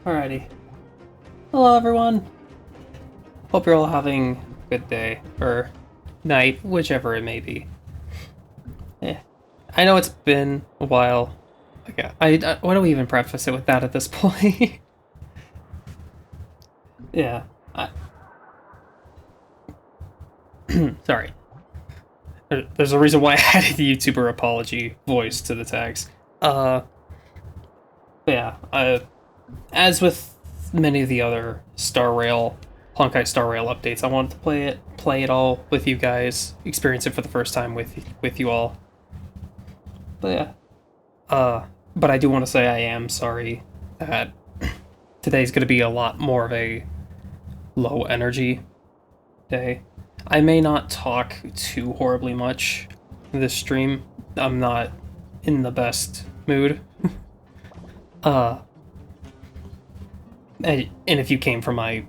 Alrighty. Hello, everyone. Hope you're all having a good day, or night, whichever it may be. Yeah. I know it's been a while. Okay, why do we even preface it with that at this point? Yeah. Sorry. There's a reason why I added the YouTuber apology voice to the tags. Yeah, as with many of the other Honkai Star Rail updates, I wanted to play it all with you guys, experience it for the first time with you all. But yeah, but I do want to say I am sorry that today's going to be a lot more of a low energy day. I may not talk too horribly much in this stream. I'm not in the best mood. And if you came from my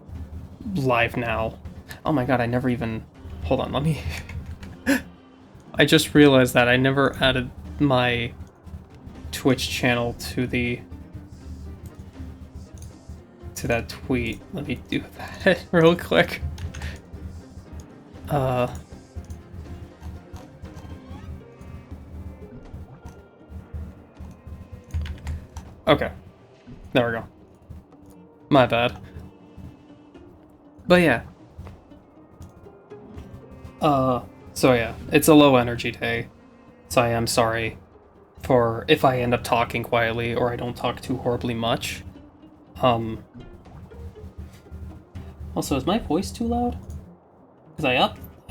live now, oh my god, I never even, hold on, let me, I just realized that I never added my Twitch channel to that tweet. Let me do that real quick. Okay, there we go. My bad. But yeah. So yeah, it's a low energy day. So I am sorry for if I end up talking quietly or I don't talk too horribly much. Also, is my voice too loud? Because I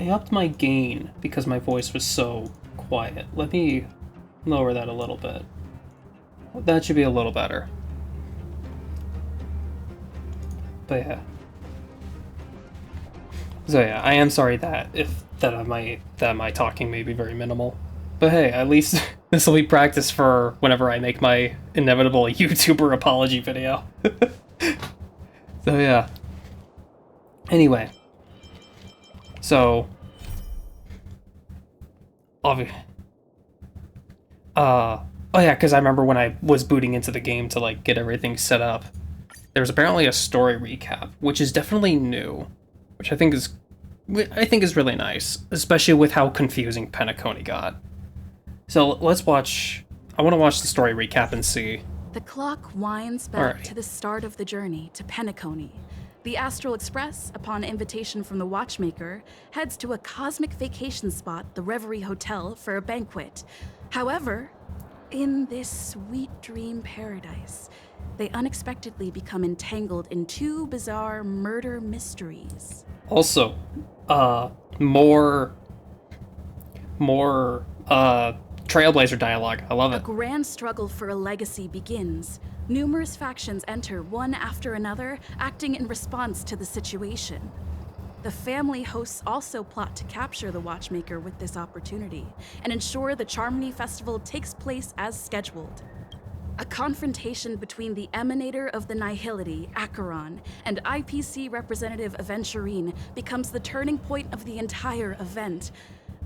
upped my gain because my voice was so quiet. Let me lower that a little bit. That should be a little better. But yeah. So yeah, I am sorry that my talking may be very minimal. But hey, at least this will be practice for whenever I make my inevitable YouTuber apology video. So yeah. Anyway. So oh yeah, because I remember when I was booting into the game to like get everything set up, there's apparently a story recap, which is definitely new, which I think is really nice, especially with how confusing Penacony got. So let's watch. I want to watch the story recap and see. The clock winds back to the start of the journey to Penacony. The Astral Express, upon invitation from the Watchmaker, heads to a cosmic vacation spot, the Reverie Hotel, for a banquet. However, in this sweet dream paradise, they unexpectedly become entangled in two bizarre murder mysteries. Also, more Trailblazer dialogue. I love it. A grand struggle for a legacy begins. Numerous factions enter one after another, acting in response to the situation. The family hosts also plot to capture the Watchmaker with this opportunity and ensure the Charmony Festival takes place as scheduled. A confrontation between the emanator of the Nihility, Acheron, and IPC representative Aventurine becomes the turning point of the entire event.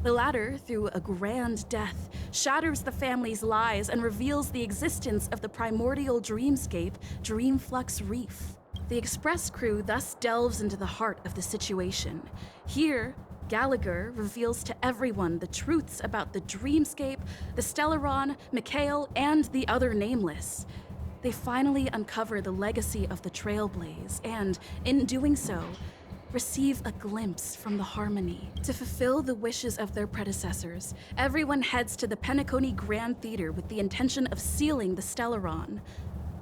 The latter, through a grand death, shatters the family's lies and reveals the existence of the primordial dreamscape, Dreamflux Reef. The Express crew thus delves into the heart of the situation. Here, Gallagher reveals to everyone the truths about the Dreamscape, the Stellaron, Mikhail, and the other Nameless. They finally uncover the legacy of the Trailblaze, and, in doing so, receive a glimpse from the Harmony. To fulfill the wishes of their predecessors, everyone heads to the Penacony Grand Theater with the intention of sealing the Stellaron.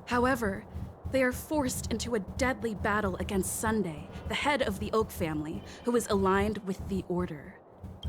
However, they are forced into a deadly battle against Sunday, the head of the Oak family, who is aligned with the Order.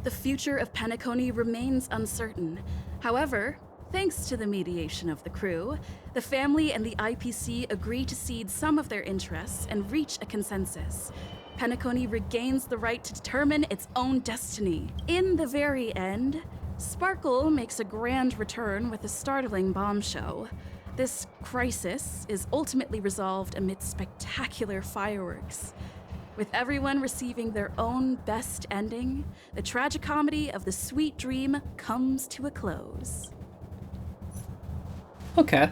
The future of Penacony remains uncertain. However, thanks to the mediation of the crew, the family and the IPC agree to cede some of their interests and reach a consensus. Penacony regains the right to determine its own destiny. In the very end, Sparkle makes a grand return with a startling bombshell. This crisis is ultimately resolved amid spectacular fireworks. With everyone receiving their own best ending, the tragicomedy of the sweet dream comes to a close. Okay.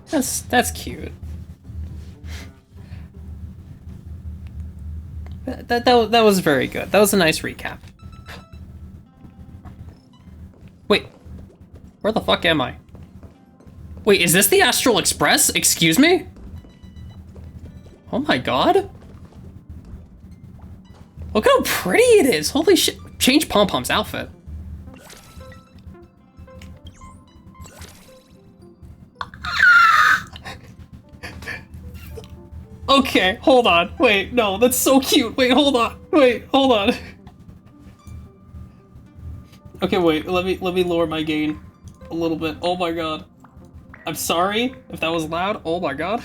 That's cute. That was very good. That was a nice recap. Wait. Where the fuck am I? Wait, is this the Astral Express? Excuse me? Oh my god. Look how pretty it is. Holy shit. Change Pom Pom's outfit. Okay, hold on. Wait, no, that's so cute. Wait, hold on. Wait, hold on. Okay, wait, let me lower my gain a little bit. Oh my god. I'm sorry if that was loud. Oh my god.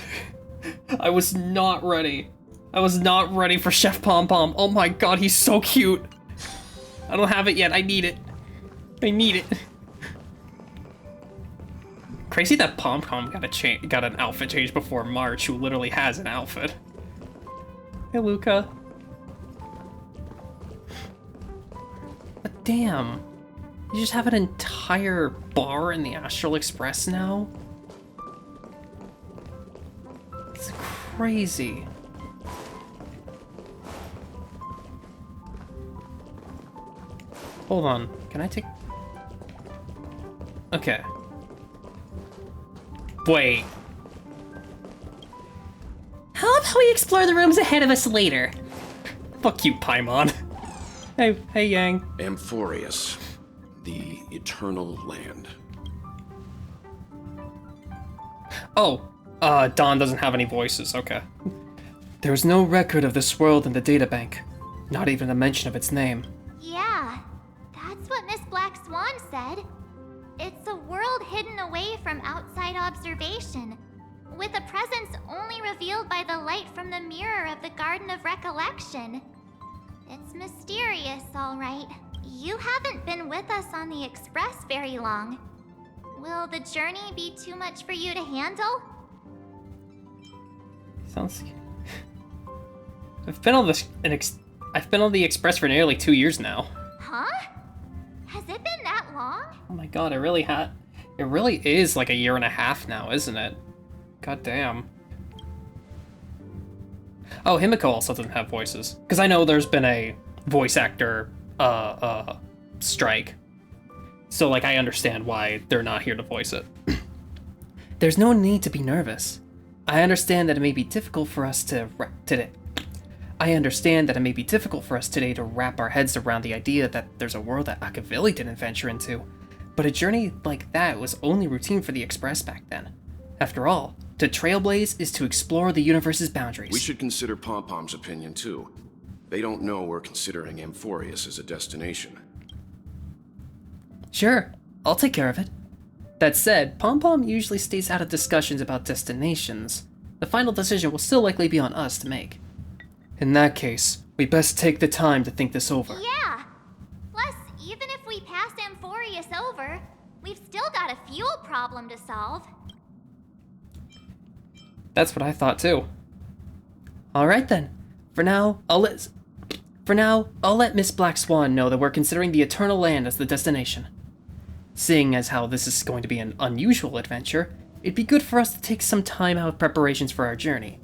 I was not ready. I was not ready for Chef Pom Pom. Oh my god, he's so cute. I don't have it yet. I need it. I need it. Crazy that Pom Pom got an outfit change before March, who literally has an outfit. Hey, Luca. But damn, you just have an entire bar in the Astral Express now? It's crazy. Hold on, can I take... Okay. Wait. How about we explore the rooms ahead of us later? Fuck you, Paimon. Hey, Yang. Amphorius, the eternal land. Oh, Dawn doesn't have any voices, okay. There's no record of this world in the databank. Not even a mention of its name. Yeah, that's what Miss Black Swan said. It's a world hidden away from outside observation, with a presence only revealed by the light from the mirror of the Garden of Recollection. It's mysterious, all right. You haven't been with us on the Express very long. Will the journey be too much for you to handle? Sounds... I've been on the Express for nearly 2 years now. Huh? Has it been that long? Oh my god, it really is like a year and a half now, isn't it? God damn. Oh, Himiko also doesn't have voices. Because I know there's been a voice actor, strike. So, like, I understand why they're not here to voice it. There's no need to be nervous. I understand that it may be difficult for us today to wrap our heads around the idea that there's a world that Akavili didn't venture into. But a journey like that was only routine for the Express back then. After all, to trailblaze is to explore the universe's boundaries. We should consider Pom Pom's opinion too. They don't know we're considering Amphorius as a destination. Sure, I'll take care of it. That said, Pom Pom usually stays out of discussions about destinations. The final decision will still likely be on us to make. In that case, we best take the time to think this over. Yeah. Plus, even if we pass Amphorius over, we've still got a fuel problem to solve. That's what I thought too. Alright then. For now, I'll let Miss Black Swan know that we're considering the Eternal Land as the destination. Seeing as how this is going to be an unusual adventure, it'd be good for us to take some time out of preparations for our journey.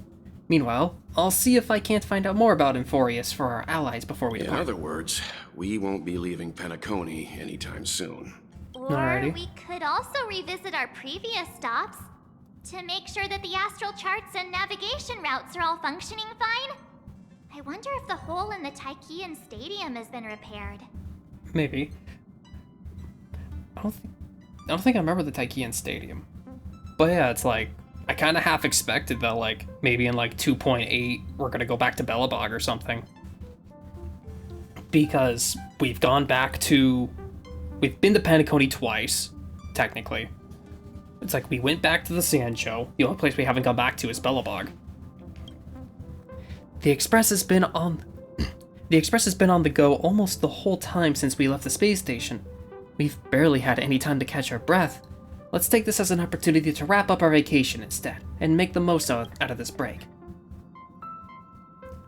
Meanwhile, I'll see if I can't find out more about Amphorius for our allies before we In depart. other words, we won't be leaving Penacony anytime soon. Or Alrighty. we could also revisit our previous stops to make sure that the astral charts and navigation routes are all functioning fine. I wonder if the hole in the Taikian Stadium has been repaired. Maybe. I don't think I remember the Taikian Stadium. But yeah, it's like, I kind of half expected that, like, maybe in like 2.8, we're gonna go back to Belobog or something. Because we've been to Penacony twice, technically. It's like we went back to the Sand Show. The only place we haven't gone back to is Belobog. The Express has been on the go almost the whole time since we left the space station. We've barely had any time to catch our breath, Let's take this as an opportunity to wrap up our vacation instead, and make the most out of this break.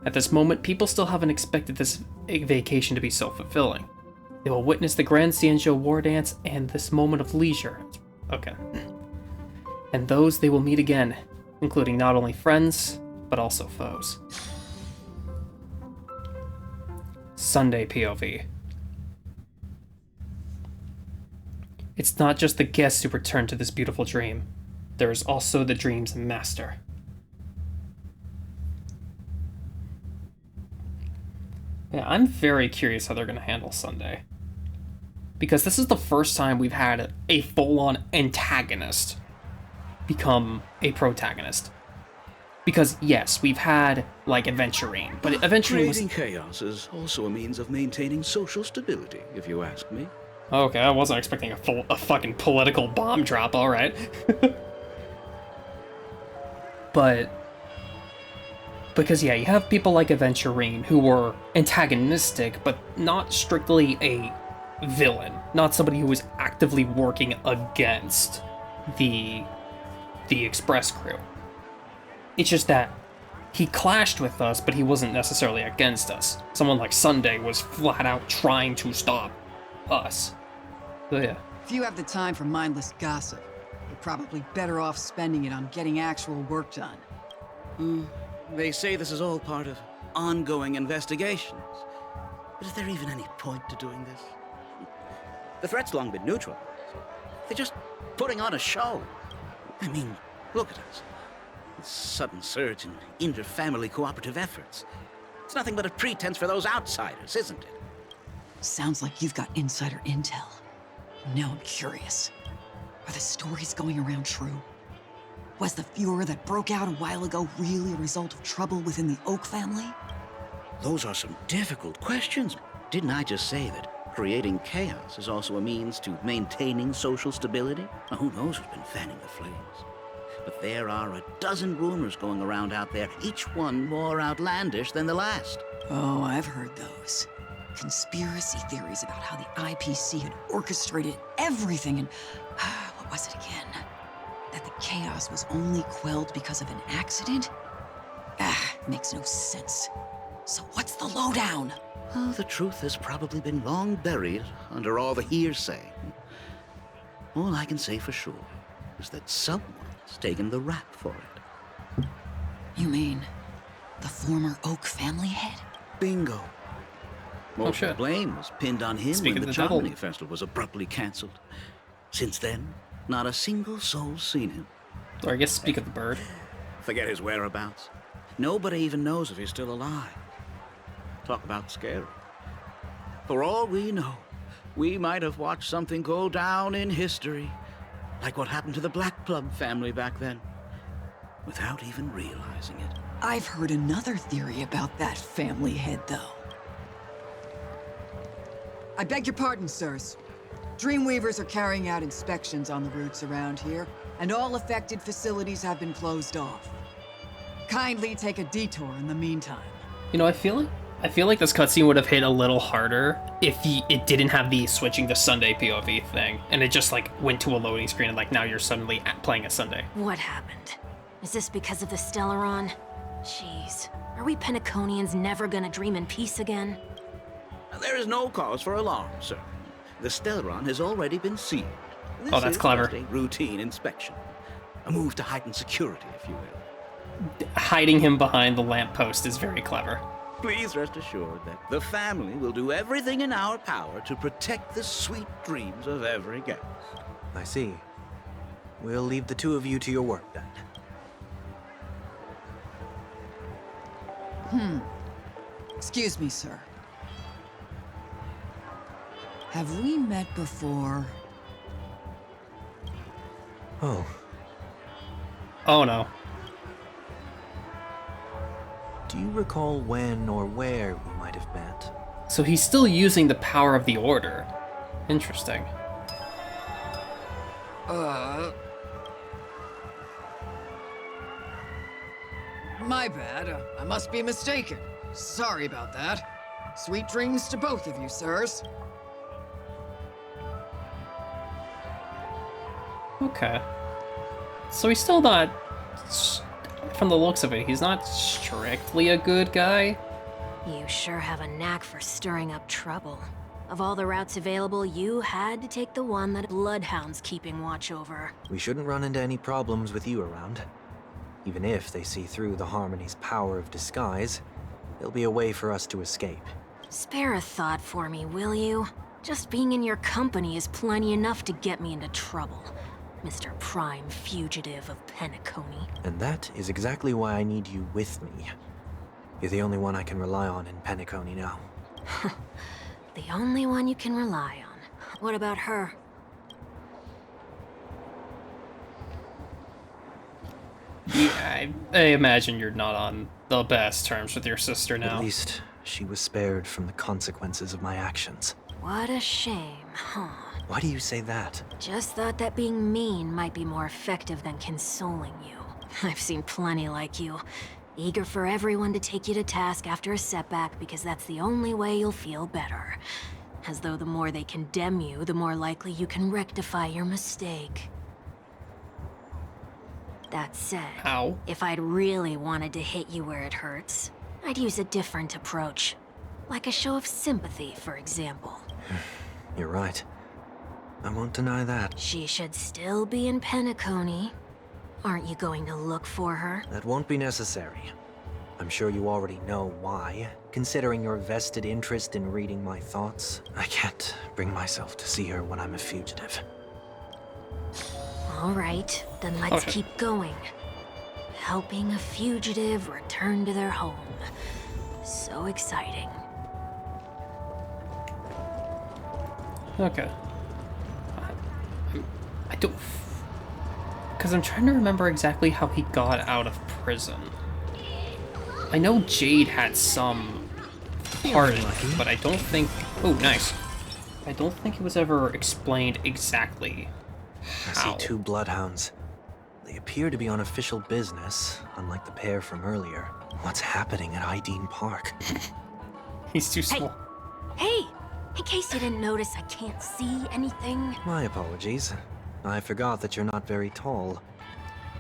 At this moment, people still haven't expected this vacation to be so fulfilling. They will witness the Grand Sanjo War Dance and this moment of leisure. Okay. And those they will meet again, including not only friends, but also foes. Sunday POV. It's not just the guests who return to this beautiful dream. There is also the dream's master. Yeah, I'm very curious how they're going to handle Sunday. Because this is the first time we've had a full-on antagonist become a protagonist. Because, yes, we've had, like, Adventurine, but Adventurine was... Creating chaos is also a means of maintaining social stability, if you ask me. Okay, I wasn't expecting a fucking political bomb drop, alright. But... Because, yeah, you have people like Adventurine who were antagonistic, but not strictly a villain. Not somebody who was actively working against the Express crew. It's just that he clashed with us, but he wasn't necessarily against us. Someone like Sunday was flat out trying to stop us. So yeah. If you have the time for mindless gossip, you're probably better off spending it on getting actual work done. They say this is all part of ongoing investigations. But is there even any point to doing this? The threat's long been neutralized. They're just putting on a show. I mean, look at us. This sudden surge in inter-family cooperative efforts. It's nothing but a pretense for those outsiders, isn't it? Sounds like you've got insider intel. Now I'm curious. Are the stories going around true? Was the furor that broke out a while ago really a result of trouble within the Oak family? Those are some difficult questions. Didn't I just say that creating chaos is also a means to maintaining social stability? Now, who knows who's been fanning the flames? But there are a dozen rumors going around out there, each one more outlandish than the last. Oh, I've heard those. Conspiracy theories about how the IPC had orchestrated everything and... what was it again? That the chaos was only quelled because of an accident? Makes no sense. So what's the lowdown? Oh, the truth has probably been long buried under all the hearsay. All I can say for sure is that someone's taken the rap for it. You mean the former Oak family head? Bingo. Most of shit. the blame was pinned on him Speak when of the the devil. Charmony Festival was abruptly cancelled. Since then, not a single soul's seen him. Or I guess speak of the bird. Forget his whereabouts. Nobody even knows if he's still alive. Talk about scary. For all we know, we might have watched something go down in history, like what happened to the Black Plum family back then, without even realizing it. I've heard another theory about that family head, though. I beg your pardon, sirs. Dreamweavers are carrying out inspections on the routes around here, and all affected facilities have been closed off. Kindly take a detour in the meantime. You know, I feel like this cutscene would have hit a little harder if it didn't have the switching to Sunday POV thing, and it just like went to a loading screen and like now you're suddenly playing a Sunday. What happened? Is this because of the Stellaron? Jeez, are we Pentaconians never gonna dream in peace again? There is no cause for alarm, sir. The Stellaron has already been sealed. This Oh, that's is clever. just a routine inspection. A move to heighten security, if you will. Hiding him behind the lamppost is very clever. Please rest assured that the family will do everything in our power to protect the sweet dreams of every guest. I see. We'll leave the two of you to your work then. Excuse me, sir. Have we met before? Oh, Oh no. do you recall when or where we might have met? So he's still using the power of the Order. Interesting. My bad. I must be mistaken. Sorry about that. Sweet dreams to both of you, sirs. Okay. So he's still not, from the looks of it, he's not strictly a good guy. You sure have a knack for stirring up trouble. Of all the routes available, you had to take the one that bloodhound's keeping watch over. We shouldn't run into any problems with you around. Even if they see through the Harmony's power of disguise, there'll be a way for us to escape. Spare a thought for me, will you? Just being in your company is plenty enough to get me into trouble, Mr. Prime Fugitive of Penacony. And that is exactly why I need you with me. You're the only one I can rely on in Penacony now. The only one you can rely on. What about her? Yeah, I imagine you're not on the best terms with your sister now. At least, she was spared from the consequences of my actions. What a shame, huh? Why do you say that? Just thought that being mean might be more effective than consoling you. I've seen plenty like you. Eager for everyone to take you to task after a setback because that's the only way you'll feel better. As though the more they condemn you, the more likely you can rectify your mistake. That said, Ow. if I'd really wanted to hit you where it hurts, I'd use a different approach. Like a show of sympathy, for example. You're right. I won't deny that. She should still be in Penacony. Aren't you going to look for her? That won't be necessary. I'm sure you already know why. Considering your vested interest in reading my thoughts, I can't bring myself to see her when I'm a fugitive. All right, then let's Okay. keep going. Helping a fugitive return to their home. So exciting. Okay. I don't... Because I'm trying to remember exactly how he got out of prison. I know Jade had some part in it, but I don't think... Oh, nice. I don't think it was ever explained exactly I how. see two bloodhounds. They appear to be on official business, unlike the pair from earlier. What's happening at Ideen Park? He's too small. Hey! In case you didn't notice, I can't see anything. My apologies. I forgot that you're not very tall.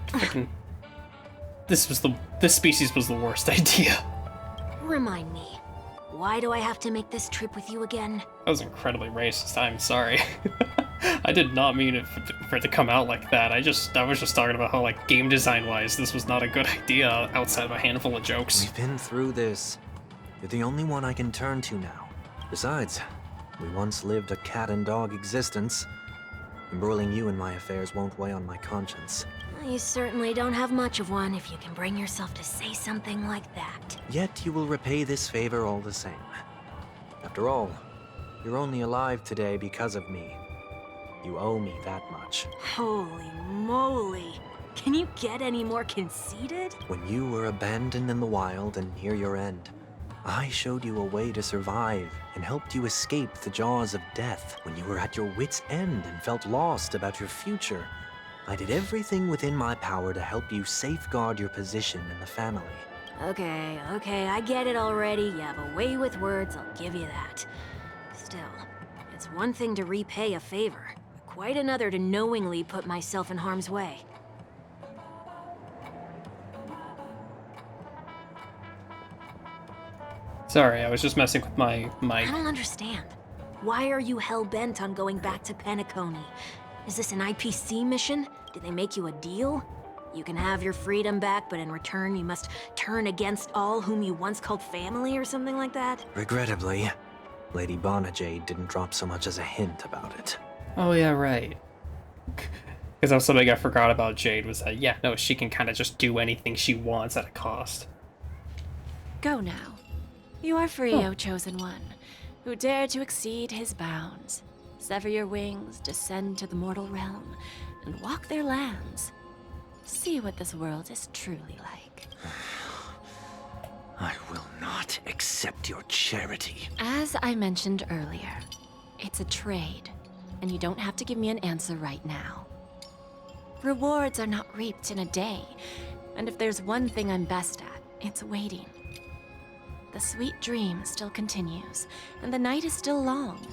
Frickin- This species was the worst idea. Remind me, why do I have to make this trip with you again? That was incredibly racist. I'm sorry. I did not mean it for it to come out like that. I was just talking about how, like, game design-wise, this was not a good idea outside of a handful of jokes. We've been through this. You're the only one I can turn to now. Besides, we once lived a cat-and-dog existence. Embroiling you in my affairs won't weigh on my conscience. You certainly don't have much of one if you can bring yourself to say something like that. Yet you will repay this favor all the same. After all, you're only alive today because of me. You owe me that much. Holy moly! Can you get any more conceited? When you were abandoned in the wild and near your end, I showed you a way to survive and helped you escape the jaws of death. When you were at your wit's end and felt lost about your future, I did everything within my power to help you safeguard your position in the family. Okay, I get it already. You have a way with words, I'll give you that. Still, it's one thing to repay a favor, quite another to knowingly put myself in harm's way. Sorry, I was just messing with my I don't understand. Why are you hell-bent on going back to Penacony? Is this an IPC mission? Did they make you a deal? You can have your freedom back, but in return you must turn against all whom you once called family or something like that? Regrettably, Lady Bonajade didn't drop so much as a hint about it. Oh yeah, right. Because that was something I forgot about Jade, was that, yeah, no, she can kind of just do anything she wants at a cost. Go now. You are free, O Chosen One, who dare to exceed his bounds. Sever your wings, descend to the mortal realm, and walk their lands. See what this world is truly like. I will not accept your charity. As I mentioned earlier, it's a trade, and you don't have to give me an answer right now. Rewards are not reaped in a day, and if there's one thing I'm best at, it's waiting. The sweet dream still continues, and the night is still long.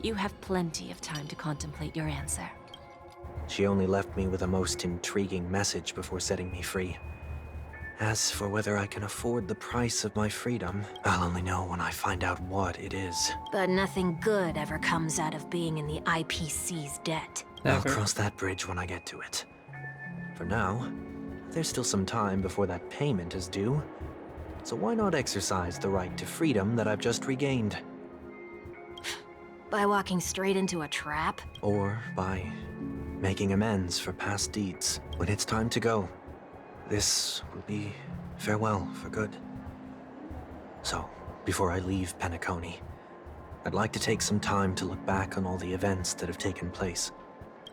You have plenty of time to contemplate your answer. She only left me with a most intriguing message before setting me free. As for whether I can afford the price of my freedom, I'll only know when I find out what it is. But nothing good ever comes out of being in the IPC's debt. I'll Never. cross that bridge when I get to it. For now, there's still some time before that payment is due. So why not exercise the right to freedom that I've just regained? By walking straight into a trap? Or by making amends for past deeds. When it's time to go, this will be farewell for good. So, before I leave Penacony, I'd like to take some time to look back on all the events that have taken place.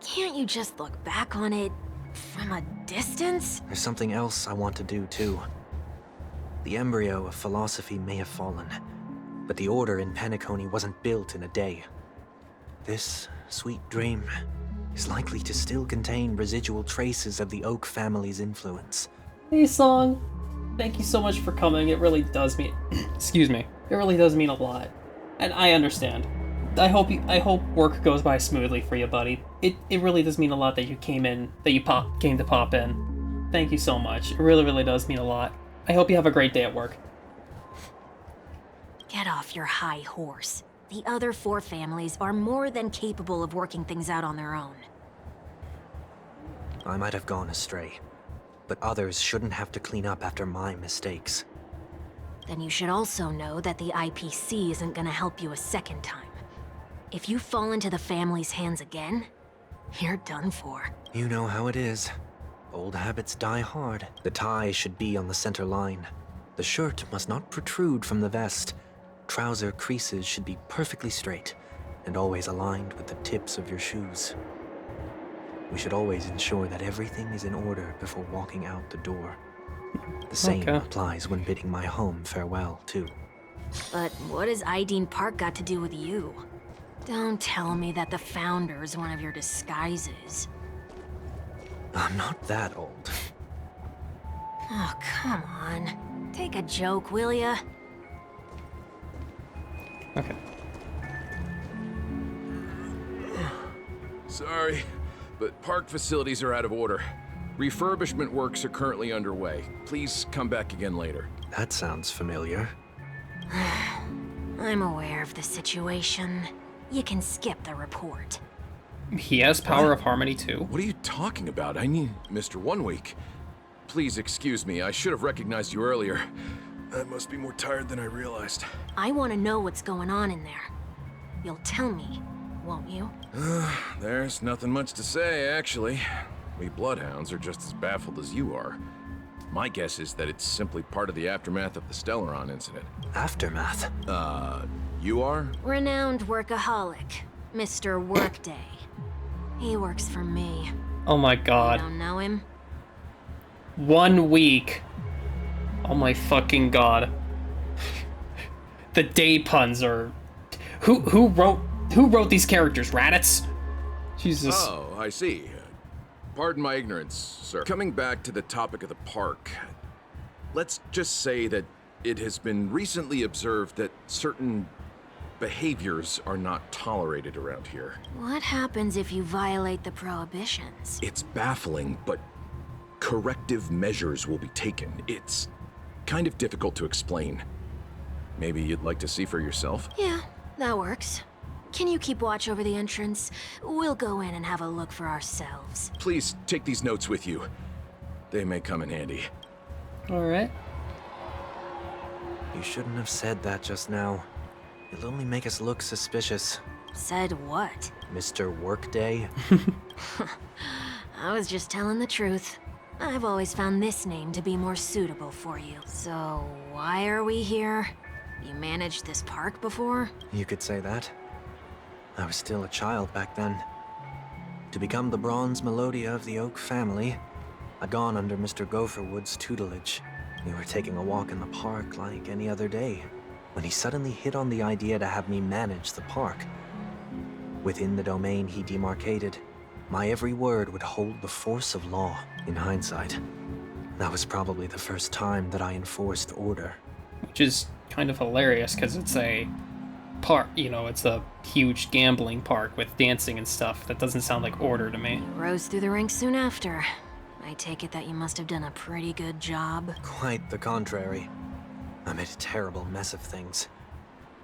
Can't you just look back on it from a distance? There's something else I want to do too. The embryo of philosophy may have fallen, but the order in Penacony wasn't built in a day. This sweet dream is likely to still contain residual traces of the Oak family's influence. Hey, Song. Thank you so much for coming. It really does mean... Excuse me. It really does mean a lot. And I understand. I hope work goes by smoothly for you, buddy. It really does mean a lot that you came in, that you came to pop in. Thank you so much. It really, really does mean a lot. I hope you have a great day at work. Get off your high horse. The other 4 families are more than capable of working things out on their own. I might have gone astray, but others shouldn't have to clean up after my mistakes. Then you should also know that the IPC isn't gonna help you a second time. If you fall into the family's hands again, you're done for. You know how it is. Old habits die hard. The tie should be on the center line. The shirt must not protrude from the vest. Trouser creases should be perfectly straight, and always aligned with the tips of your shoes. We should always ensure that everything is in order before walking out the door. The same applies when bidding my home farewell, too. But what has Ideen Park got to do with you? Don't tell me that the Founder's one of your disguises. I'm not that old. Oh, come on. Take a joke, will ya? Okay. Sorry, but park facilities are out of order. Refurbishment works are currently underway. Please come back again later. That sounds familiar. I'm aware of the situation. You can skip the report. He has Power of Harmony too. What are you talking about? I mean, Mr. 1 Week. Please excuse me, I should have recognized you earlier. I must be more tired than I realized. I want to know what's going on in there. You'll tell me, won't you? There's nothing much to say, actually. We Bloodhounds are just as baffled as you are. My guess is that it's simply part of the aftermath of the Stellaron incident. Aftermath? You are? Renowned workaholic, Mr. Workday. He works for me. Oh my You god. don't know him? 1 week. Oh my fucking god. The day puns are... Who wrote these characters? Raditz? Jesus. Oh, I see. Pardon my ignorance, sir. Coming back to the topic of the park, let's just say that it has been recently observed that certain behaviors are not tolerated around here. What happens if you violate the prohibitions? It's baffling, but corrective measures will be taken. It's kind of difficult to explain. Maybe you'd like to see for yourself? Yeah, that works. Can you keep watch over the entrance? We'll go in and have a look for ourselves. Please take these notes with you. They may come in handy. Alright. You shouldn't have said that just now. It'll only make us look suspicious. Said what? Mr. Workday? I was just telling the truth. I've always found this name to be more suitable for you. So, why are we here? You managed this park before? You could say that. I was still a child back then. To become the bronze Melodia of the Oak family, I'd gone under Mr. Gopherwood's tutelage. We were taking a walk in the park like any other day, when he suddenly hit on the idea to have me manage the park. Within the domain he demarcated, my every word would hold the force of law. In hindsight, that was probably the first time that I enforced order. Which is kind of hilarious, because it's a park. You know, it's a huge gambling park with dancing and stuff. That doesn't sound like order to me. Rose through the ranks soon after. I take it that you must have done a pretty good job. Quite the contrary. I made a terrible mess of things.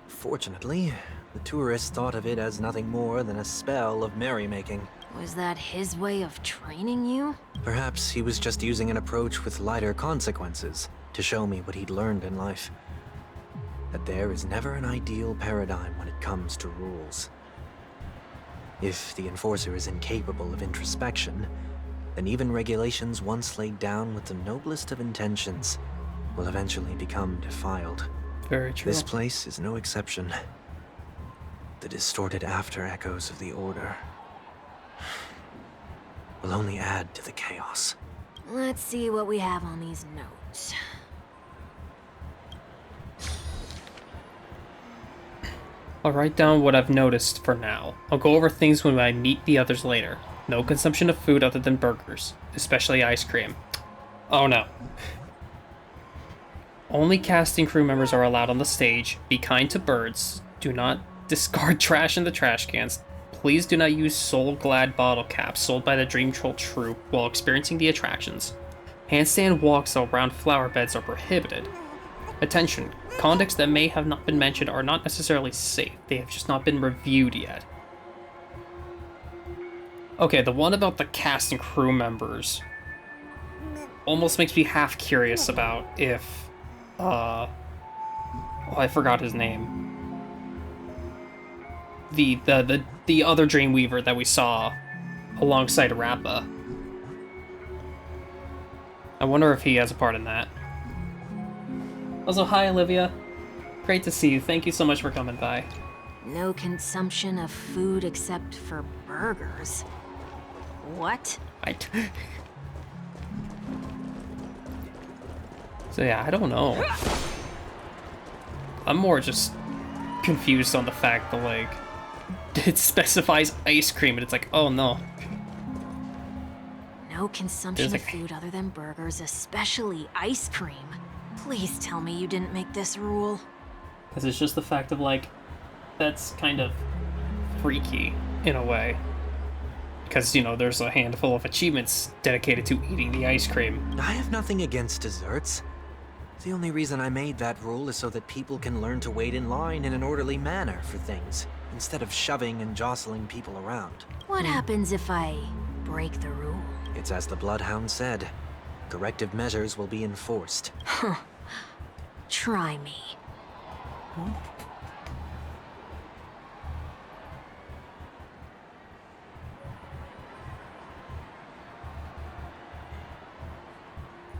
Fortunately, the tourists thought of it as nothing more than a spell of merrymaking. Was that his way of training you? Perhaps he was just using an approach with lighter consequences to show me what he'd learned in life. That there is never an ideal paradigm when it comes to rules. If the enforcer is incapable of introspection, then even regulations once laid down with the noblest of intentions will eventually become defiled. Very true. This place is no exception. The distorted after echoes of the Order will only add to the chaos. Let's see what we have on these notes. I'll write down what I've noticed for now. I'll go over things when I meet the others later. No consumption of food other than burgers, especially ice cream. Oh no. Only cast and crew members are allowed on the stage. Be kind to birds. Do not discard trash in the trash cans. Please do not use Soul Glad bottle caps sold by the Dream Troll troupe while experiencing the attractions. Handstand walks around flower beds are prohibited. Attention, conducts that may have not been mentioned are not necessarily safe. They have just not been reviewed yet. Okay, the one about the cast and crew members almost makes me half curious about if, oh, I forgot his name. The other Dreamweaver that we saw alongside Rappa. I wonder if he has a part in that. Also, hi Olivia. Great to see you. Thank you so much for coming by. No consumption of food except for burgers. What? So yeah, I don't know. I'm more just confused on the fact that, like, it specifies ice cream and it's like, oh no. No consumption of food other than burgers, especially ice cream. Please tell me you didn't make this rule. Because it's just the fact of, like, that's kind of freaky in a way. Because, you know, there's a handful of achievements dedicated to eating the ice cream. I have nothing against desserts. The only reason I made that rule is so that people can learn to wait in line in an orderly manner for things, instead of shoving and jostling people around. What happens if I break the rule? It's as the Bloodhound said. Corrective measures will be enforced. Huh. Try me.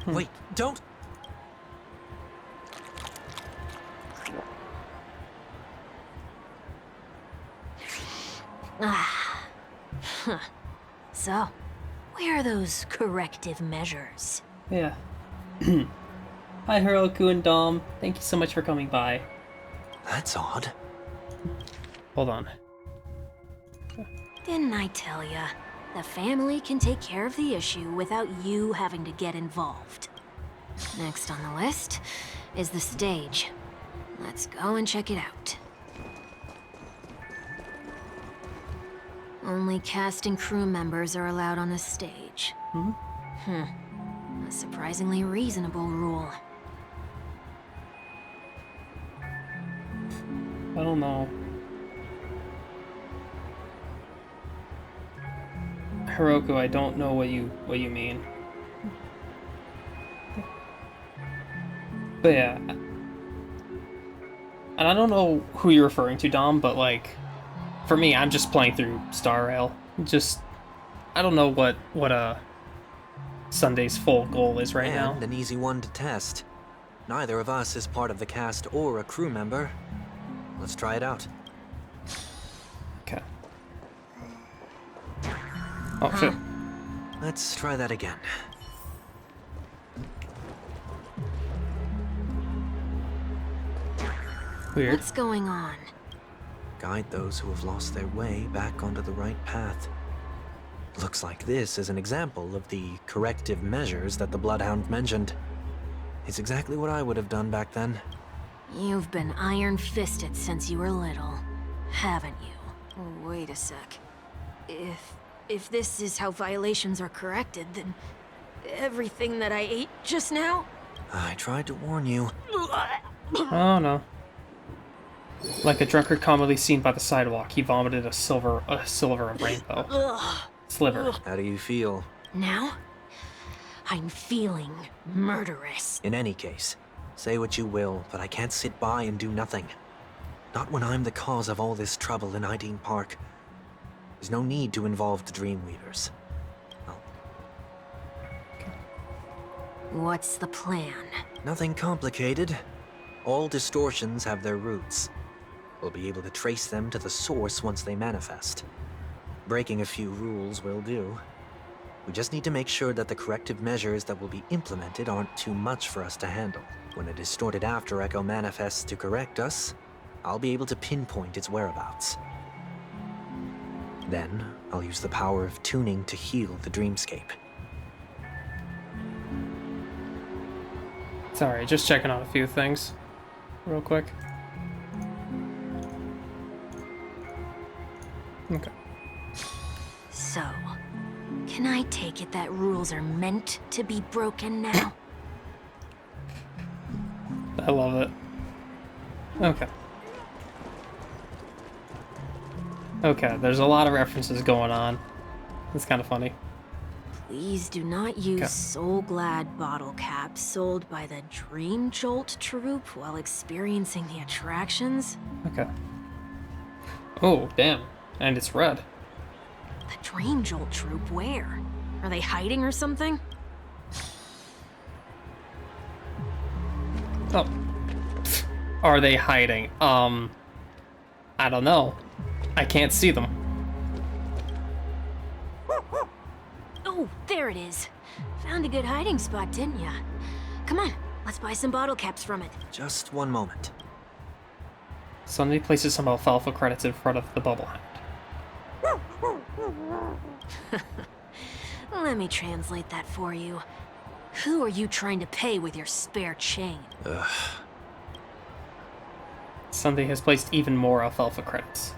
Wait, don't! Ah. Huh. So, where are those corrective measures? Yeah. Hi Hiroku and Dom. Thank you so much for coming by. That's odd. Hold on. Didn't I tell ya? The family can take care of the issue without you having to get involved. Next on the list is the stage. Let's go and check it out. Only cast and crew members are allowed on the stage. A surprisingly reasonable rule. I don't know. Hiroku, I don't know what you mean. But yeah. And I don't know who you're referring to, Dom, but like, for me, I'm just playing through Star Rail. Just, I don't know what Sunday's full goal is right now. And an easy one to test. Neither of us is part of the cast or a crew member. Let's try it out. Okay. Oh, shit. Let's try that again. Weird. What's going on? Guide those who have lost their way back onto the right path. Looks like this is an example of the corrective measures that the Bloodhound mentioned. It's exactly what I would have done back then. You've been iron-fisted since you were little, haven't you? Oh, wait a sec. If this is how violations are corrected, then everything that I ate just now? I tried to warn you. Oh no. Like a drunkard commonly seen by the sidewalk, he vomited a silver rainbow. Sliver. How do you feel? Now? I'm feeling murderous. In any case, say what you will, but I can't sit by and do nothing. Not when I'm the cause of all this trouble in Ideen Park. There's no need to involve the Dreamweavers. What's the plan? Nothing complicated. All distortions have their roots. We'll be able to trace them to the source once they manifest. Breaking a few rules will do. We just need to make sure that the corrective measures that will be implemented aren't too much for us to handle. When a distorted after echo manifests to correct us, I'll be able to pinpoint its whereabouts. Then, I'll use the power of tuning to heal the dreamscape. Sorry, just checking on a few things real quick. Okay. So, can I take it that rules are meant to be broken now? I love it. Okay. Okay, there's a lot of references going on. It's kind of funny. Please do not use Okay. Soul Glad bottle caps sold by the Dream Jolt troupe while experiencing the attractions. Okay. Oh, damn. And it's red. The Dream Jolt troupe, where? Are they hiding or something? Oh. Are they hiding? I don't know. I can't see them. Oh, there it is. Found a good hiding spot, didn't ya? Come on, let's buy some bottle caps from it. Just one moment. Somebody places some alfalfa credits in front of the bubble hound. Let me translate that for you. Who are you trying to pay with your spare chain? Ugh. Somebody has placed even more alfalfa credits.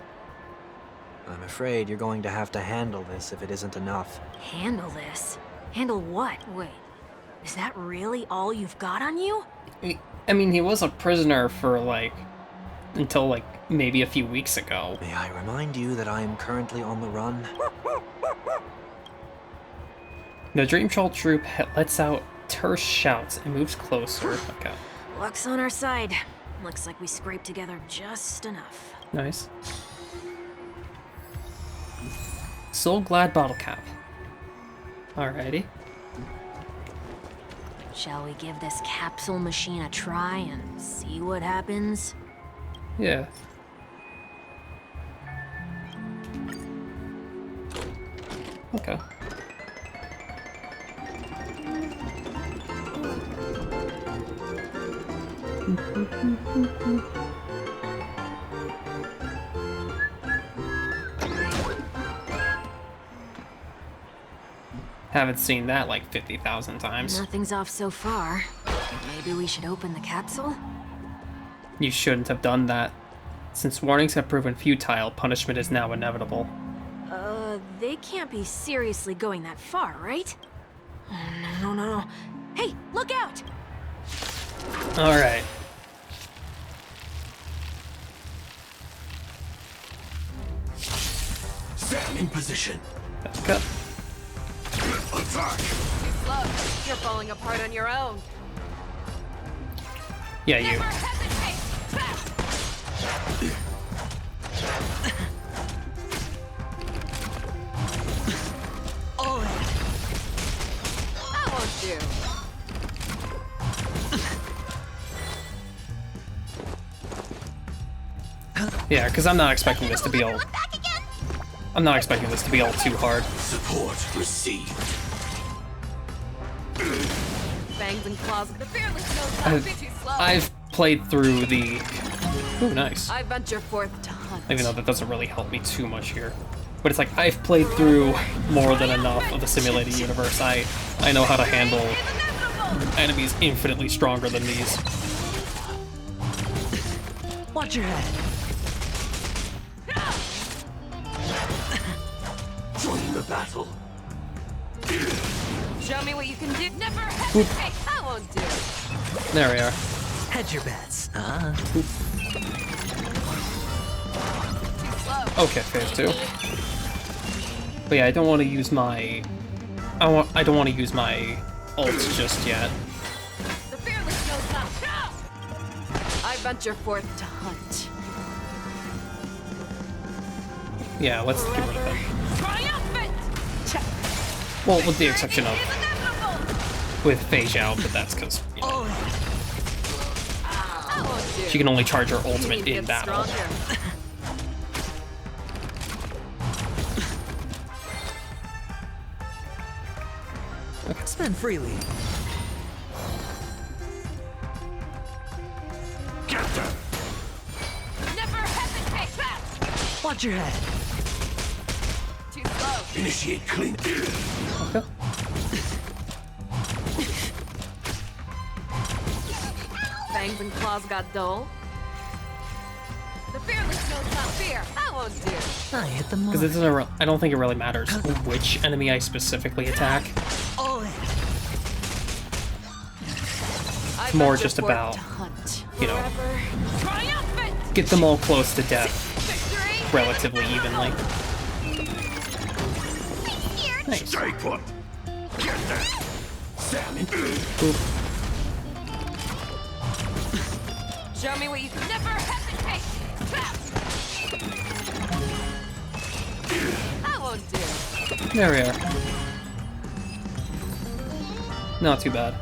I'm afraid you're going to have to handle this if it isn't enough. Handle this? Handle what? Wait, is that really all you've got on you? I mean, he was a prisoner for, until, maybe a few weeks ago. May I remind you that I am currently on the run? The Dream Troll troop lets out terse shouts and moves closer. Okay. Luck's on our side. Looks like we scraped together just enough. Nice. Soul Glad bottle cap. Alrighty. Shall we give this capsule machine a try and see what happens? Yeah. Okay. Haven't seen that like 50,000 times. Nothing's off so far. Maybe we should open the capsule? You shouldn't have done that. Since warnings have proven futile, punishment is now inevitable. They can't be seriously going that far, right? Oh, no. Hey, look out! Alright. Stand in position. Back up. Attack! Too slow. You're falling apart on your own. Yeah, you. Never hesitate! That won't do. Yeah, because I'm not expecting this to be all... I'm not expecting this to be all too hard. Support received. Fangs and claws of the fearless knows how to be too slow. I've played through the... Ooh, nice. I venture forth to hunt. Even though that doesn't really help me too much here. But it's like, I've played through more than enough of the simulated universe. I know how to handle enemies infinitely stronger than these. Watch your head. Join the battle. Show me what you can do. Never hesitate. I won't do it. There we are. Hedge your bets. Okay, phase 2. But yeah, I don't want to use my... I don't want to use my ult just yet. The fearless knows not. I venture forth to hunt. Yeah, let's get rid of them. Triumphant! Well, with the exception of with Fei Zhao, but that's because she can only charge her ultimate in battle. Okay. Spend freely. Get them. Never hesitate. Watch your head. Too slow. Initiate clean. Okay. Fangs and claws got dull. The fearless knows not fear. I won't do. I hit the mark. Because it doesn't. I don't think it really matters which enemy I specifically attack. All in. It's more just about, you know, get them all close to death relatively evenly. Nice. Stay put. Get them. Salmon. Oop. Show me what you can. Never hesitate. I won't do. There we are. Not too bad.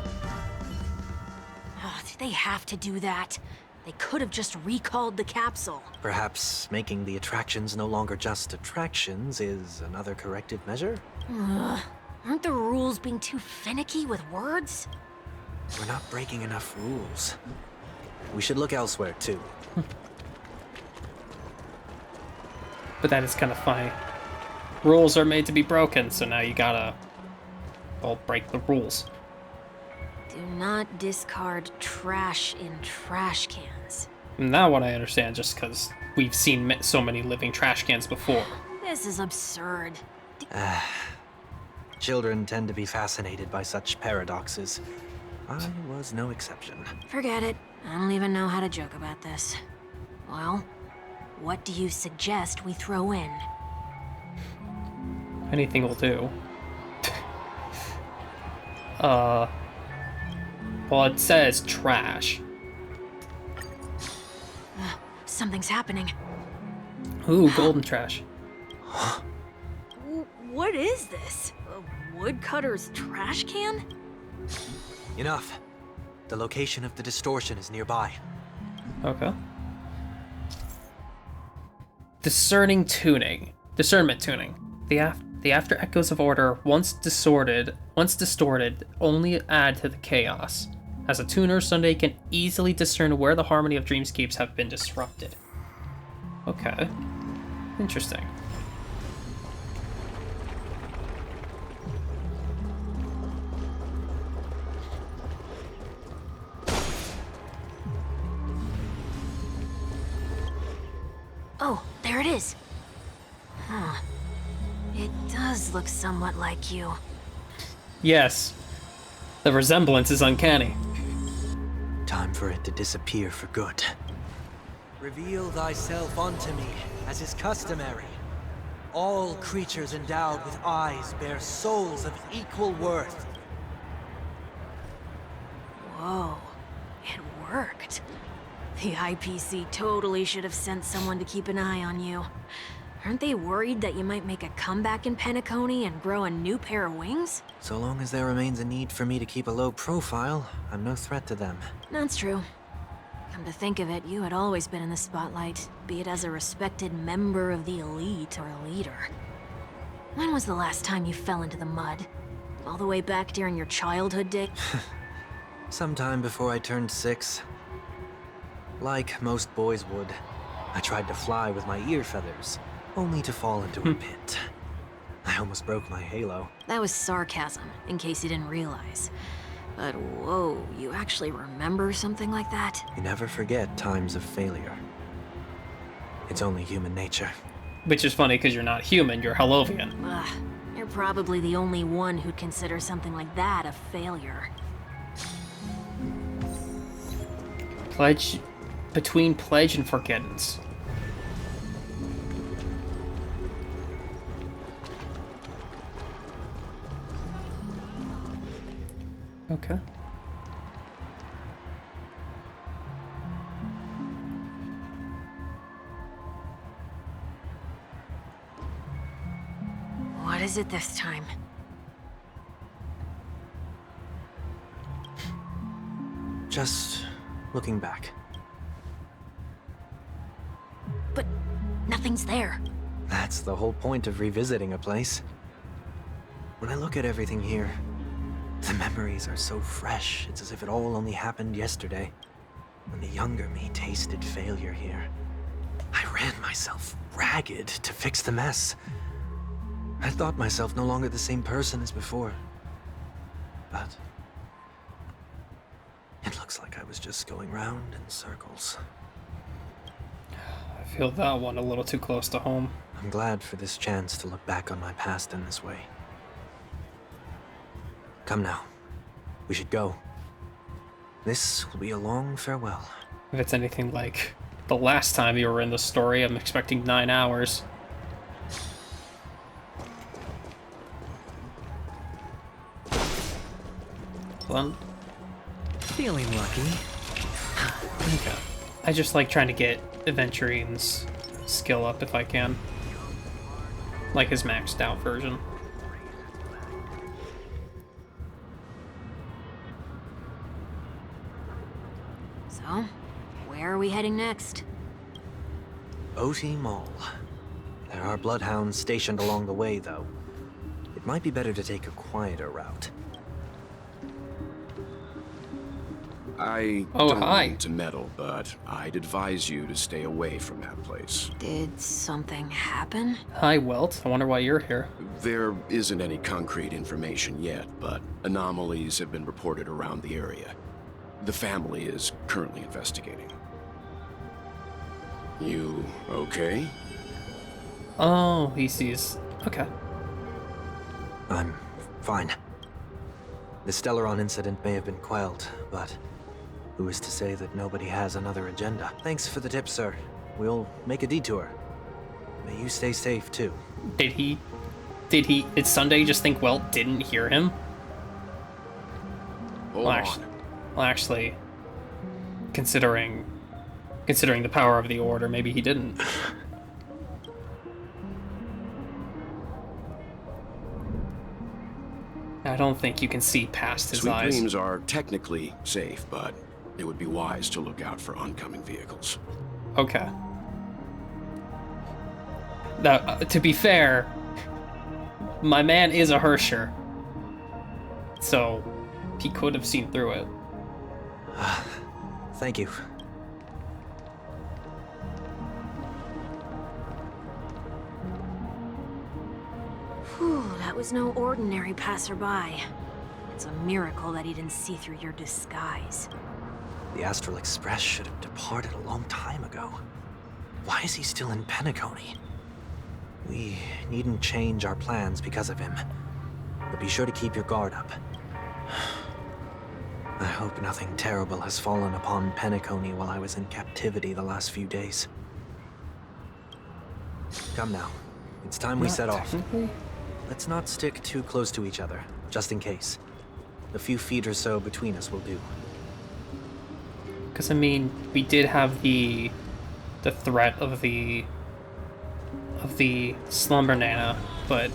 Oh, did they have to do that? They could have just recalled the capsule. Perhaps making the attractions no longer just attractions is another corrective measure? Aren't the rules being too finicky with words? We're not breaking enough rules. We should look elsewhere, too. But that is kind of funny. Rules are made to be broken, so now you gotta, well, break the rules. Do not discard trash in trash cans. Now what I understand, just because we've seen so many living trash cans before. This is absurd. Children tend to be fascinated by such paradoxes. I was no exception. Forget it. I don't even know how to joke about this. Well, what do you suggest we throw in? Anything will do. Well, it says trash. Something's happening. Ooh, golden trash. What is this? A woodcutter's trash can? Enough. The location of the distortion is nearby. Okay. Discerning tuning. Discernment tuning. The after echoes of order, once distorted, only add to the chaos. As a tuner, Sunday can easily discern where the harmony of dreamscapes have been disrupted. Okay. Interesting. Oh, there it is. Huh. It does look somewhat like you. Yes. The resemblance is uncanny. Time for it to disappear for good. Reveal thyself unto me, as is customary. All creatures endowed with eyes bear souls of equal worth. Whoa. It worked. The IPC totally should have sent someone to keep an eye on you. Aren't they worried that you might make a comeback in Penacony and grow a new pair of wings? So long as there remains a need for me to keep a low profile, I'm no threat to them. That's true. Come to think of it, you had always been in the spotlight, be it as a respected member of the elite or a leader. When was the last time you fell into the mud? All the way back during your childhood days? Sometime before I turned 6. Like most boys would, I tried to fly with my ear feathers, only to fall into a pit. I almost broke my halo. That was sarcasm, in case you didn't realize. But whoa, you actually remember something like that? You never forget times of failure. It's only human nature. Which is funny because you're not human, you're Hellovian. Ugh, you're probably the only one who'd consider something like that a failure. Pledge... Between pledge and forgettance. Okay. What is it this time? Just looking back. But nothing's there. That's the whole point of revisiting a place. When I look at everything here, the memories are so fresh, it's as if it all only happened yesterday, when the younger me tasted failure here. I ran myself ragged to fix the mess. I thought myself no longer the same person as before. But it looks like I was just going round in circles. I feel that one a little too close to home. I'm glad for this chance to look back on my past in this way. Come now. We should go. This will be a long farewell. If it's anything like the last time you were in the story, I'm expecting 9 hours. Well, Feeling lucky. okay. I just like trying to get Aventurine's skill up if I can. Like his maxed out version. So, where are we heading next? OT Mall. There are bloodhounds stationed along the way, though. It might be better to take a quieter route. I don't want to meddle, but I'd advise you to stay away from that place. Did something happen? Hi, Welt. I wonder why you're here. There isn't any concrete information yet, but anomalies have been reported around the area. The family is currently investigating. You okay? Oh, he sees. Okay. I'm fine. The Stellaron incident may have been quelled, but who is to say that nobody has another agenda? Thanks for the tip, sir. We'll make a detour. May you stay safe, too. Did Sunday just think Welt didn't hear him? Hold on. Well, actually, considering the power of the Order, maybe he didn't. I don't think you can see past his Sweet eyes. Dreams are technically safe, but it would be wise to look out for oncoming vehicles. Okay. Now, to be fair, my man is a Hersher, so he could have seen through it. Thank you. Whew, that was no ordinary passerby. It's a miracle that he didn't see through your disguise. The Astral Express should have departed a long time ago. Why is he still in Penacony? We needn't change our plans because of him. But be sure to keep your guard up. I hope nothing terrible has fallen upon Penacony while I was in captivity the last few days. Come now. It's time we set off. Let's not stick too close to each other, just in case. A few feet or so between us will do. Because, I mean, we did have the threat of the Slumber Nana, but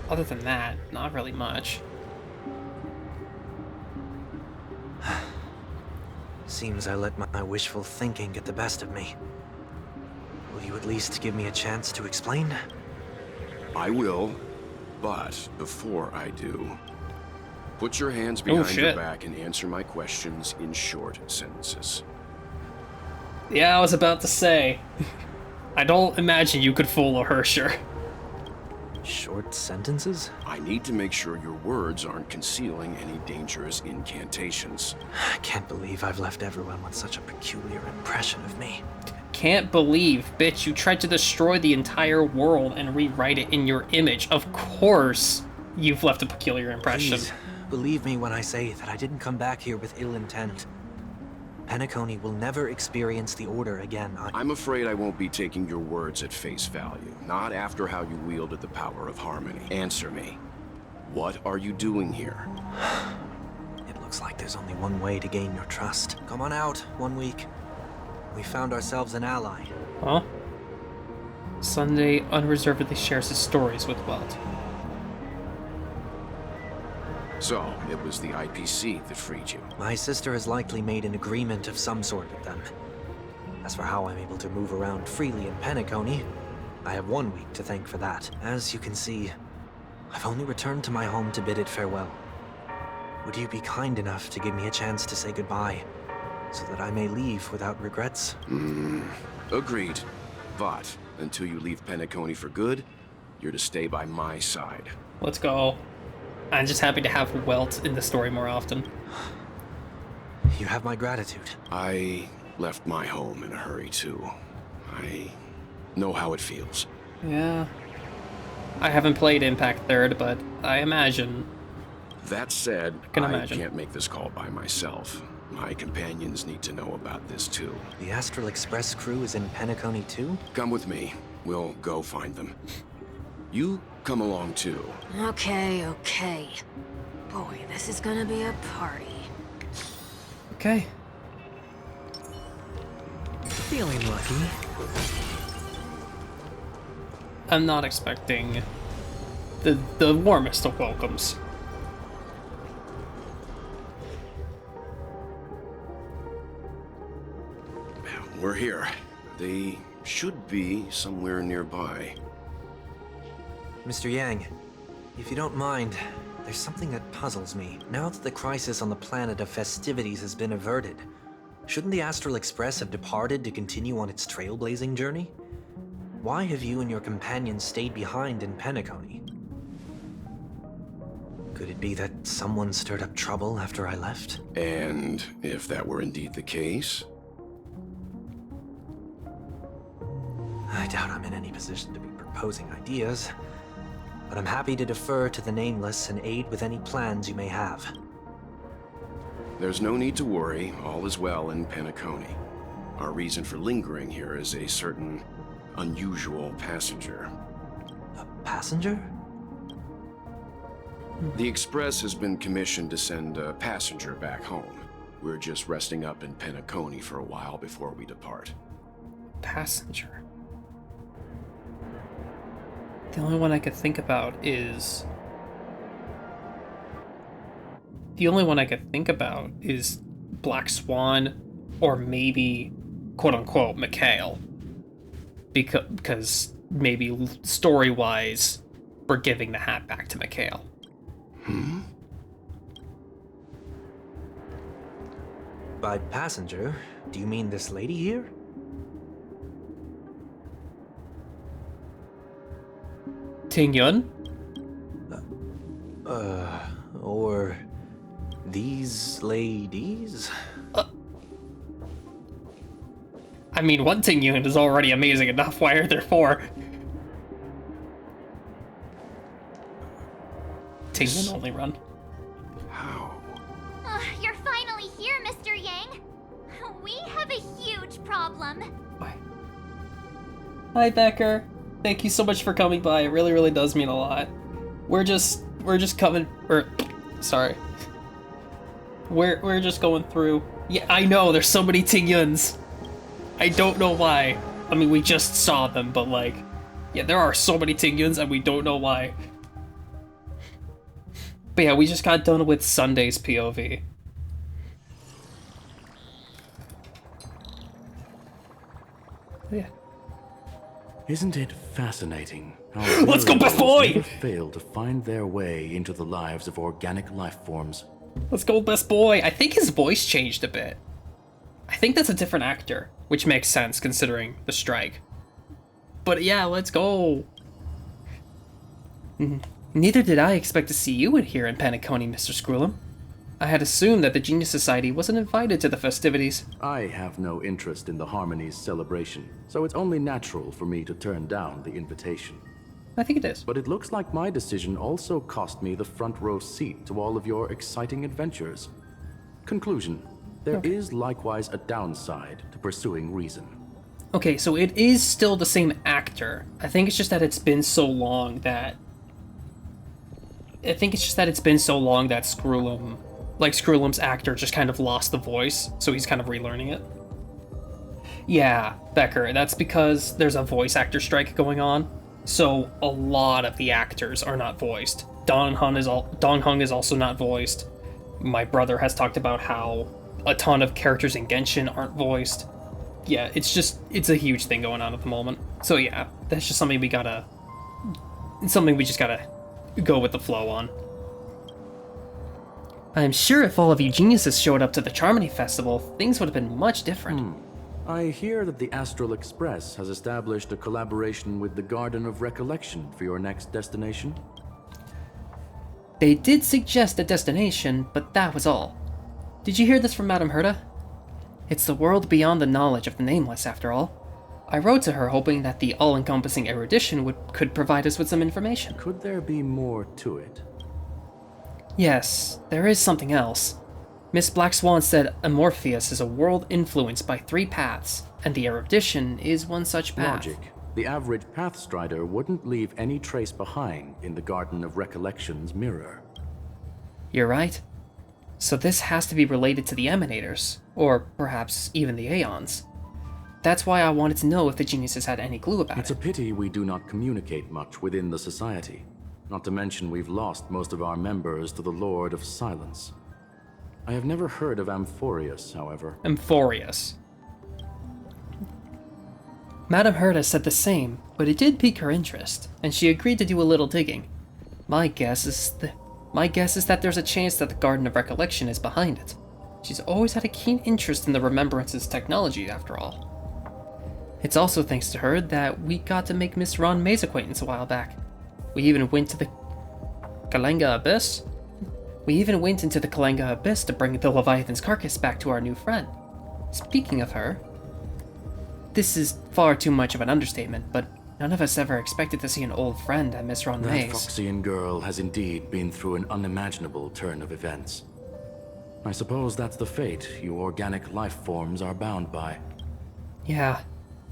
other than that, not really much. Seems I let my wishful thinking get the best of me. Will you at least give me a chance to explain? I will, but before I do, put your hands behind your back and answer my questions in short sentences. Yeah, I was about to say. I don't imagine you could fool a Hersher. Short sentences? I need to make sure your words aren't concealing any dangerous incantations. I can't believe I've left everyone with such a peculiar impression of me. Can't believe, bitch, you tried to destroy the entire world and rewrite it in your image. Of course, you've left a peculiar impression. Please, believe me when I say that I didn't come back here with ill intent. Penacony will never experience the Order again. I'm afraid I won't be taking your words at face value. Not after how you wielded the power of harmony. Answer me. What are you doing here? It looks like there's only one way to gain your trust. Come on out, 1 week. We found ourselves an ally. Huh? Sunday unreservedly shares his stories with Welt. So, it was the IPC that freed you. My sister has likely made an agreement of some sort with them. As for how I'm able to move around freely in Penacony, I have 1 week to thank for that. As you can see, I've only returned to my home to bid it farewell. Would you be kind enough to give me a chance to say goodbye, so that I may leave without regrets? Agreed. But, until you leave Penacony for good, you're to stay by my side. Let's go. I'm just happy to have Welt in the story more often. You have my gratitude. I left my home in a hurry, too. I know how it feels. Yeah. I haven't played Impact Third, but I imagine. That said, I can't make this call by myself. My companions need to know about this, too. The Astral Express crew is in Penacony, too? Come with me. We'll go find them. You come along, too. Okay, okay. Boy, this is gonna be a party. Okay. Feeling lucky. I'm not expecting the warmest of welcomes. We're here. They should be somewhere nearby. Mr. Yang, if you don't mind, there's something that puzzles me. Now that the crisis on the planet of festivities has been averted, shouldn't the Astral Express have departed to continue on its trailblazing journey? Why have you and your companions stayed behind in Penacony? Could it be that someone stirred up trouble after I left? And if that were indeed the case? I doubt I'm in any position to be proposing ideas, but I'm happy to defer to the Nameless and aid with any plans you may have. There's no need to worry. All is well in Penacony. Our reason for lingering here is a certain unusual passenger. A passenger? The Express has been commissioned to send a passenger back home. We're just resting up in Penacony for a while before we depart. Passenger. The only one I could think about is... Black Swan, or maybe, quote-unquote, Mikhail. Because maybe story-wise, we're giving the hat back to Mikhail. By passenger, do you mean this lady here? Ting Yun? Or these ladies? I mean, one Ting Yun is already amazing enough. Why are there four? Ting Yun only run. How? You're finally here, Mr. Yang. We have a huge problem. Hi, Becker. Thank you so much for coming by. It really, really does mean a lot. We're just coming, sorry. We're just going through. Yeah, I know, there's so many Ting Yuns. I don't know why. I mean, we just saw them, but like, yeah, there are so many Ting Yuns and we don't know why. But yeah, we just got done with Sunday's POV. Yeah. Isn't it fascinating how Let's go, best boy! never fail to find their way into the lives of organic life forms? Let's go, best boy. I think his voice changed a bit. I think that's a different actor, which makes sense considering the strike. But yeah, let's go. Neither did I expect to see you in here in Penacony, Mr. Scroolum. I had assumed that the Genius Society wasn't invited to the festivities. I have no interest in the Harmony's celebration, so it's only natural for me to turn down the invitation. I think it is. But it looks like my decision also cost me the front row seat to all of your exciting adventures. Conclusion. There is likewise a downside to pursuing reason. Okay, so it is still the same actor. I think it's just that it's been so long that... Screwlum's actor just kind of lost the voice, so he's kind of relearning it. Yeah, Becker, that's because there's a voice actor strike going on, so a lot of the actors are not voiced. Dong Hung is also not voiced. My brother has talked about how a ton of characters in Genshin aren't voiced. Yeah, it's a huge thing going on at the moment. So yeah, that's just something we just gotta go with the flow on. I'm sure if all of you geniuses showed up to the Charmony Festival, things would have been much different. I hear that the Astral Express has established a collaboration with the Garden of Recollection for your next destination. They did suggest a destination, but that was all. Did you hear this from Madame Herta? It's the world beyond the knowledge of the Nameless, after all. I wrote to her hoping that the all-encompassing erudition could provide us with some information. Could there be more to it? Yes, there is something else. Miss Black Swan said Amorpheus is a world influenced by 3 paths, and the erudition is one such path. Logic. The average Pathstrider wouldn't leave any trace behind in the Garden of Recollection's mirror. You're right. So this has to be related to the Emanators, or perhaps even the Aeons. That's why I wanted to know if the geniuses had any clue about it. It's a pity we do not communicate much within the Society. Not to mention we've lost most of our members to the Lord of Silence. I have never heard of Amphorius, however. Amphorius. Madame Herta said the same, but it did pique her interest, and she agreed to do a little digging. My guess is that there's a chance that the Garden of Recollection is behind it. She's always had a keen interest in the Remembrance's technology, after all. It's also thanks to her that we got to make Miss Ron May's acquaintance a while back. We even went to the Kalenga Abyss. We even went into the Kalenga Abyss to bring the Leviathan's carcass back to our new friend. Speaking of her, this is far too much of an understatement, but none of us ever expected to see an old friend at Miss Ron May's. That Foxian girl has indeed been through an unimaginable turn of events. I suppose that's the fate you organic life forms are bound by. Yeah,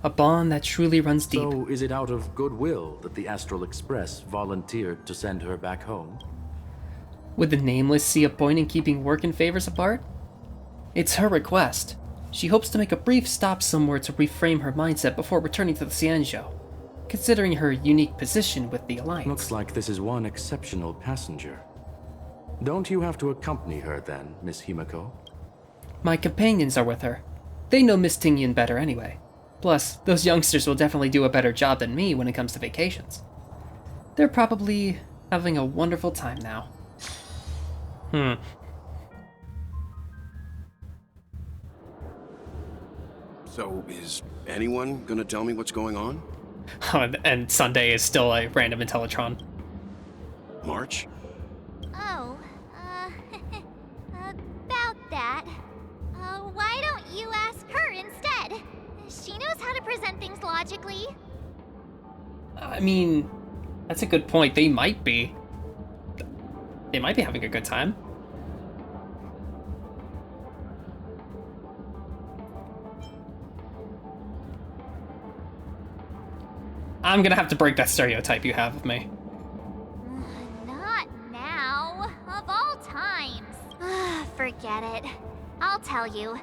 a bond that truly runs deep. So is it out of goodwill that the Astral Express volunteered to send her back home? Would the Nameless see a point in keeping work and favors apart? It's her request. She hopes to make a brief stop somewhere to reframe her mindset before returning to the Xianzhou, considering her unique position with the Alliance. Looks like this is one exceptional passenger. Don't you have to accompany her then, Miss Himiko? My companions are with her. They know Miss Tingyun better anyway. Plus, those youngsters will definitely do a better job than me when it comes to vacations. They're probably having a wonderful time now. So, is anyone gonna tell me what's going on? And Sunday is still a random Intellitron. March? Oh, about that. Why don't you ask her instead? She knows how to present things logically. I mean, that's a good point. They might be having a good time. I'm gonna have to break that stereotype you have of me. Not now. Of all times. Forget it. I'll tell you.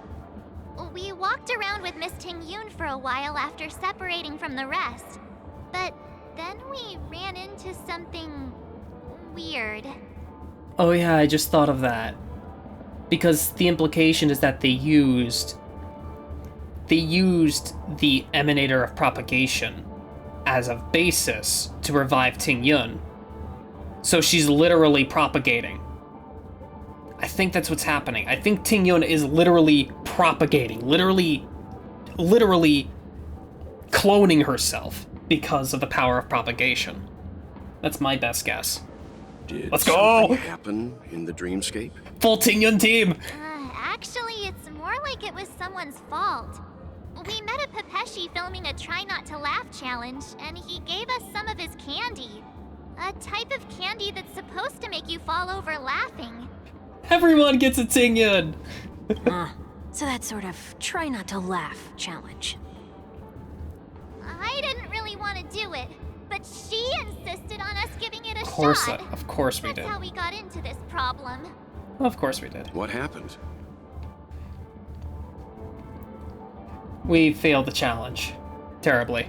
We walked around with Miss Tingyun for a while after separating from the rest. But then we ran into something weird. Oh yeah, I just thought of that. Because the implication is that they used the Emanator of Propagation as a basis to revive Tingyun. So she's literally propagating. I think that's what's happening. I think Tingyun is literally propagating, literally cloning herself because of the power of propagation. That's my best guess. Did Let's go! something happen in the dreamscape? Full Tingyun team! Actually, it's more like it was someone's fault. We met a Pepeshi filming a Try Not to Laugh challenge, and he gave us some of his candy. A type of candy that's supposed to make you fall over laughing. Everyone gets a Tingyun! So that sort of try not to laugh challenge. I didn't really want to do it, but she insisted on us giving it a shot. Of course we did. That's how we got into this problem. Of course we did. What happened? We failed the challenge. Terribly.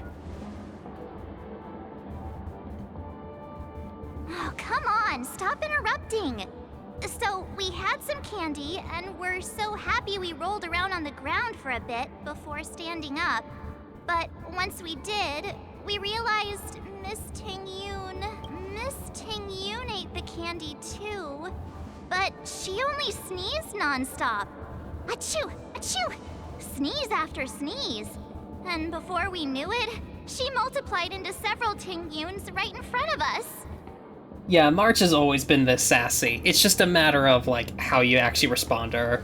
Oh, come on, stop interrupting. So, we had some candy, and we're so happy we rolled around on the ground for a bit before standing up. But once we did, we realized Miss Tingyun ate the candy too. But she only sneezed nonstop. Achoo! Achoo! Sneeze after sneeze. And before we knew it, she multiplied into several Tingyuns right in front of us. Yeah, March has always been this sassy. It's just a matter of, like, how you actually respond to her.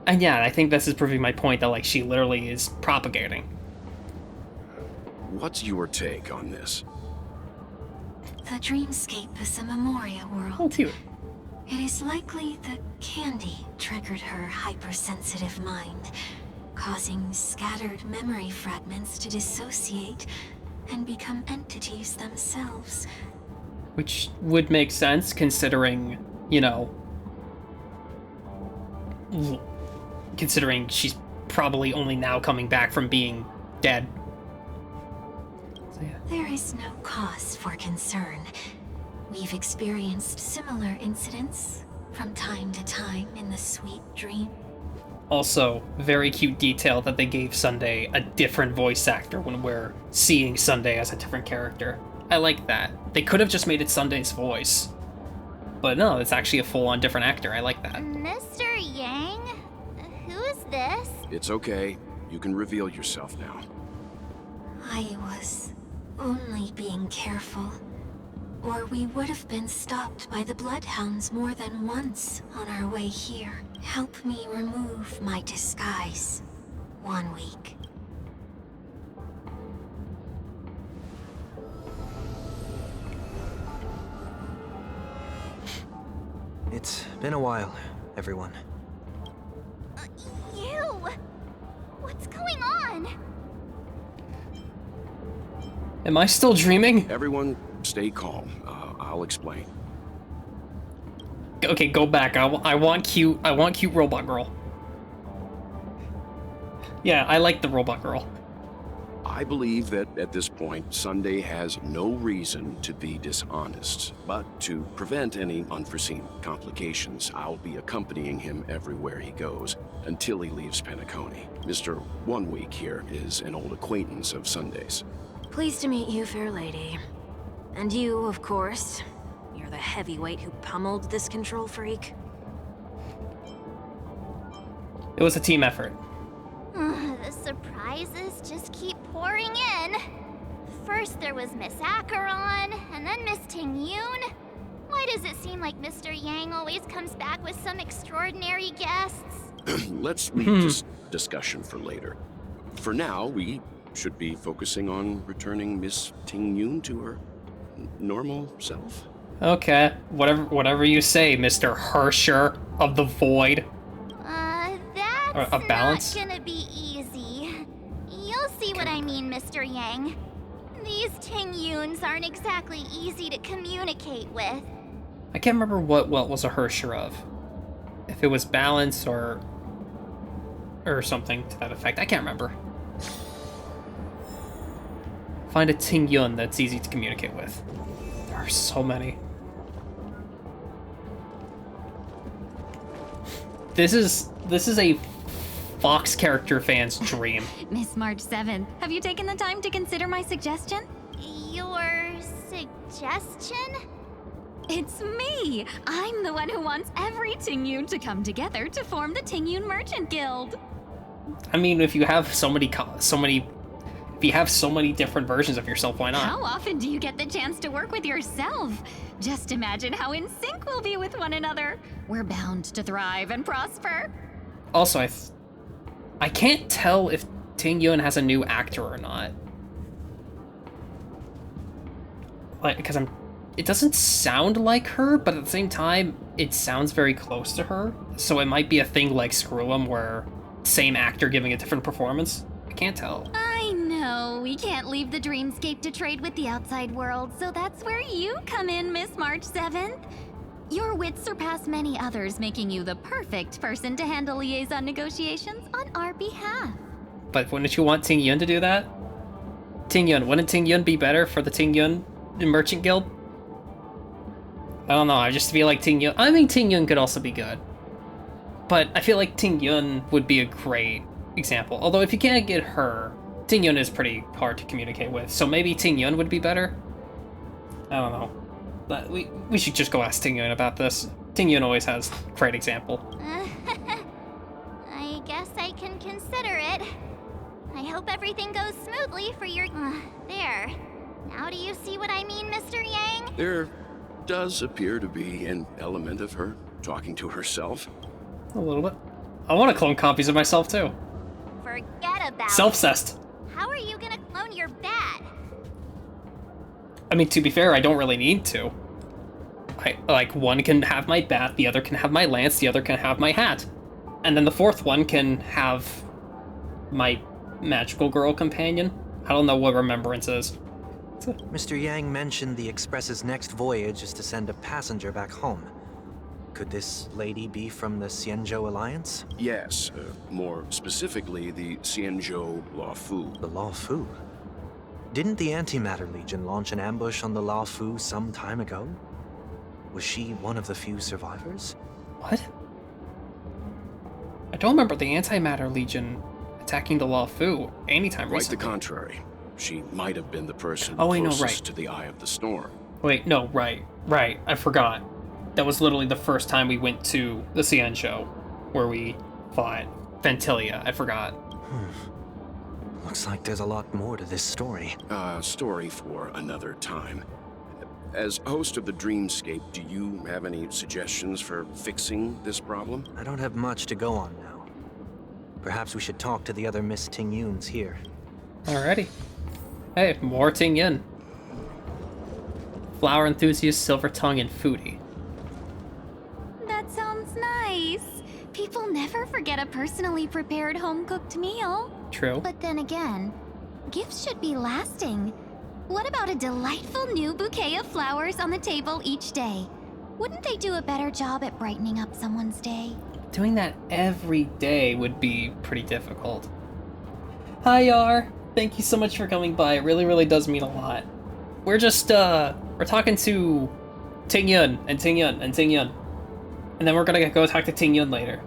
And yeah, I think this is proving my point that, like, she literally is propagating. What's your take on this? The dreamscape is a Memoria world. Oh, cute. It is likely the candy triggered her hypersensitive mind, causing scattered memory fragments to dissociate and become entities themselves. Which would make sense, considering, you know, considering she's probably only now coming back from being dead. So, yeah. There is no cause for concern. We've experienced similar incidents from time to time in the sweet dream. Also, very cute detail that they gave Sunday a different voice actor when we're seeing Sunday as a different character. I like that. They could have just made it Sunday's voice. But no, it's actually a full-on different actor. I like that. Mr. Yang? Who's this? It's okay. You can reveal yourself now. I was only being careful. Or we would have been stopped by the Bloodhounds more than once on our way here. Help me remove my disguise. 1 week. It's been a while, everyone. You! What's going on? Am I still dreaming? Everyone, stay calm. I'll explain. Okay, go back. I want cute robot girl. Yeah, I like the robot girl. I believe that at this point, Sunday has no reason to be dishonest. But to prevent any unforeseen complications, I'll be accompanying him everywhere he goes until he leaves Penacony. Mr. 1 Week here is an old acquaintance of Sunday's. Pleased to meet you, fair lady. And you, of course. You're the heavyweight who pummeled this control freak. It was a team effort. The surprises just keep pouring in. First there was Miss Acheron, and then Miss Tingyun. Why does it seem like Mr. Yang always comes back with some extraordinary guests? Let's leave this discussion for later. For now, we should be focusing on returning Miss Tingyun to her normal self. Okay, whatever you say, Mr. Hersher of the Void. That's balance? not gonna be easy. You'll see what I mean, Mr. Yang. These Tingyuns aren't exactly easy to communicate with. I can't remember what was a Hersher of. If it was balance or something to that effect. I can't remember. Find a Tingyun that's easy to communicate with. There are so many. This is a Fox character fan's dream. Miss March 7th, have you taken the time to consider my suggestion? Your suggestion? It's me! I'm the one who wants every Tingyun to come together to form the Tingyun Merchant Guild. I mean, if you have so many If you have so many different versions of yourself, why not? How often do you get the chance to work with yourself? Just imagine how in sync we'll be with one another. We're bound to thrive and prosper. Also, I can't tell if Ting Yun has a new actor or not. Like, because it doesn't sound like her, but at the same time, it sounds very close to her. So it might be a thing like Screw 'em, where same actor giving a different performance. I can't tell. I know, we can't leave the dreamscape to trade with the outside world, so that's where you come in, Miss March 7th. Your wits surpass many others, making you the perfect person to handle liaison negotiations on our behalf. But wouldn't you want Ting Yun to do that? Ting Yun, wouldn't Ting Yun be better for the Ting Yun Merchant Guild? I don't know, I just feel like Ting Yun... I mean, Ting Yun could also be good. But I feel like Ting Yun would be a great example. Although if you can't get her, Ting Yun is pretty hard to communicate with, so maybe Ting Yun would be better? I don't know. But we should just go ask Ting Yun about this. Ting Yun always has great example. I guess I can consider it. I hope everything goes smoothly for your... there. Now do you see what I mean, Mr. Yang? There does appear to be an element of her talking to herself. A little bit. I want to clone copies of myself, too. Forget about it. Self-cessed. How are you gonna clone your bat? I mean, to be fair, I don't really need to. Like, one can have my bat, the other can have my lance, the other can have my hat. And then the fourth one can have my magical girl companion. I don't know what Remembrance is. Mr. Yang mentioned the Express's next voyage is to send a passenger back home. Could this lady be from the Xianzhou Alliance? Yes, more specifically, the Xianzhou Luofu. The Luofu? Didn't the Antimatter Legion launch an ambush on the Luofu some time ago? Was she one of the few survivors? What? I don't remember the Antimatter Legion attacking the Luofu anytime recently. Quite the contrary. She might have been the person wait, closest no, right. to the Eye of the Storm. Wait, no, right, I forgot. That was literally the first time we went to the Xianzhou, where we fought Ventilia. I forgot. Looks like there's a lot more to this story. Story for another time. As host of the Dreamscape, do you have any suggestions for fixing this problem? I don't have much to go on now. Perhaps we should talk to the other Miss Ting Yuns here. Alrighty. Hey, more Ting Yun. Flower enthusiast, silver tongue, and foodie. That sounds nice. People never forget a personally prepared home-cooked meal. True. But then again, gifts should be lasting. What about a delightful new bouquet of flowers on the table each day? Wouldn't they do a better job at brightening up someone's day? Doing that every day would be pretty difficult. Hi, Yar. Thank you so much for coming by. It really, really does mean a lot. We're just, we're talking to Ting Yun and Ting Yun and Ting Yun. And then we're gonna go talk to Ting Yun later.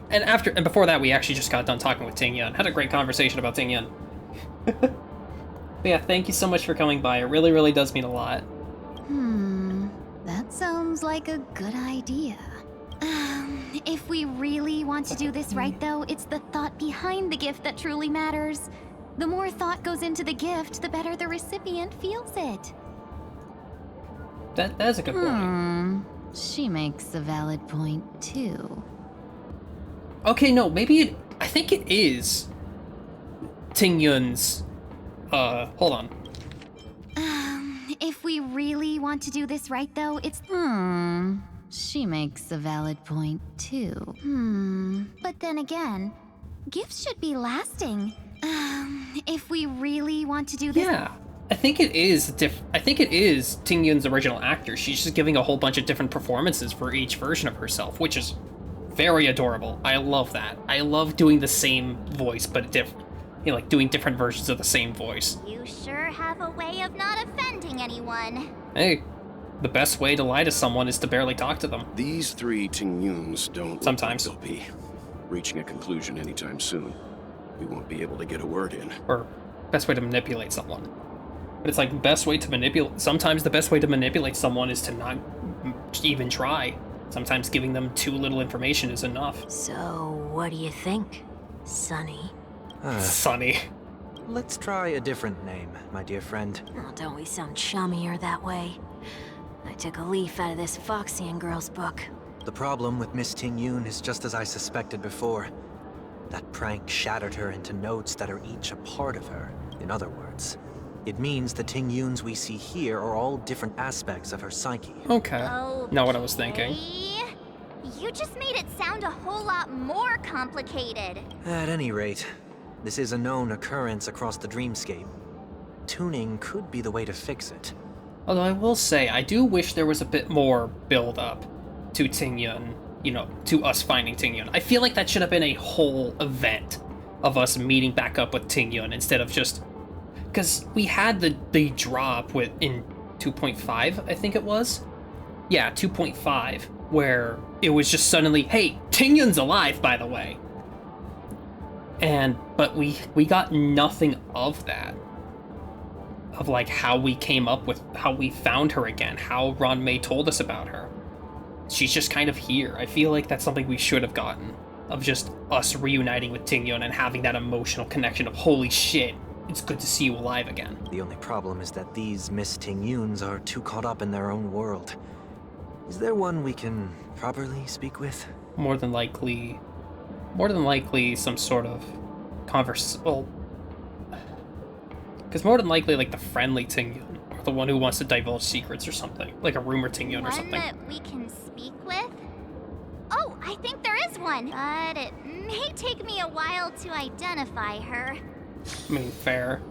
And before that, we actually just got done talking with Ting Yun. Had a great conversation about Ting Yun. But yeah, thank you so much for coming by. It really, really does mean a lot. That sounds like a good idea. If we really want to do this right, though, it's the thought behind the gift that truly matters. The more thought goes into the gift, the better the recipient feels it. That's a good point. She makes a valid point, too. Okay, no, maybe I think it is Ting Yun's, hold on. If we really want to do this right, though, it's... She makes a valid point, too. But then again, gifts should be lasting. If we really want to do this... Yeah, I think it is Ting Yun's original actor. She's just giving a whole bunch of different performances for each version of herself, which is very adorable. I love that. I love doing the same voice, but different. You know, like doing different versions of the same voice. You sure have a way of not offending anyone. Hey, the best way to lie to someone is to barely talk to them. These three Ting Yuns don't sometimes look like they'll be reaching a conclusion anytime soon. We won't be able to get a word in. Or best way to manipulate someone. But it's like best way to manipulate. Sometimes the best way to manipulate someone is to not even try. Sometimes giving them too little information is enough. So, what do you think, Sonny? Sonny. let's try a different name, my dear friend. Oh, don't we sound chummier that way? I took a leaf out of this Foxian girl's book. The problem with Miss Ting Yun is just as I suspected before. That prank shattered her into notes that are each a part of her. In other words, it means the Ting Yuns we see here are all different aspects of her psyche. Okay. Not what I was thinking. You just made it sound a whole lot more complicated. At any rate, this is a known occurrence across the dreamscape. Tuning could be the way to fix it. Although I will say, I do wish there was a bit more build-up to Ting Yun, you know, to us finding Ting Yun. I feel like that should have been a whole event of us meeting back up with Ting Yun instead of just... Because we had the drop in 2.5, I think it was? Yeah, 2.5, where it was just suddenly, hey, Ting Yun's alive, by the way. But we got nothing of that. Of like how we came up with, how we found her again, how Ron May told us about her. She's just kind of here. I feel like that's something we should have gotten. Of just us reuniting with Ting Yun and having that emotional connection of, holy shit, it's good to see you alive again. The only problem is that these Miss Ting Yuns are too caught up in their own world. Is there one we can properly speak with? More than likely some sort of well, because more than likely, like, the friendly Ting Yun, or the one who wants to divulge secrets or something, like a rumor Ting Yun or something. One that we can speak with? Oh, I think there is one, but it may take me a while to identify her. I mean, fair.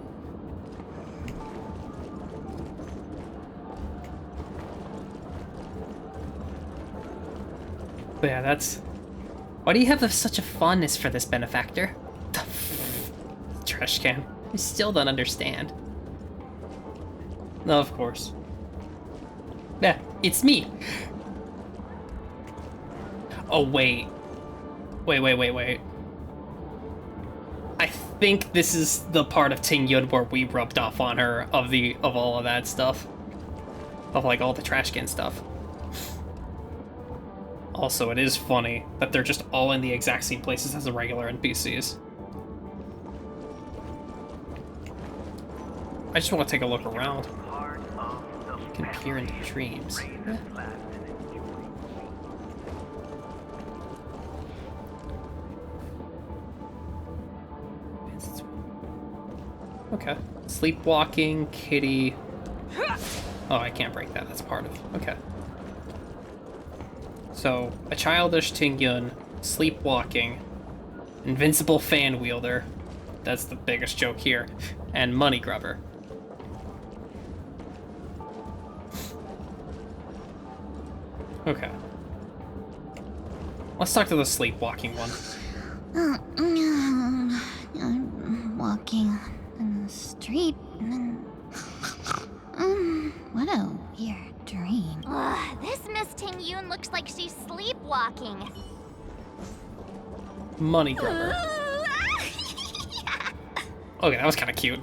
But yeah, that's... Why do you have such a fondness for this benefactor? Trash can. I still don't understand. No, of course. Yeah, it's me. Oh, wait. Wait. I think this is the part of Ting Yun where we rubbed off on her of all of that stuff. Of, like, all the trash can stuff. Also, it is funny that they're just all in the exact same places as the regular NPCs. I just want to take a look around. You can peer into dreams. Yeah. Okay. Sleepwalking, kitty. Oh, I can't break that. That's part of... Okay. So, a childish Ting Yun, sleepwalking, invincible fan wielder. That's the biggest joke here. And money grubber. Okay. Let's talk to the sleepwalking one. I'm walking in the street and what a weird dream. This Miss Ting Yun looks like she's sleepwalking. Money grubber. Okay, that was kind of cute.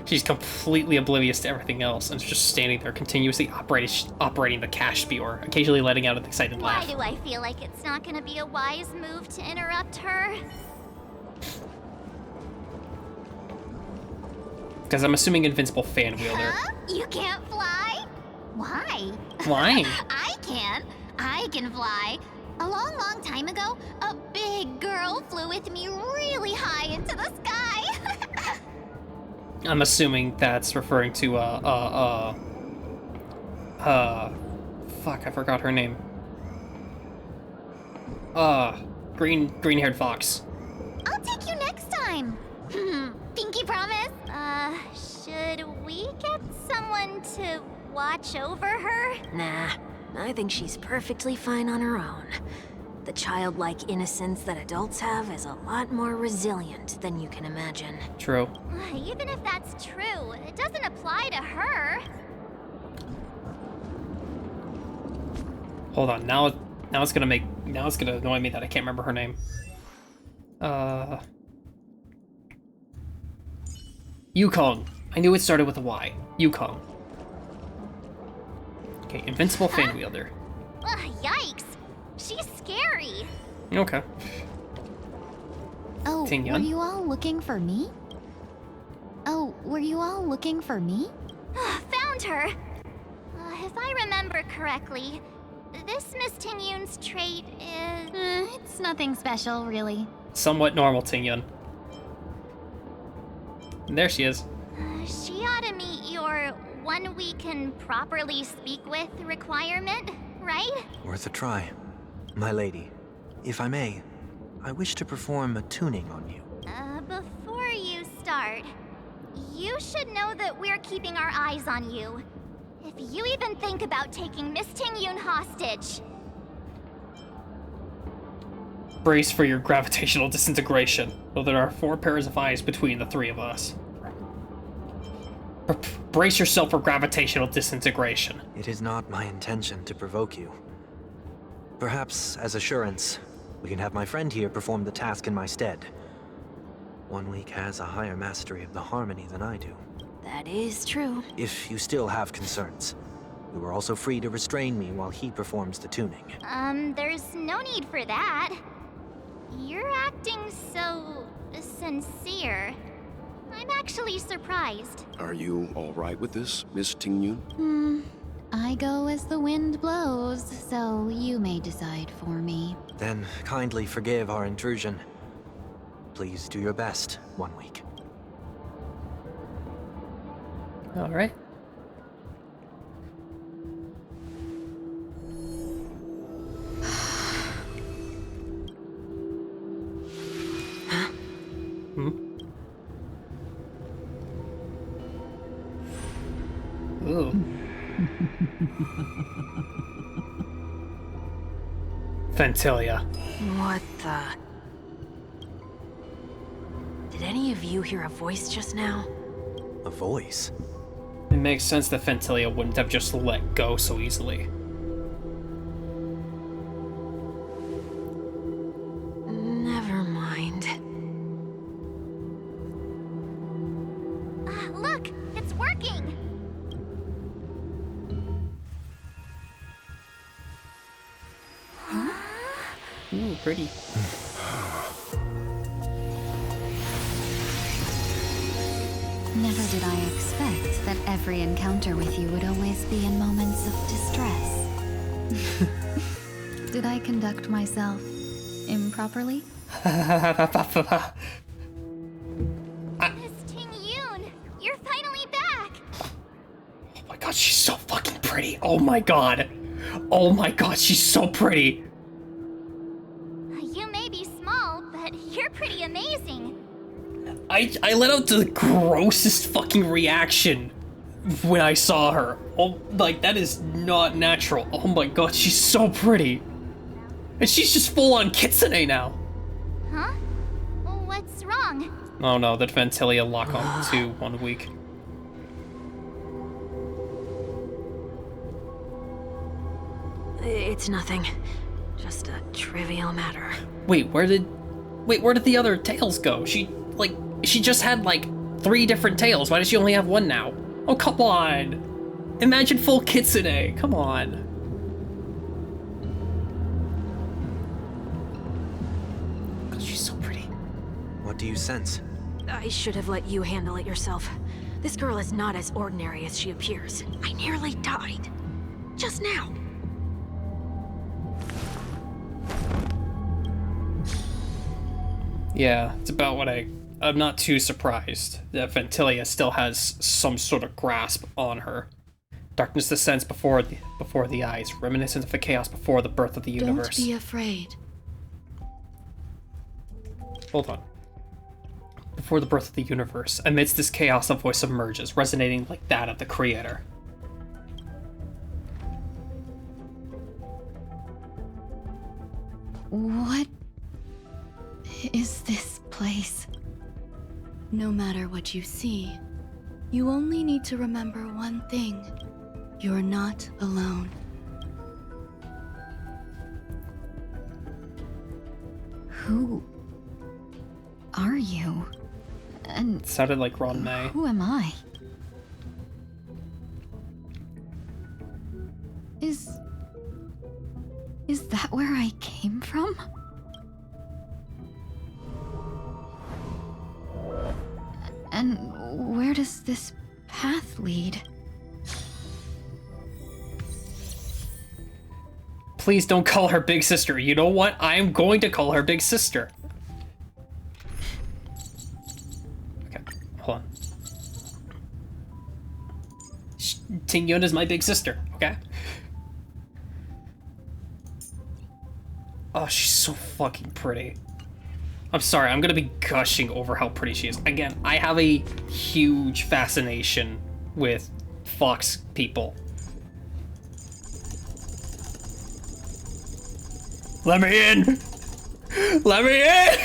She's completely oblivious to everything else and is just standing there continuously operating the cash spewer, occasionally letting out an excited laugh. Why do I feel like it's not gonna be a wise move to interrupt her? Because I'm assuming invincible fan wielder. Huh? You can't fly? Why? Why? I can. I can fly. A long, long time ago, a big girl flew with me really high into the sky. I'm assuming that's referring to, fuck, I forgot her name. Green-haired fox. I'll take you next time. Pinky promise. Should we get someone to watch over her? Nah, I think she's perfectly fine on her own. The childlike innocence that adults have is a lot more resilient than you can imagine. True. Even if that's true, it doesn't apply to her. Hold on, now it's gonna annoy me that I can't remember her name. Yukong. I knew it started with a Y. Yukong. Okay, invincible fan wielder. Yikes. She's scary. Okay. Oh, Ting were Yun? you all looking for me? Oh, were you all looking for me? Found her! If I remember correctly, this Miss Tingyun's trait is... It's nothing special, really. Somewhat normal, Tingyun. And there she is. She ought to meet your 1 we can properly speak with requirement, right? Worth a try. My lady, if I may, I wish to perform a tuning on you. Before you start, you should know that we're keeping our eyes on you. If you even think about taking Miss Tingyun hostage... Brace for your gravitational disintegration, though there are 4 pairs of eyes between the 3 of us. Brace yourself for gravitational disintegration. It is not my intention to provoke you. Perhaps, as assurance, we can have my friend here perform the task in my stead. 1 week has a higher mastery of the harmony than I do. That is true. If you still have concerns, you are also free to restrain me while he performs the tuning. There's no need for that. You're acting so... sincere. I'm actually surprised. Are you all right with this, Miss Tingyun? I go as the wind blows, so you may decide for me. Then kindly forgive our intrusion. Please do your best, 1 week. All right. Ooh. Ventilia. What the? Did any of you hear a voice just now? A voice? It makes sense that Ventilia wouldn't have just let go so easily. Never mind. Look! It's working! Ooh, pretty. Never did I expect that every encounter with you would always be in moments of distress. Did I conduct myself improperly? Miss Tingyun! You're finally back! Oh my god, she's so fucking pretty. Oh my god. Oh my god, she's so pretty. You may be small, but you're pretty amazing. I let out the grossest fucking reaction when I saw her. Oh, like, that is not natural. Oh my god, she's so pretty. And she's just full on kitsune now. Huh? What's wrong? Oh no, that Ventilia lock on to 1 week. It's nothing. Just a trivial matter. Wait, where did the other tails go? She just had like 3 different tails. Why does she only have 1 now? Oh, come on. Imagine full kitsune. Come on. God, she's so pretty. What do you sense? I should have let you handle it yourself. This girl is not as ordinary as she appears. I nearly died. Just now. Yeah, it's about what I'm not too surprised that Ventilia still has some sort of grasp on her. Darkness descends before the eyes, reminiscent of the chaos before the birth of the universe. Don't be afraid. Hold on. Before the birth of the universe, amidst this chaos, a voice emerges, resonating like that of the creator. What is this place? No matter what you see, you only need to remember one thing. You're not alone. Who are you? And It sounded like Ron May. who am I? Is that where I came from? And where does this path lead? Please don't call her big sister. You know what? I am going to call her big sister. Okay, hold on. Tingyun is my big sister, okay? Oh, she's so fucking pretty. I'm sorry, I'm gonna be gushing over how pretty she is. Again, I have a huge fascination with fox people. Let me in! Let me in!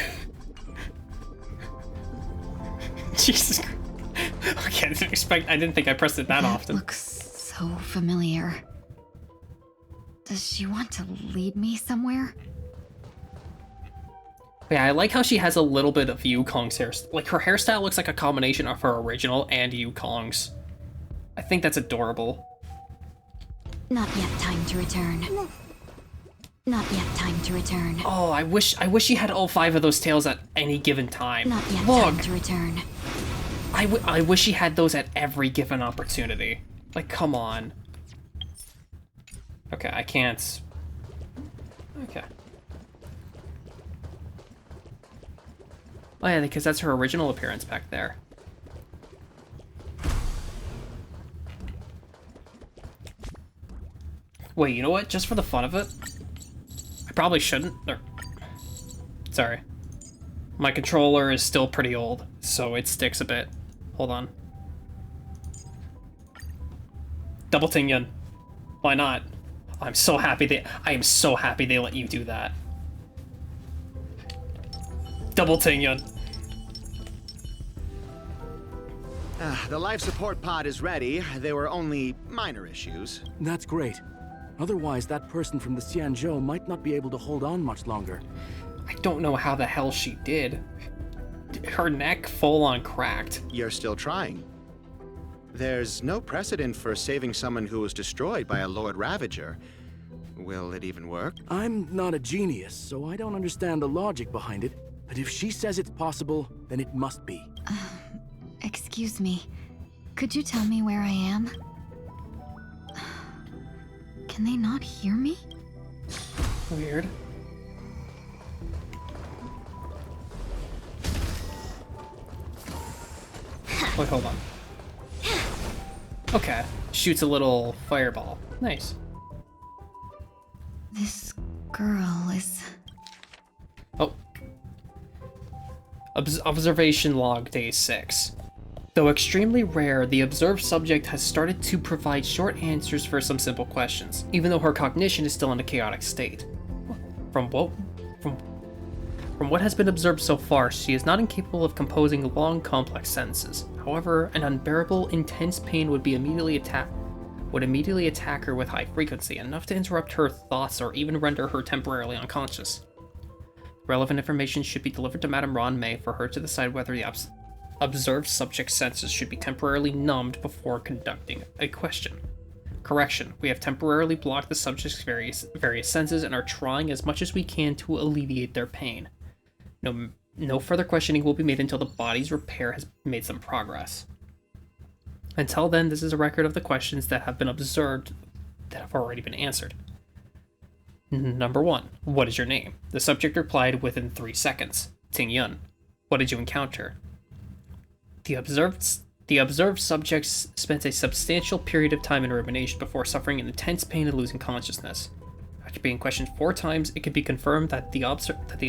Jesus Christ. Okay, I didn't think I pressed it that often. Looks so familiar. Does she want to lead me somewhere? Yeah, I like how she has a little bit of Yukong's hair. Like, her hairstyle looks like a combination of her original and Yukong's. I think that's adorable. Not yet time to return. Not yet time to return. Oh, I wish she had all 5 of those tails at any given time. Not yet Look, time to return. I wish she had those at every given opportunity. Like, come on. Okay, I can't. Okay. Oh yeah, because that's her original appearance back there. Wait, you know what? Just for the fun of it, I probably shouldn't. Sorry. My controller is still pretty old, so it sticks a bit. Hold on. Double Tingyun. Why not? I am so happy they let you do that. Double Tingyun. The life support pod is ready. There were only minor issues. That's great. Otherwise, that person from the Xianzhou might not be able to hold on much longer. I don't know how the hell she did. Her neck full-on cracked. You're still trying. There's no precedent for saving someone who was destroyed by a Lord Ravager. Will it even work? I'm not a genius, so I don't understand the logic behind it. But if she says it's possible, then it must be. Excuse me. Could you tell me where I am? Can they not hear me? Weird. Wait, hold on. Okay. Shoots a little fireball. Nice. This girl is... Oh. Observation log day 6. Though extremely rare, the observed subject has started to provide short answers for some simple questions, even though her cognition is still in a chaotic state. From what has been observed so far, she is not incapable of composing long, complex sentences. However, an unbearable, intense pain would immediately attack her with high frequency, enough to interrupt her thoughts or even render her temporarily unconscious. Relevant information should be delivered to Madame Ron May for her to decide whether the observed subject's senses should be temporarily numbed before conducting a question. Correction, we have temporarily blocked the subject's various senses and are trying as much as we can to alleviate their pain. No further questioning will be made until the body's repair has made some progress. Until then, this is a record of the questions that have been observed that have already been answered. Number 1. What is your name? The subject replied within 3 seconds. Tingyun. What did you encounter? The observed subject spent a substantial period of time in rumination before suffering an intense pain and losing consciousness. After being questioned 4 times, it could be confirmed that the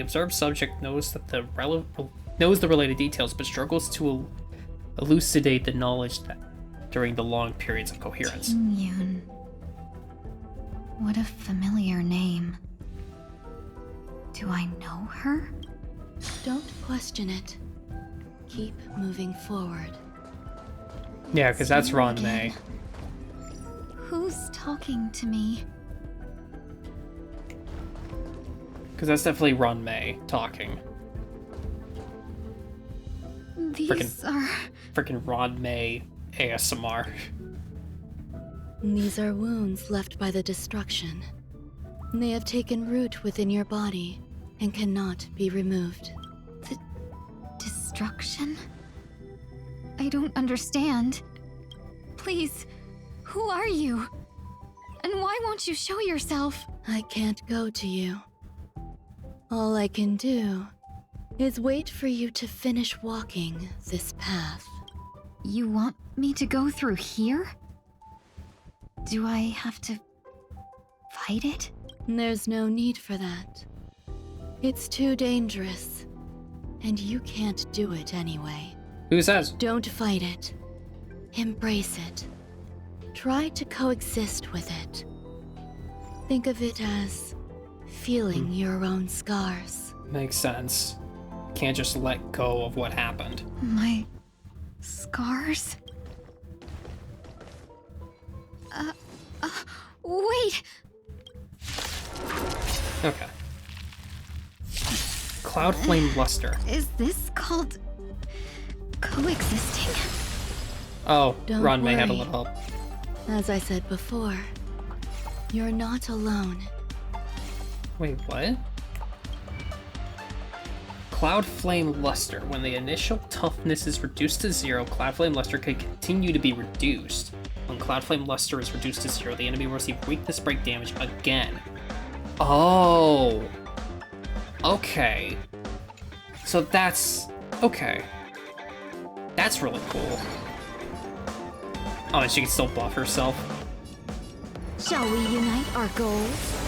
observed subject knows the related details, but struggles to elucidate the knowledge during the long periods of coherence. Tingyun. What a familiar name. Do I know her? Don't question it. Keep moving forward. Yeah, because that's Ron May. Who's talking to me? Because that's definitely Ron May talking. These are... Freaking Ron May ASMR. These are wounds left by the destruction. They have taken root within your body and cannot be removed. Destruction? I don't understand. Please, who are you? And why won't you show yourself? I can't go to you. All I can do is wait for you to finish walking this path. You want me to go through here? Do I have to fight it? There's no need for that. It's too dangerous, and you can't do it anyway. Who says? Don't fight it. Embrace it. Try to coexist with it. Think of it as feeling your own scars. Makes sense. Can't just let go of what happened. My scars? Wait! Okay. Cloud Flame Luster. Is this called coexisting? Oh, Don't Ron may have a worry. little help. As I said before, you're not alone. Wait, what? Cloud Flame Luster. When the initial toughness is reduced to 0, Cloud Flame Luster can continue to be reduced. When Cloud Flame Luster is reduced to 0, the enemy will receive weakness break damage again. Oh. Okay. So that's... okay. That's really cool. Oh, and she can still buff herself. Shall we unite our goals?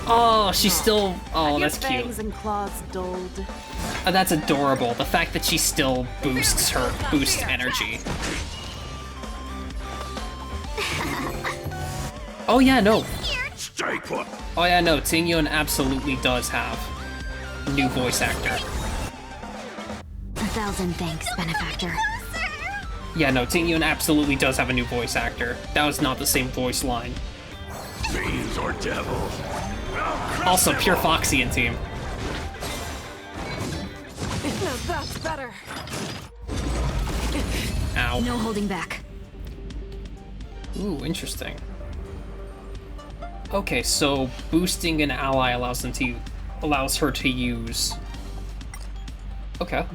Oh, she's still... oh, that's cute. Fangs and claws dulled. Oh, that's adorable. The fact that she still boosts her boost energy. Oh yeah, no. Stay put. Oh yeah, no. Tingyun absolutely does have a new voice actor. 1,000 thanks, benefactor. Yeah, no. Tingyun absolutely does have a new voice actor. That was not the same voice line. Fiends or devils. Also, pure Foxian team. That's better. Ow. No holding back. Ooh, interesting. Okay, so boosting an ally allows her to use. Okay.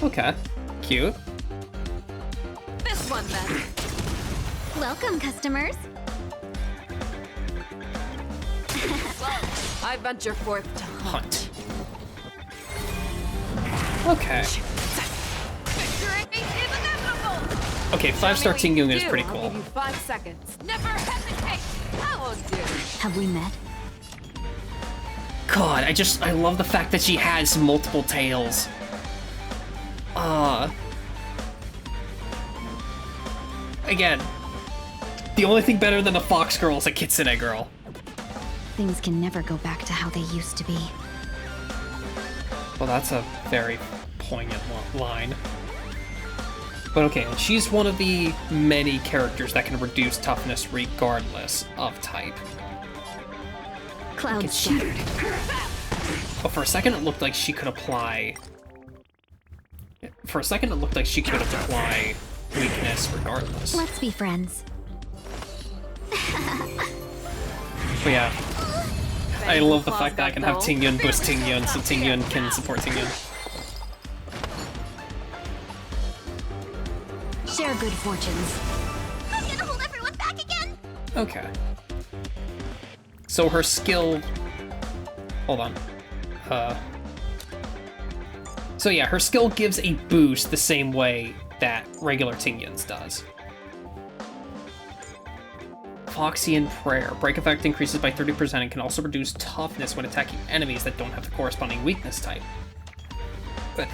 Okay. Cute. This one then. Welcome, customers. I venture forth to Hunt. Okay. Victory is inevitable. Okay, 5-star Tingyun is pretty I'll cool. give you 5 seconds. Never hesitate. That won't do. Have we met? God, I love the fact that she has multiple tails. Again, the only thing better than a fox girl is a kitsune girl. Things can never go back to how they used to be. Well, that's a very poignant line. But okay, and she's one of the many characters that can reduce toughness regardless of type. Cloud shattered. But for a second it looked like she could apply... For a second it looked like she could apply weakness regardless. Let's be friends. But yeah, I love the fact that I can have Tingyun boost Tingyun so Tingyun can support Tingyun. Share good fortunes. I'm gonna hold everyone back again. Okay. So her skill... Hold on. So yeah, her skill gives a boost the same way that regular Tingyun's does. Foxian Prayer. Break effect increases by 30% and can also reduce toughness when attacking enemies that don't have the corresponding weakness type. But...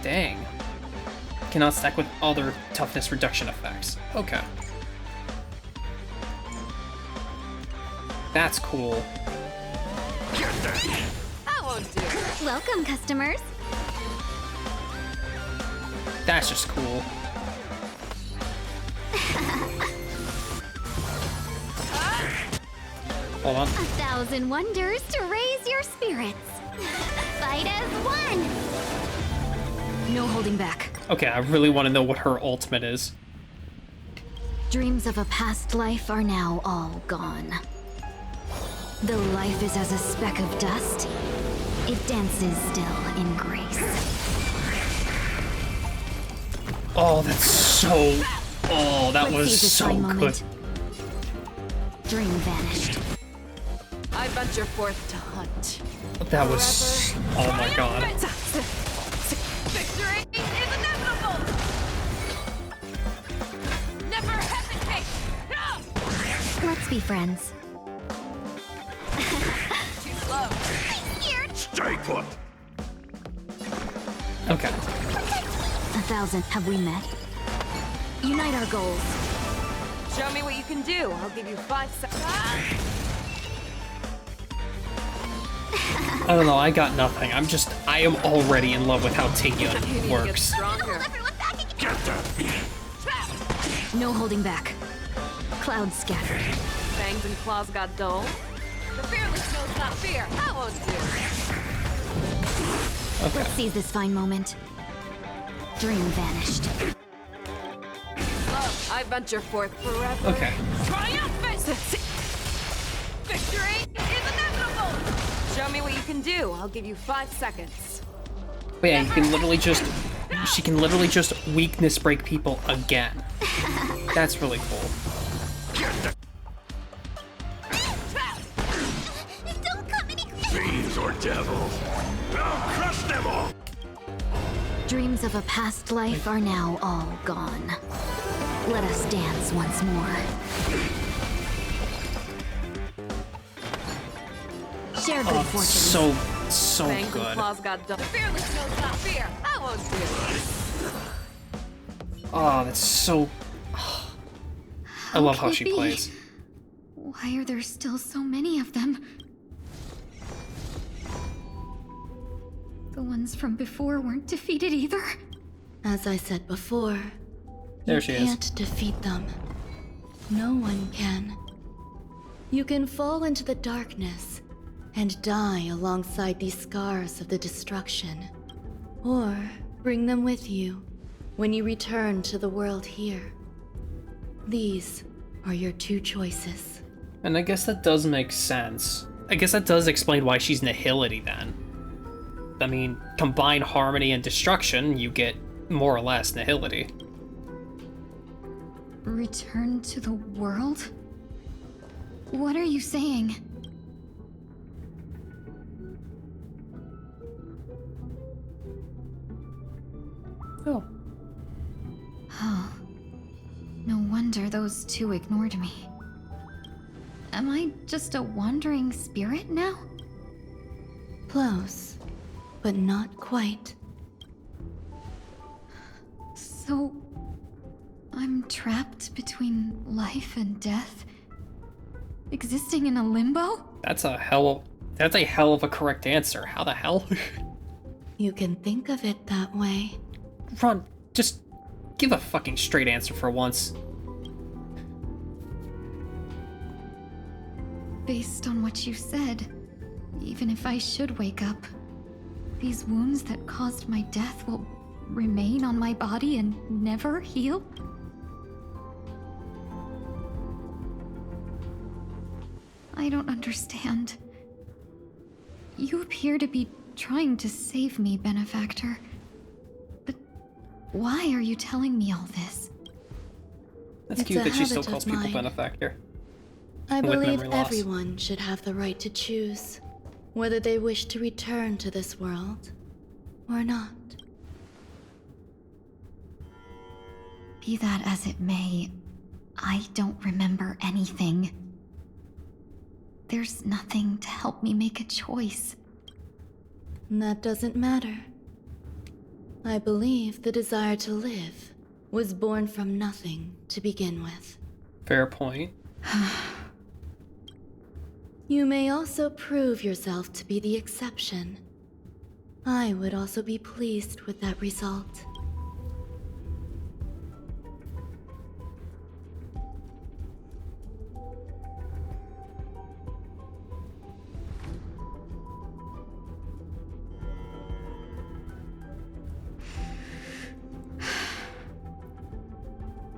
dang. Cannot stack with other toughness reduction effects. Okay. That's cool. That won't do. Welcome, customers. That's just cool. Hold on. 1,000 wonders to raise your spirits. Fight as one. No holding back. Okay, I really want to know what her ultimate is. Dreams of a past life are now all gone. Though life is as a speck of dust, It dances still in grace. Oh, that's so... Oh, that Let's was seize this so fine good. moment. Dream vanished. I venture forth to hunt. That was... Oh my god. Victory is inevitable! Never hesitate! Let's be friends. Too slow. Stay put! Okay. 1,000. Have we met? Unite our goals. Show me what you can do. I'll give you 5 seconds. I don't know, I got nothing. I am already in love with how Tigya You need to get works. stronger. No holding back. Clouds scattered. Fangs and claws got dull. The fearless knows not fear. That won't do. Let's seize this fine moment. Dream vanished. Love, I venture forth forever. Okay. Triumphant! Victory is inevitable! Show me what you can do. I'll give you 5 seconds. But yeah, you can literally just... She can literally just weakness break people again. That's really cool. Don't come any Fiends or devils, I'll crush them all! Dreams of a past life are now all gone. Let us dance once more. Share good fortune. So Fangs and good. claws got dull. The fearless knows not fear. That won't do. Oh, that's so... I love how she plays. Why are there still so many of them? The ones from before weren't defeated either. As I said before, There you she is. can't defeat them. No one can. You can fall into the darkness and die alongside these scars of the destruction. Or bring them with you when you return to the world here. These are your 2 choices. And I guess that does make sense. I guess that does explain why she's Nihility then. I mean, combine harmony and destruction, you get more or less Nihility. Return to the world? What are you saying? Oh. Oh. No wonder those 2 ignored me. Am I just a wandering spirit now? Close, but not quite. So... I'm trapped between life and death? Existing in a limbo? That's a hell of a correct answer. How the hell? You can think of it that way. Ron, just give a fucking straight answer for once. Based on what you said, even if I should wake up, these wounds that caused my death will remain on my body and never heal? I don't understand. You appear to be trying to save me, Benefactor. But why are you telling me all this? That's It's cute a that she still habit calls of people mine. benefactor. I With believe memory loss. everyone should have the right to choose whether they wish to return to this world or not. Be that as it may, I don't remember anything. There's nothing to help me make a choice. That doesn't matter. I believe the desire to live was born from nothing to begin with. Fair point. You may also prove yourself to be the exception. I would also be pleased with that result.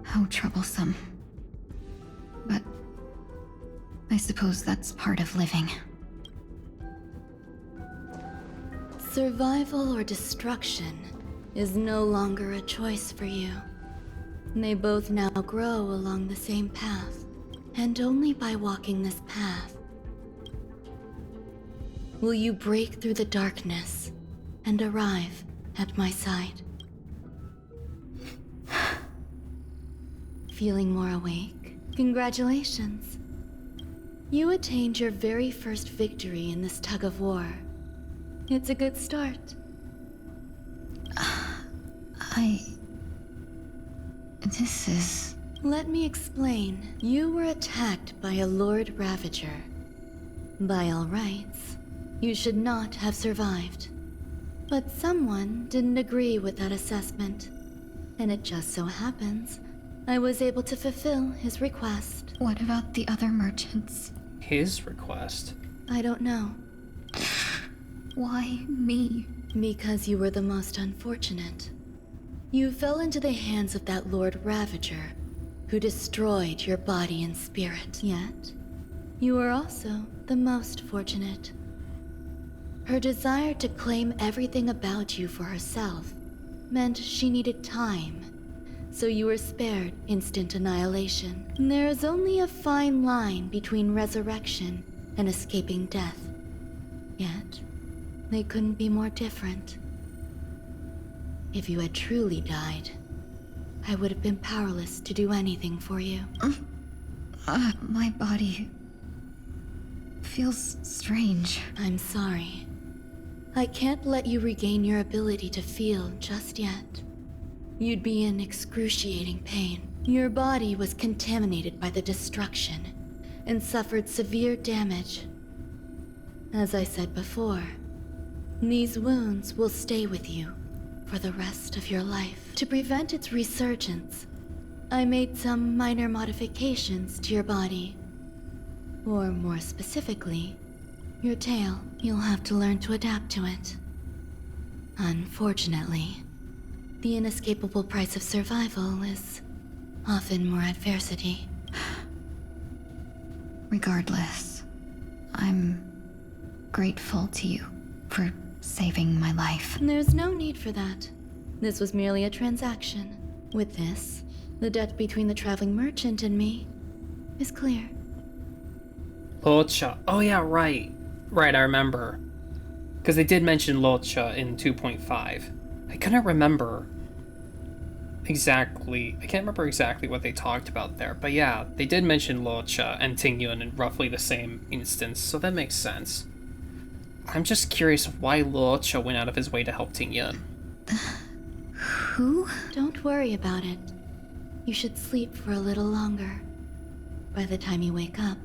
How troublesome. But I suppose that's part of living. Survival or destruction is no longer a choice for you. They both now grow along the same path, and only by walking this path will you break through the darkness and arrive at my side. Feeling more awake? Congratulations. You attained your very first victory in this tug of war. It's a good start. This is... Let me explain. You were attacked by a Lord Ravager. By all rights, you should not have survived. But someone didn't agree with that assessment. And it just so happens I was able to fulfill his request. What about the other merchants? His request? I don't know. Why me? Because you were the most unfortunate. You fell into the hands of that Lord Ravager, who destroyed your body and spirit. Yet, you were also the most fortunate. Her desire to claim everything about you for herself meant she needed time, so you were spared instant annihilation. There is only a fine line between resurrection and escaping death. Yet, they couldn't be more different. If you had truly died, I would have been powerless to do anything for you. My body feels strange. I'm sorry. I can't let you regain your ability to feel just yet. You'd be in excruciating pain. Your body was contaminated by the destruction and suffered severe damage. As I said before, these wounds will stay with you for the rest of your life. To prevent its resurgence, I made some minor modifications to your body. Or more specifically, your tail. You'll have to learn to adapt to it. Unfortunately, the inescapable price of survival is often more adversity. Regardless, I'm grateful to you for saving my life. There's no need for that. This was merely a transaction. With this, the debt between the traveling merchant and me is clear. Locha. Oh yeah, right. Right, I remember. Because they did mention Locha in 2.5. I couldn't remember exactly. I can't remember exactly what they talked about there. But yeah, they did mention Locha and Tingyun in roughly the same instance, so that makes sense. I'm just curious why Locha went out of his way to help Tingyun. Who? Don't worry about it. You should sleep for a little longer. By the time you wake up,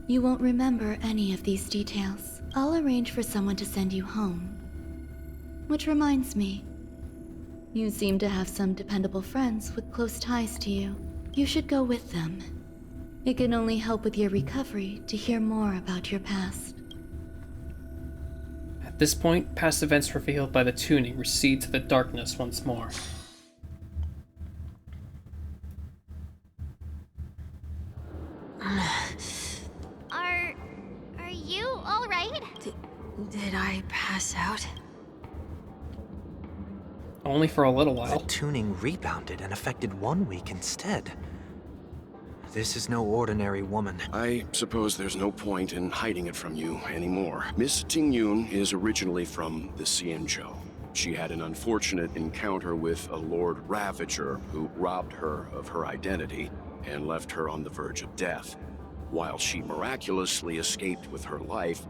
you won't remember any of these details. I'll arrange for someone to send you home. Which reminds me, you seem to have some dependable friends with close ties to you. You should go with them. It can only help with your recovery to hear more about your past. At this point, past events revealed by the tuning recede to the darkness once more. Are you all right? Did I pass out? Only for a little while. The tuning rebounded and affected 1 week instead. This is no ordinary woman. I suppose there's no point in hiding it from you anymore. Miss Tingyun is originally from the Xianzhou. She had an unfortunate encounter with a Lord Ravager who robbed her of her identity and left her on the verge of death. While she miraculously escaped with her life,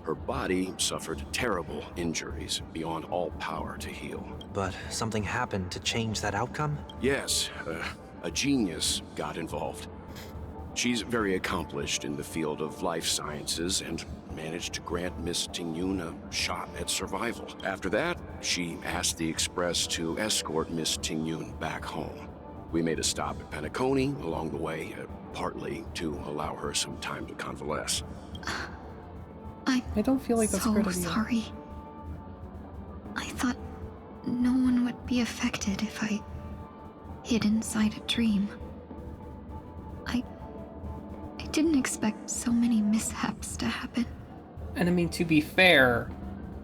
her body suffered terrible injuries beyond all power to heal. But something happened to change that outcome? Yes, a genius got involved. She's very accomplished in the field of life sciences and managed to grant Miss Tingyun a shot at survival. After that, she asked the Express to escort Miss Tingyun back home. We made a stop at Penacony along the way, partly to allow her some time to convalesce. I don't feel like that's so a good idea. Sorry. I thought no one would be affected if I hid inside a dream. I didn't expect so many mishaps to happen. And I mean, to be fair,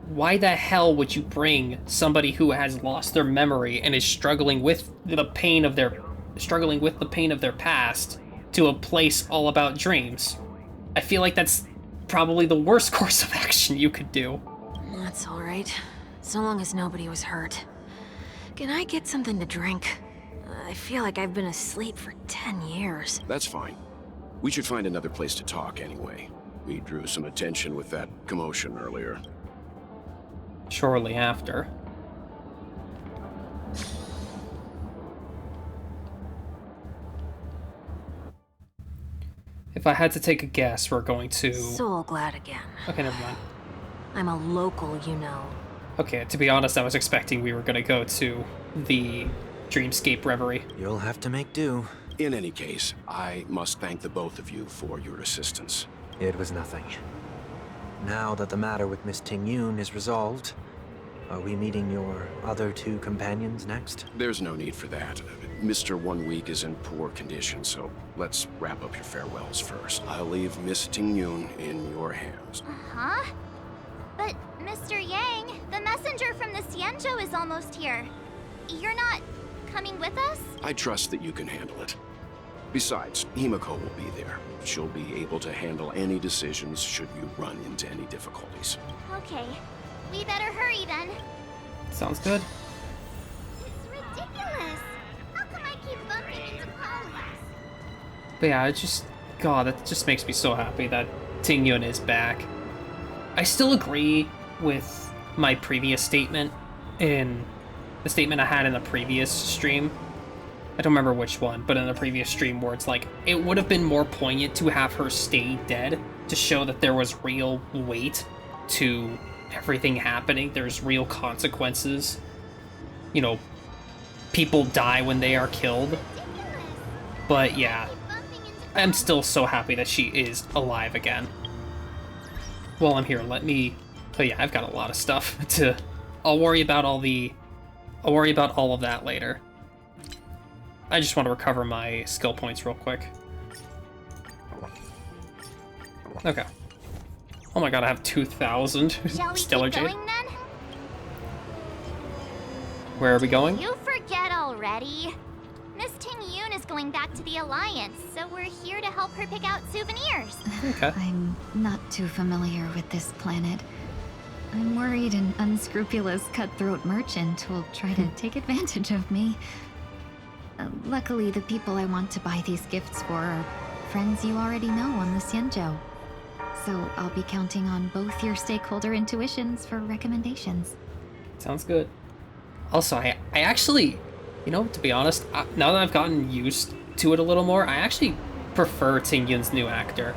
why the hell would you bring somebody who has lost their memory and is struggling with the pain of their past to a place all about dreams? I feel like that's probably the worst course of action you could do. That's alright. So long as nobody was hurt. Can I get something to drink? I feel like I've been asleep for 10 years. That's fine. We should find another place to talk anyway. We drew some attention with that commotion earlier. Shortly after. If I had to take a guess, we're going to... Soul glad again. Okay, never mind. I'm a local, you know. Okay, to be honest, I was expecting we were going to go to the Dreamscape Reverie. You'll have to make do. In any case, I must thank the both of you for your assistance. It was nothing. Now that the matter with Miss Ting-Yun is resolved, are we meeting your other two companions next? There's no need for that. Mr. 1 Week is in poor condition, so let's wrap up your farewells first. I'll leave Miss Ting-Yun in your hands. Huh? But, Mr. Yang, the messenger from the Xianzhou is almost here. You're not coming with us? I trust that you can handle it. Besides, Himiko will be there. She'll be able to handle any decisions should you run into any difficulties. Okay. We better hurry then. Sounds good. It's ridiculous. How come I keep bumping into colleagues? But yeah, God, that just makes me so happy that Ting-Yun is back. I still agree with my previous statement in the statement I had in the previous stream. I don't remember which one, but in the previous stream where it's like, it would have been more poignant to have her stay dead to show that there was real weight to everything happening. There's real consequences. You know, people die when they are killed. But yeah, I'm still so happy that she is alive again. While I'm here, but yeah, I've got a lot of stuff to... I'll worry about all of that later. I just want to recover my skill points real quick. Okay. Oh my god, I have 2,000 Stellar Jade. Going, then? Where are we going? You forget already. Miss Ting-Yun is going back to the Alliance, so we're here to help her pick out souvenirs. Okay. I'm not too familiar with this planet. I'm worried an unscrupulous cutthroat merchant will try to take advantage of me. Luckily, the people I want to buy these gifts for are friends you already know on the Xianzhou. So I'll be counting on both your stakeholder intuitions for recommendations. Sounds good. Also, I actually, you know, to be honest, now that I've gotten used to it a little more, I actually prefer Ting-Yun's new actor.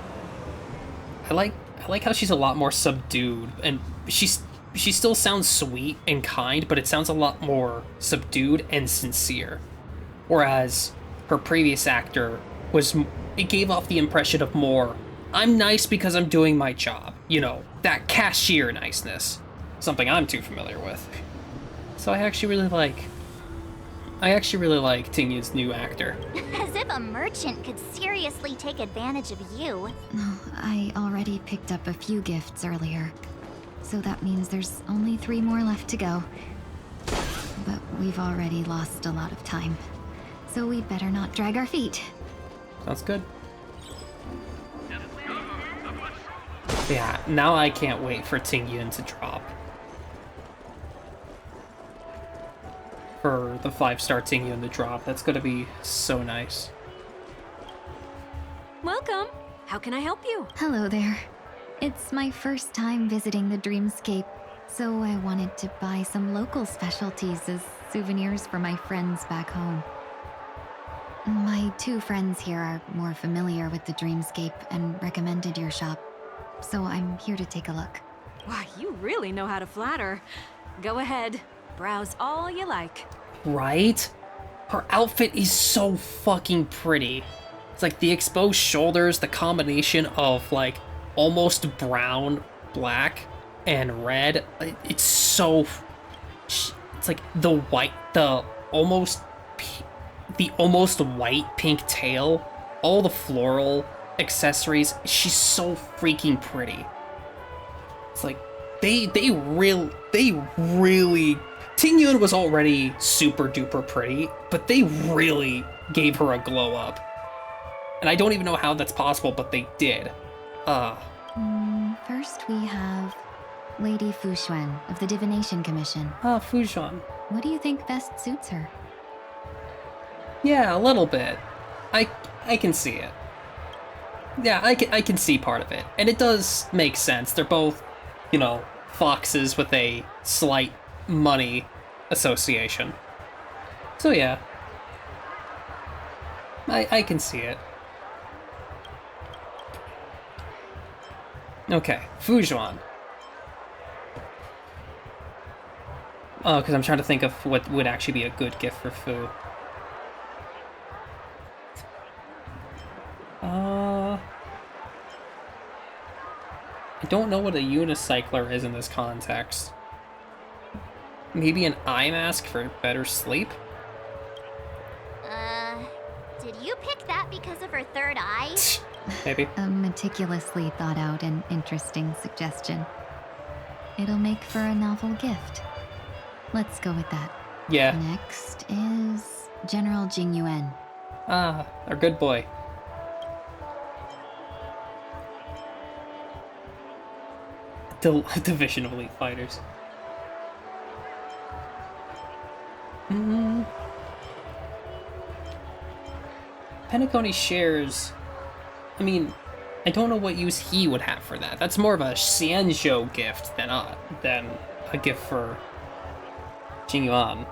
I like how she's a lot more subdued, and she still sounds sweet and kind, but it sounds a lot more subdued and sincere. Whereas her previous actor it gave off the impression of more, I'm nice because I'm doing my job. You know, that cashier niceness. Something I'm too familiar with. So I actually really like Ting-Yun's new actor. As if a merchant could seriously take advantage of you. I already picked up a few gifts earlier, so that means there's only 3 more left to go. But we've already lost a lot of time, so we'd better not drag our feet. Sounds good. Yeah, now I can't wait for Ting-Yun to drop. For the 5-star Ting-Yun to drop. That's gonna be so nice. Welcome. How can I help you? Hello there. It's my first time visiting the Dreamscape, so I wanted to buy some local specialties as souvenirs for my friends back home. My 2 friends here are more familiar with the Dreamscape and recommended your shop, so I'm here to take a look. Wow, you really know how to flatter. Go ahead, browse all you like. Right? Her outfit is so fucking pretty. It's like the exposed shoulders, the combination of like almost brown, black, and red. It's so... It's like the almost white pink tail, all the floral accessories. She's so freaking pretty. It's like they really Ting Yun was already super duper pretty, but they really gave her a glow up. And I don't even know how that's possible, but they did. First we have Lady Fu Xuan of the Divination Commission. Fu Xuan. What do you think best suits her? Yeah, a little bit. I can see it. Yeah, I can see part of it. And it does make sense. They're both, you know, foxes with a slight money association. So yeah. I can see it. Okay, Fu Xuan. Oh, because I'm trying to think of what would actually be a good gift for Fu. I don't know what a unicycler is in this context. Maybe an eye mask for better sleep? Did you pick that because of her third eye? Maybe. A meticulously thought out and interesting suggestion. It'll make for a novel gift. Let's go with that. Yeah. Next is General Jing Yuan. Our good boy. Division of Elite Fighters. Penacony shares... I mean, I don't know what use he would have for that. That's more of a Xianzhou gift than a gift for Jing Yuan.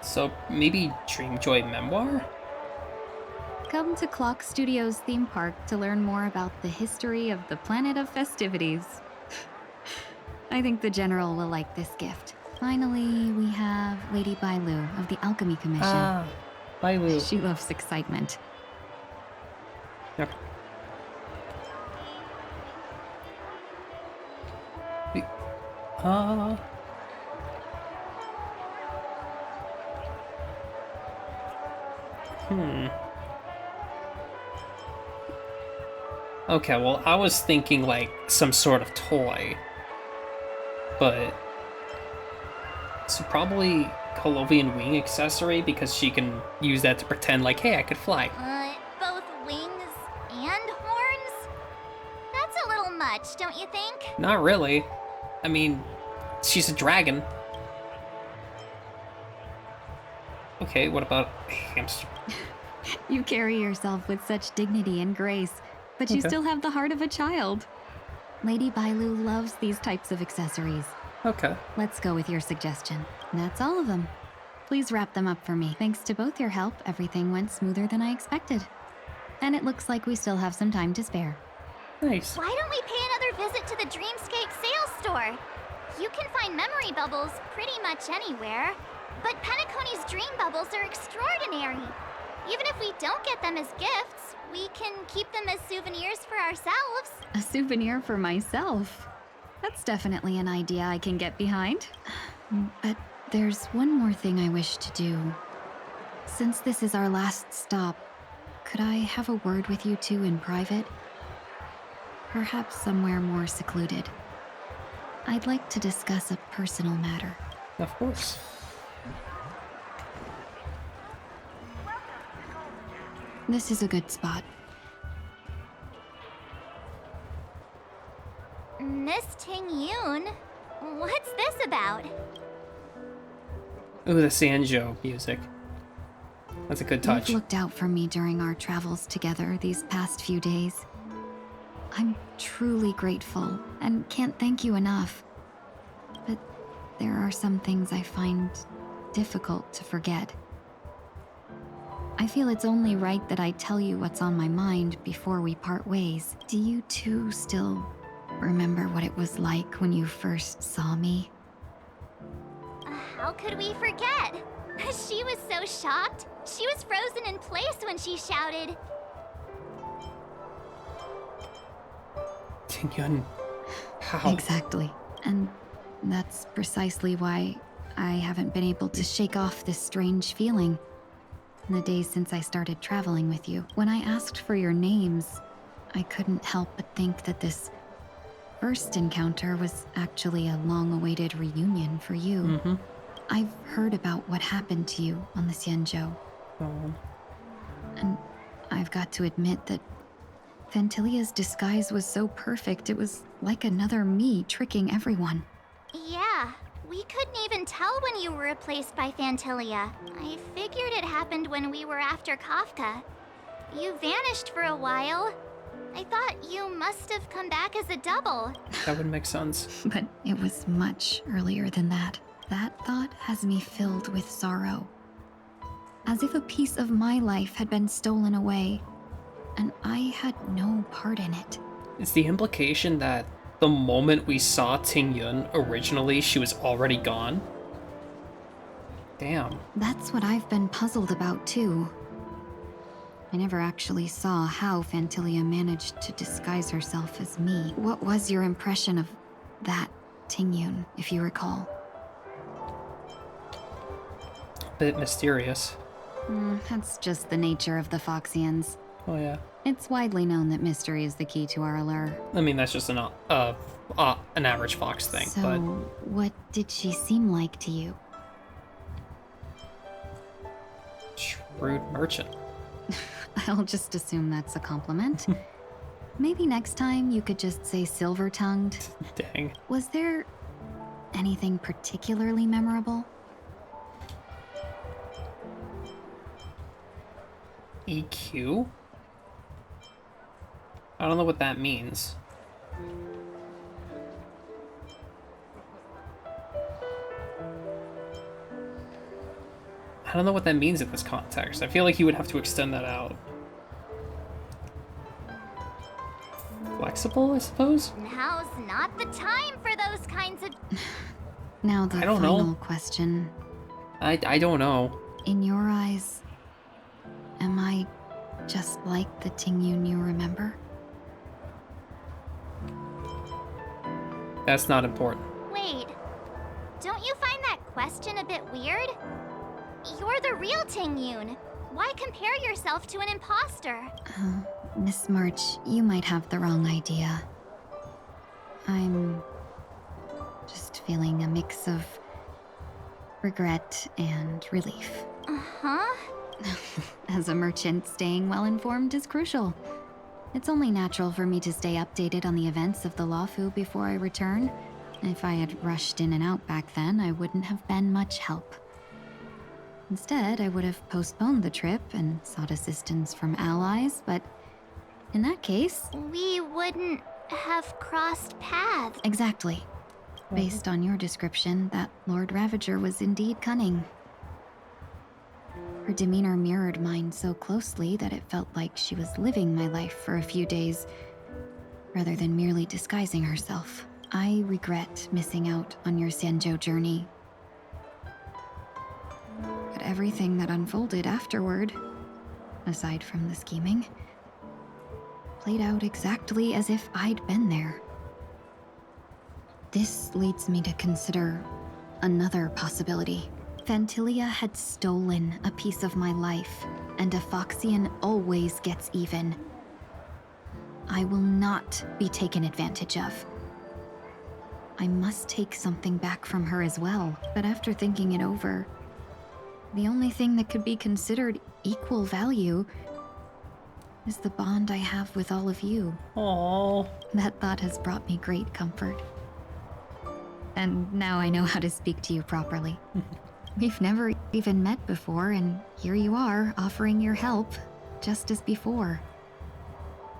So maybe Dreamjoy Memoir? Come to Clock Studios theme park to learn more about the history of the planet of festivities. I think the General will like this gift. Finally, we have Lady Bailu of the Alchemy Commission. Bailu. She loves excitement. Yep. Okay, well, I was thinking like some sort of toy, but so probably Colovian wing accessory because she can use that to pretend like, hey, I could fly. Both wings and horns? That's a little much, don't you think? Not really. I mean, she's a dragon. Okay, what about a hamster? You carry yourself with such dignity and grace, but you Okay. still have the heart of a child. Lady Bailu loves these types of accessories. Okay. Let's go with your suggestion. That's all of them. Please wrap them up for me. Thanks to both your help, everything went smoother than I expected. And it looks like we still have some time to spare. Nice. Why don't we pay another visit to the Dreamscape sales store? You can find memory bubbles pretty much anywhere, but Penacony's dream bubbles are extraordinary. Even if we don't get them as gifts, we can keep them as souvenirs for ourselves. A souvenir for myself. That's definitely an idea I can get behind. But there's one more thing I wish to do. Since this is our last stop, could I have a word with you two in private? Perhaps somewhere more secluded. I'd like to discuss a personal matter. Of course. This is a good spot. Miss Ting Yun, what's this about? Ooh, the Sanjo music. That's a good touch. You've looked out for me during our travels together these past few days. I'm truly grateful and can't thank you enough. But there are some things I find difficult to forget. I feel it's only right that I tell you what's on my mind before we part ways. Do you two still remember what it was like when you first saw me? How could we forget? She was so shocked. She was frozen in place when she shouted. Ting Yun. How? Exactly. And that's precisely why I haven't been able to shake off this strange feeling in the days since I started traveling with you. When I asked for your names, I couldn't help but think that this first encounter was actually a long-awaited reunion for you. Mm-hmm. I've heard about what happened to you on the Xianzhou. Oh. And I've got to admit that Fantilia's disguise was so perfect, it was like another me tricking everyone. Yeah, we couldn't even tell when you were replaced by Fantilia. I figured it happened when we were after Kafka. You vanished for a while. I thought you must have come back as a double. That would make sense. But it was much earlier than that. That thought has me filled with sorrow. As if a piece of my life had been stolen away, and I had no part in it. Is the implication that the moment we saw Ting Yun originally, she was already gone? Damn. That's what I've been puzzled about too. I never actually saw how Fantilia managed to disguise herself as me. What was your impression of that Ting Yun, if you recall? Bit mysterious. That's just the nature of the Foxians. Oh yeah. It's widely known that mystery is the key to our allure. I mean, that's just an average fox thing, So, but what did she seem like to you? shrewd merchant. I'll just assume that's a compliment. Maybe next time you could just say silver-tongued. Dang. Was there anything particularly memorable? EQ? I don't know what that means. I don't know what that means in this context. I feel like you would have to extend that out. Flexible, I suppose? Now's not the time for those kinds of... Now the I don't final know. question. I don't know. In your eyes, am I just like the Ting Yun you remember? That's not important. Wait, don't you find that question a bit weird? You're the real Ting Yun. Why compare yourself to an imposter? Miss March, you might have the wrong idea. I'm just feeling a mix of regret and relief. Uh-huh. As a merchant, staying well-informed is crucial. It's only natural for me to stay updated on the events of the Lawfu before I return. If I had rushed in and out back then, I wouldn't have been much help. Instead, I would have postponed the trip and sought assistance from allies, but in that case... We wouldn't have crossed paths. Exactly. Based on your description, that Lord Ravager was indeed cunning. Her demeanor mirrored mine so closely that it felt like she was living my life for a few days, rather than merely disguising herself. I regret missing out on your Xianzhou journey. But everything that unfolded afterward, aside from the scheming, played out exactly as if I'd been there. This leads me to consider another possibility. Fantilia had stolen a piece of my life, and a Foxian always gets even. I will not be taken advantage of. I must take something back from her as well, but after thinking it over, the only thing that could be considered equal value is the bond I have with all of you. Aww. That thought has brought me great comfort. And now I know how to speak to you properly. We've never even met before, and here you are, offering your help, just as before.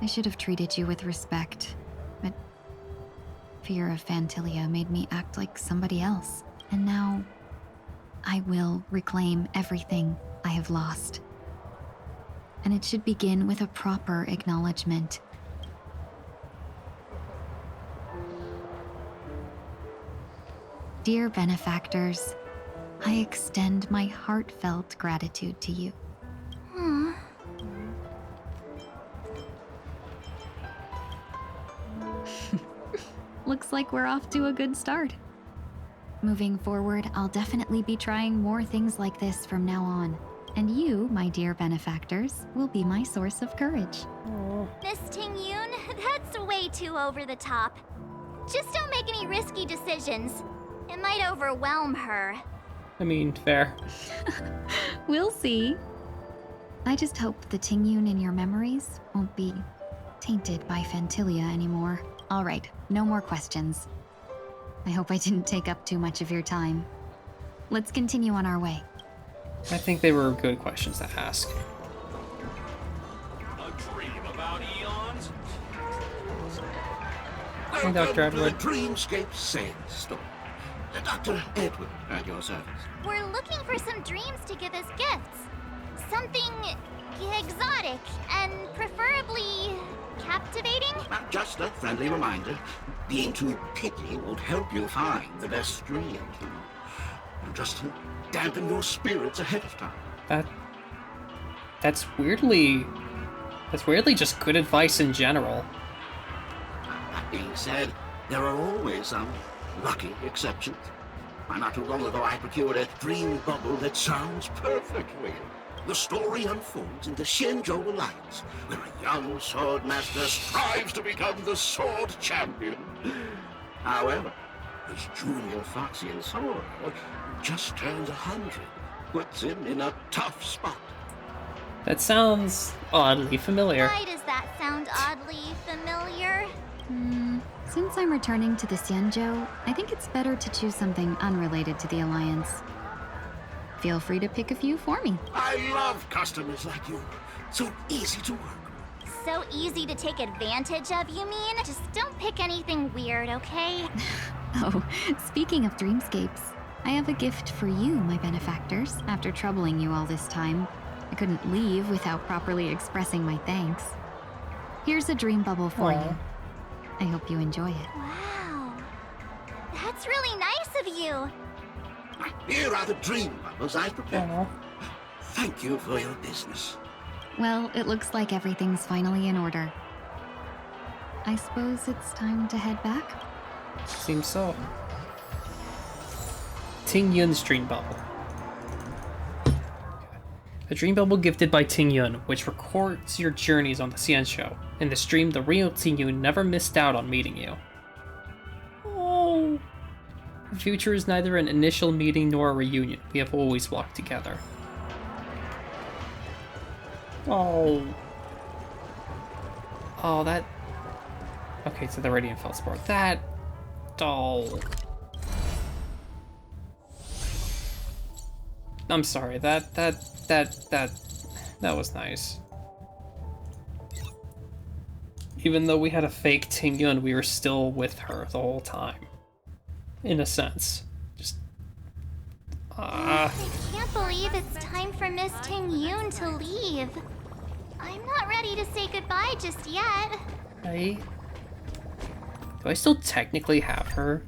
I should have treated you with respect, but fear of Fantilia made me act like somebody else. And now, I will reclaim everything I have lost. And it should begin with a proper acknowledgement. Dear benefactors, I extend my heartfelt gratitude to you. Aww. Looks like we're off to a good start. Moving forward, I'll definitely be trying more things like this from now on. And you, my dear benefactors, will be my source of courage. Miss Ting Yun, That's way too over the top. Just don't make any risky decisions. It might overwhelm her. I mean, fair. We'll see. I just hope the Tingyun in your memories won't be tainted by Fantilia anymore. All right, no more questions. I hope I didn't take up too much of your time. Let's continue on our way. I think they were good questions to ask. A dream about eons? Hey, Dr. Edward. Dreamscape Sandstorm. Dr. Edward, at your service. We're looking for some dreams to give as gifts. Something exotic and preferably captivating. Just a friendly reminder. Being too picky won't help you find the best dreams. Just to dampen your spirits ahead of time. That's weirdly just good advice in general. That being said, there are always some lucky exceptions. Not too long ago, I procured a dream bubble that sounds perfectly. The story unfolds in the Shenzhou Alliance, where a young sword master strives to become the sword champion. However, his junior Foxian sword just turned 100, puts him in a tough spot. That sounds oddly familiar. Why does that sound oddly familiar? Since I'm returning to the Xianzhou, I think it's better to choose something unrelated to the Alliance. Feel free to pick a few for me. I love customers like you. So easy to work. So easy to take advantage of, you mean? Just don't pick anything weird, okay? Oh, speaking of dreamscapes, I have a gift for you, my benefactors. After troubling you all this time, I couldn't leave without properly expressing my thanks. Here's a dream bubble for you. I hope you enjoy it. Wow. That's really nice of you. Here are the dream bubbles I prepared. Thank you for your business. Well, it looks like everything's finally in order. I suppose it's time to head back? Seems so. Ting Yun's dream bubble. A dream bubble gifted by Ting Yun, which records your journeys on the Xianzhou. In this dream, the real Ting Yun never missed out on meeting you. Oh. The future is neither an initial meeting nor a reunion. We have always walked together. Oh. Oh, that... Okay, so the Radiant Feldspar. That... Oh. I'm sorry, that was nice. Even though we had a fake Ting Yun, we were still with her the whole time. In a sense. Just... I can't believe it's time for Miss Ting Yun to leave. I'm not ready to say goodbye just yet. Do I still technically have her?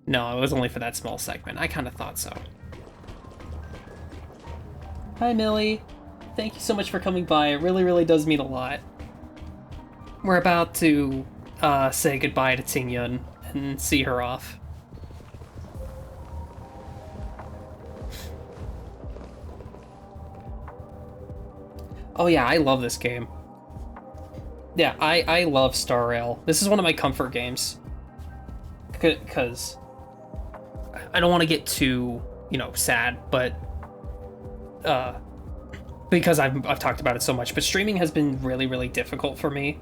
No, it was only for that small segment. I kind of thought so. Hi, Millie. Thank you so much for coming by. It really, really does mean a lot. We're about to say goodbye to Ting Yun and see her off. Oh yeah, I love this game. Yeah, I love Star Rail. This is one of my comfort games. Because I don't want to get too, sad, but because I've talked about it so much, but streaming has been really, really difficult for me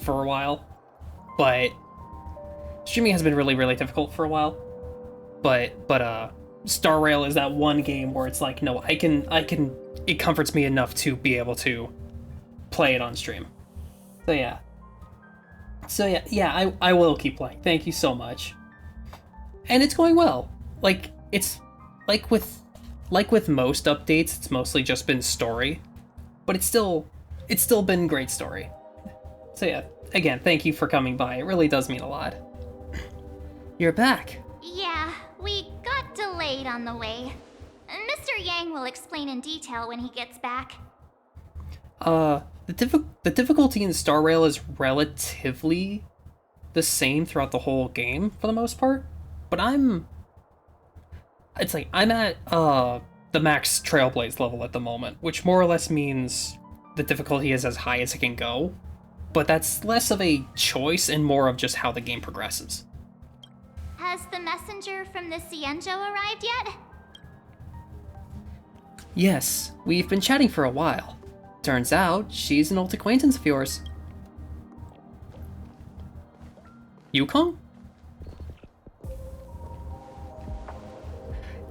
for a while. But streaming has been really, really difficult for a while. But Star Rail is that one game where it's like, no, I can it comforts me enough to be able to play it on stream. So yeah, I will keep playing. Thank you so much. And it's going well. It's like with most updates, it's mostly just been story, but it's still been great story. So yeah, again, thank you for coming by. It really does mean a lot. You're back. Yeah, we got delayed on the way. Mr. Yang will explain in detail when he gets back. The difficulty in Star Rail is relatively the same throughout the whole game for the most part, but I'm at the max Trailblaze level at the moment, which more or less means the difficulty is as high as it can go. but that's less of a choice and more of just how the game progresses. Has the messenger from the Cienjo arrived yet? Yes, we've been chatting for a while. Turns out, she's an old acquaintance of yours. Yukong?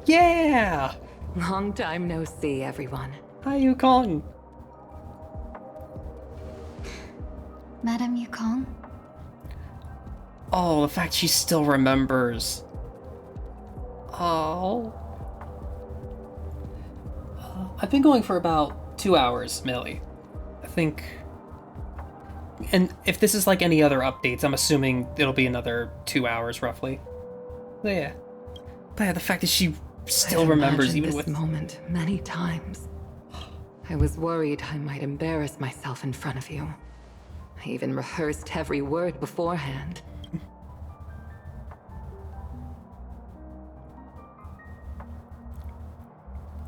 Yeah! Long time no see, everyone. Hi, Yukong. Madame Yukong? Oh, the fact she still remembers. Oh. I've been going for about 2 hours, Millie. I think... And if this is like any other updates, I'm assuming it'll be another 2 hours, roughly. But yeah. But yeah, the fact that she still remembers even this with... moment many times. I was worried I might embarrass myself in front of you. I even rehearsed every word beforehand.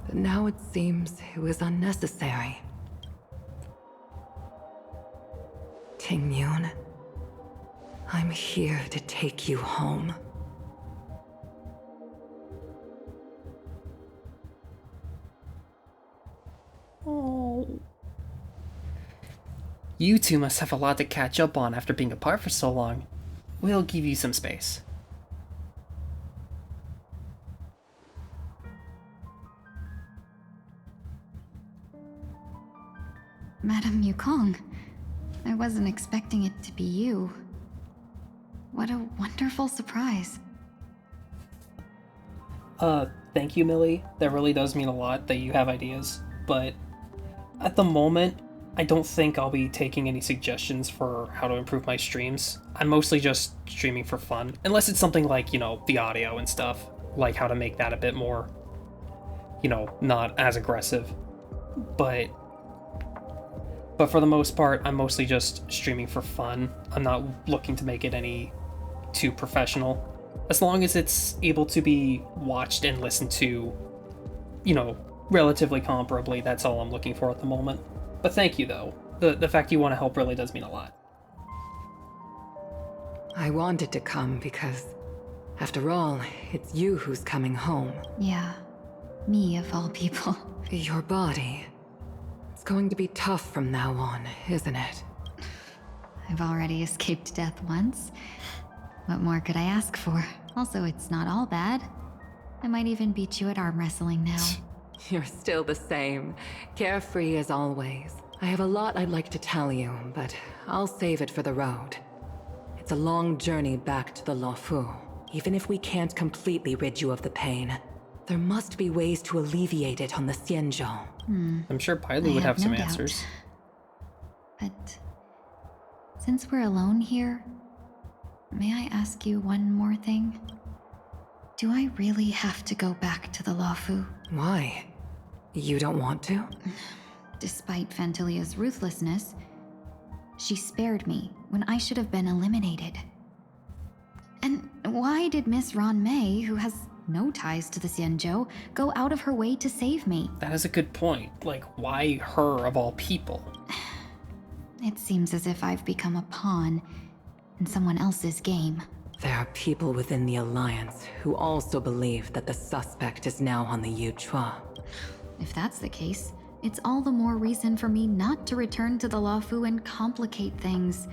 But now it seems it was unnecessary. Ting-Yun, I'm here to take you home. Oh. You two must have a lot to catch up on after being apart for so long. We'll give you some space. Madame Yukong, I wasn't expecting it to be you. What a wonderful surprise. Thank you, Millie. That really does mean a lot that you have ideas, but at the moment, I don't think I'll be taking any suggestions for how to improve my streams. I'm mostly just streaming for fun, unless it's something like, you know, the audio and stuff, like how to make that a bit more, you know, not as aggressive. But for the most part, I'm mostly just streaming for fun. I'm not looking to make it any too professional. As long as it's able to be watched and listened to, you know, relatively comparably, that's all I'm looking for at the moment. But thank you, though. The fact you want to help really does mean a lot. I wanted to come because, after all, it's you who's coming home. Yeah, me of all people. Your body. It's going to be tough from now on, isn't it? I've already escaped death once. What more could I ask for? Also, it's not all bad. I might even beat you at arm wrestling now. You're still the same. Carefree as always. I have a lot I'd like to tell you, but I'll save it for the road. It's a long journey back to the Luofu. Even if we can't completely rid you of the pain, there must be ways to alleviate it on the Xianzhou. I'm sure Piley would have some answers. But since we're alone here, may I ask you one more thing? Do I really have to go back to the Luofu? Why? You don't want to? Despite Fantilia's ruthlessness, she spared me when I should have been eliminated. And why did Miss Ron May, who has no ties to the Xianzhou, go out of her way to save me? That is a good point. Like, why her of all people? It seems as if I've become a pawn in someone else's game. There are people within the Alliance who also believe that the suspect is now on the Yuchua. If that's the case, it's all the more reason for me not to return to the Luofu and complicate things.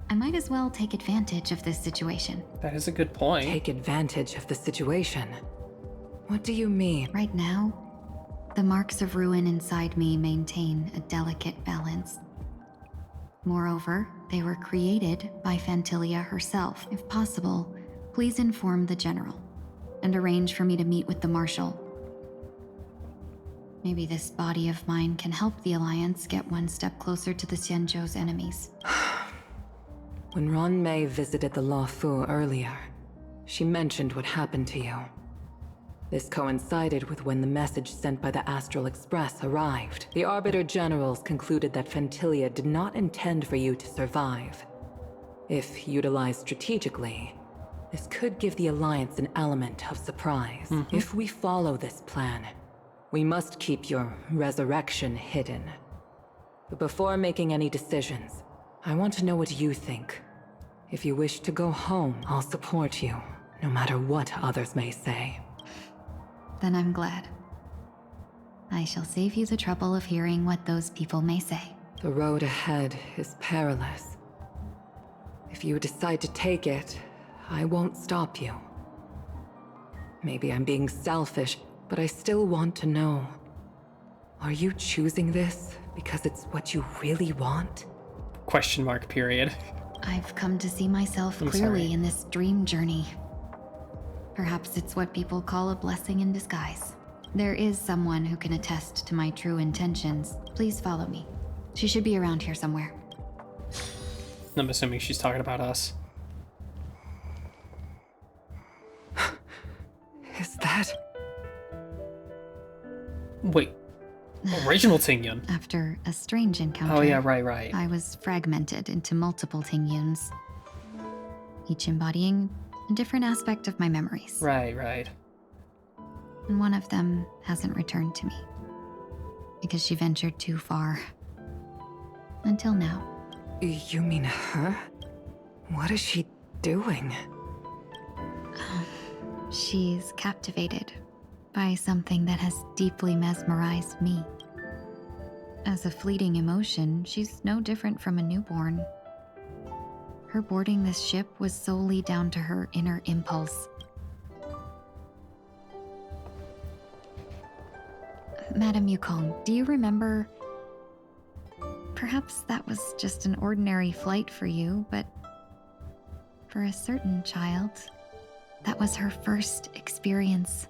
I might as well take advantage of this situation. That is a good point. Take advantage of the situation? What do you mean? Right now, the marks of ruin inside me maintain a delicate balance. Moreover, they were created by Fantilia herself. If possible, please inform the General and arrange for me to meet with the Marshal. Maybe this body of mine can help the Alliance get one step closer to the Xianzhou's enemies. When Ron May visited the Luofu earlier, she mentioned what happened to you. This coincided with when the message sent by the Astral Express arrived. The Arbiter Generals concluded that Fantilia did not intend for you to survive. If utilized strategically, this could give the Alliance an element of surprise. If we follow this plan, we must keep your resurrection hidden. But before making any decisions, I want to know what you think. If you wish to go home, I'll support you, no matter what others may say. Then I'm glad. I shall save you the trouble of hearing what those people may say. The road ahead is perilous. If you decide to take it, I won't stop you. Maybe I'm being selfish, but I still want to know. Are you choosing this because it's what you really want? Question mark period. I've come to see myself clearly in this dream journey. Perhaps it's what people call a blessing in disguise. There is someone who can attest to my true intentions. Please follow me. She should be around here somewhere. I'm assuming she's talking about us. Is that... Wait. Original Tingyun. After a strange encounter... Oh yeah, right. I was fragmented into multiple Tingyuns, each embodying a different aspect of my memories. Right. And one of them hasn't returned to me, because she ventured too far. Until now. You mean her? What is she doing? She's captivated by something that has deeply mesmerized me. As a fleeting emotion, she's no different from a newborn. Her boarding this ship was solely down to her inner impulse. Madame Yukong, do you remember? Perhaps that was just an ordinary flight for you, but for a certain child, that was her first experience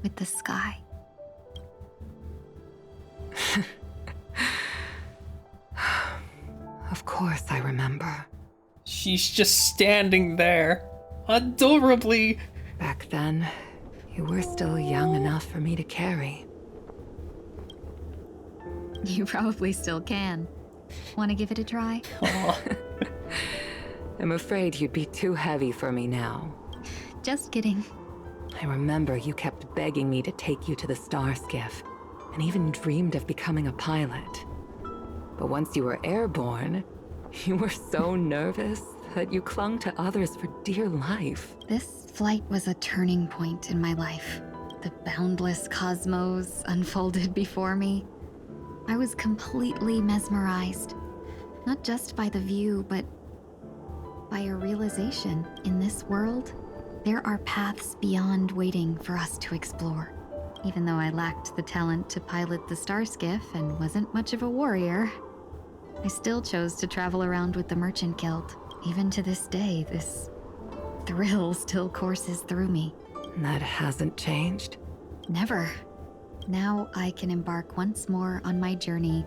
with the sky. Of course I remember. She's just standing there, adorably. Back then, you were still young enough for me to carry. You probably still can. Want to give it a try? I'm afraid you'd be too heavy for me now. Just kidding. I remember you kept begging me to take you to the star skiff, and even dreamed of becoming a pilot. But once you were airborne, you were so nervous that you clung to others for dear life. This flight was a turning point in my life. The boundless cosmos unfolded before me. I was completely mesmerized, not just by the view, but by a realization in this world, there are paths beyond waiting for us to explore. Even though I lacked the talent to pilot the star skiff and wasn't much of a warrior, I still chose to travel around with the Merchant Guild. Even to this day, this thrill still courses through me. That hasn't changed? Never. Now I can embark once more on my journey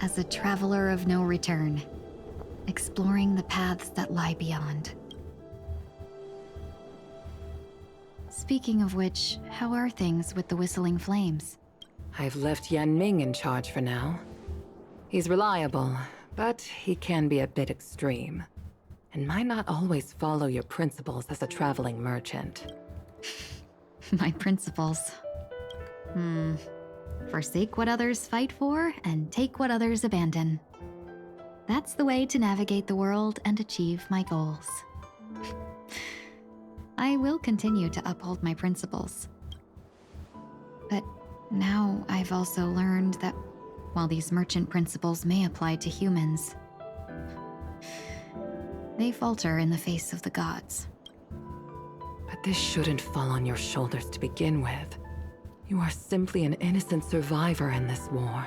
as a traveler of no return, exploring the paths that lie beyond. Speaking of which, how are things with the Whistling Flames? I've left Yan Ming in charge for now. He's reliable, but he can be a bit extreme, and might not always follow your principles as a traveling merchant. My principles. Forsake what others fight for, and take what others abandon. That's the way to navigate the world and achieve my goals. I will continue to uphold my principles. But now I've also learned that while these merchant principles may apply to humans, they falter in the face of the gods. But this shouldn't fall on your shoulders to begin with. You are simply an innocent survivor in this war.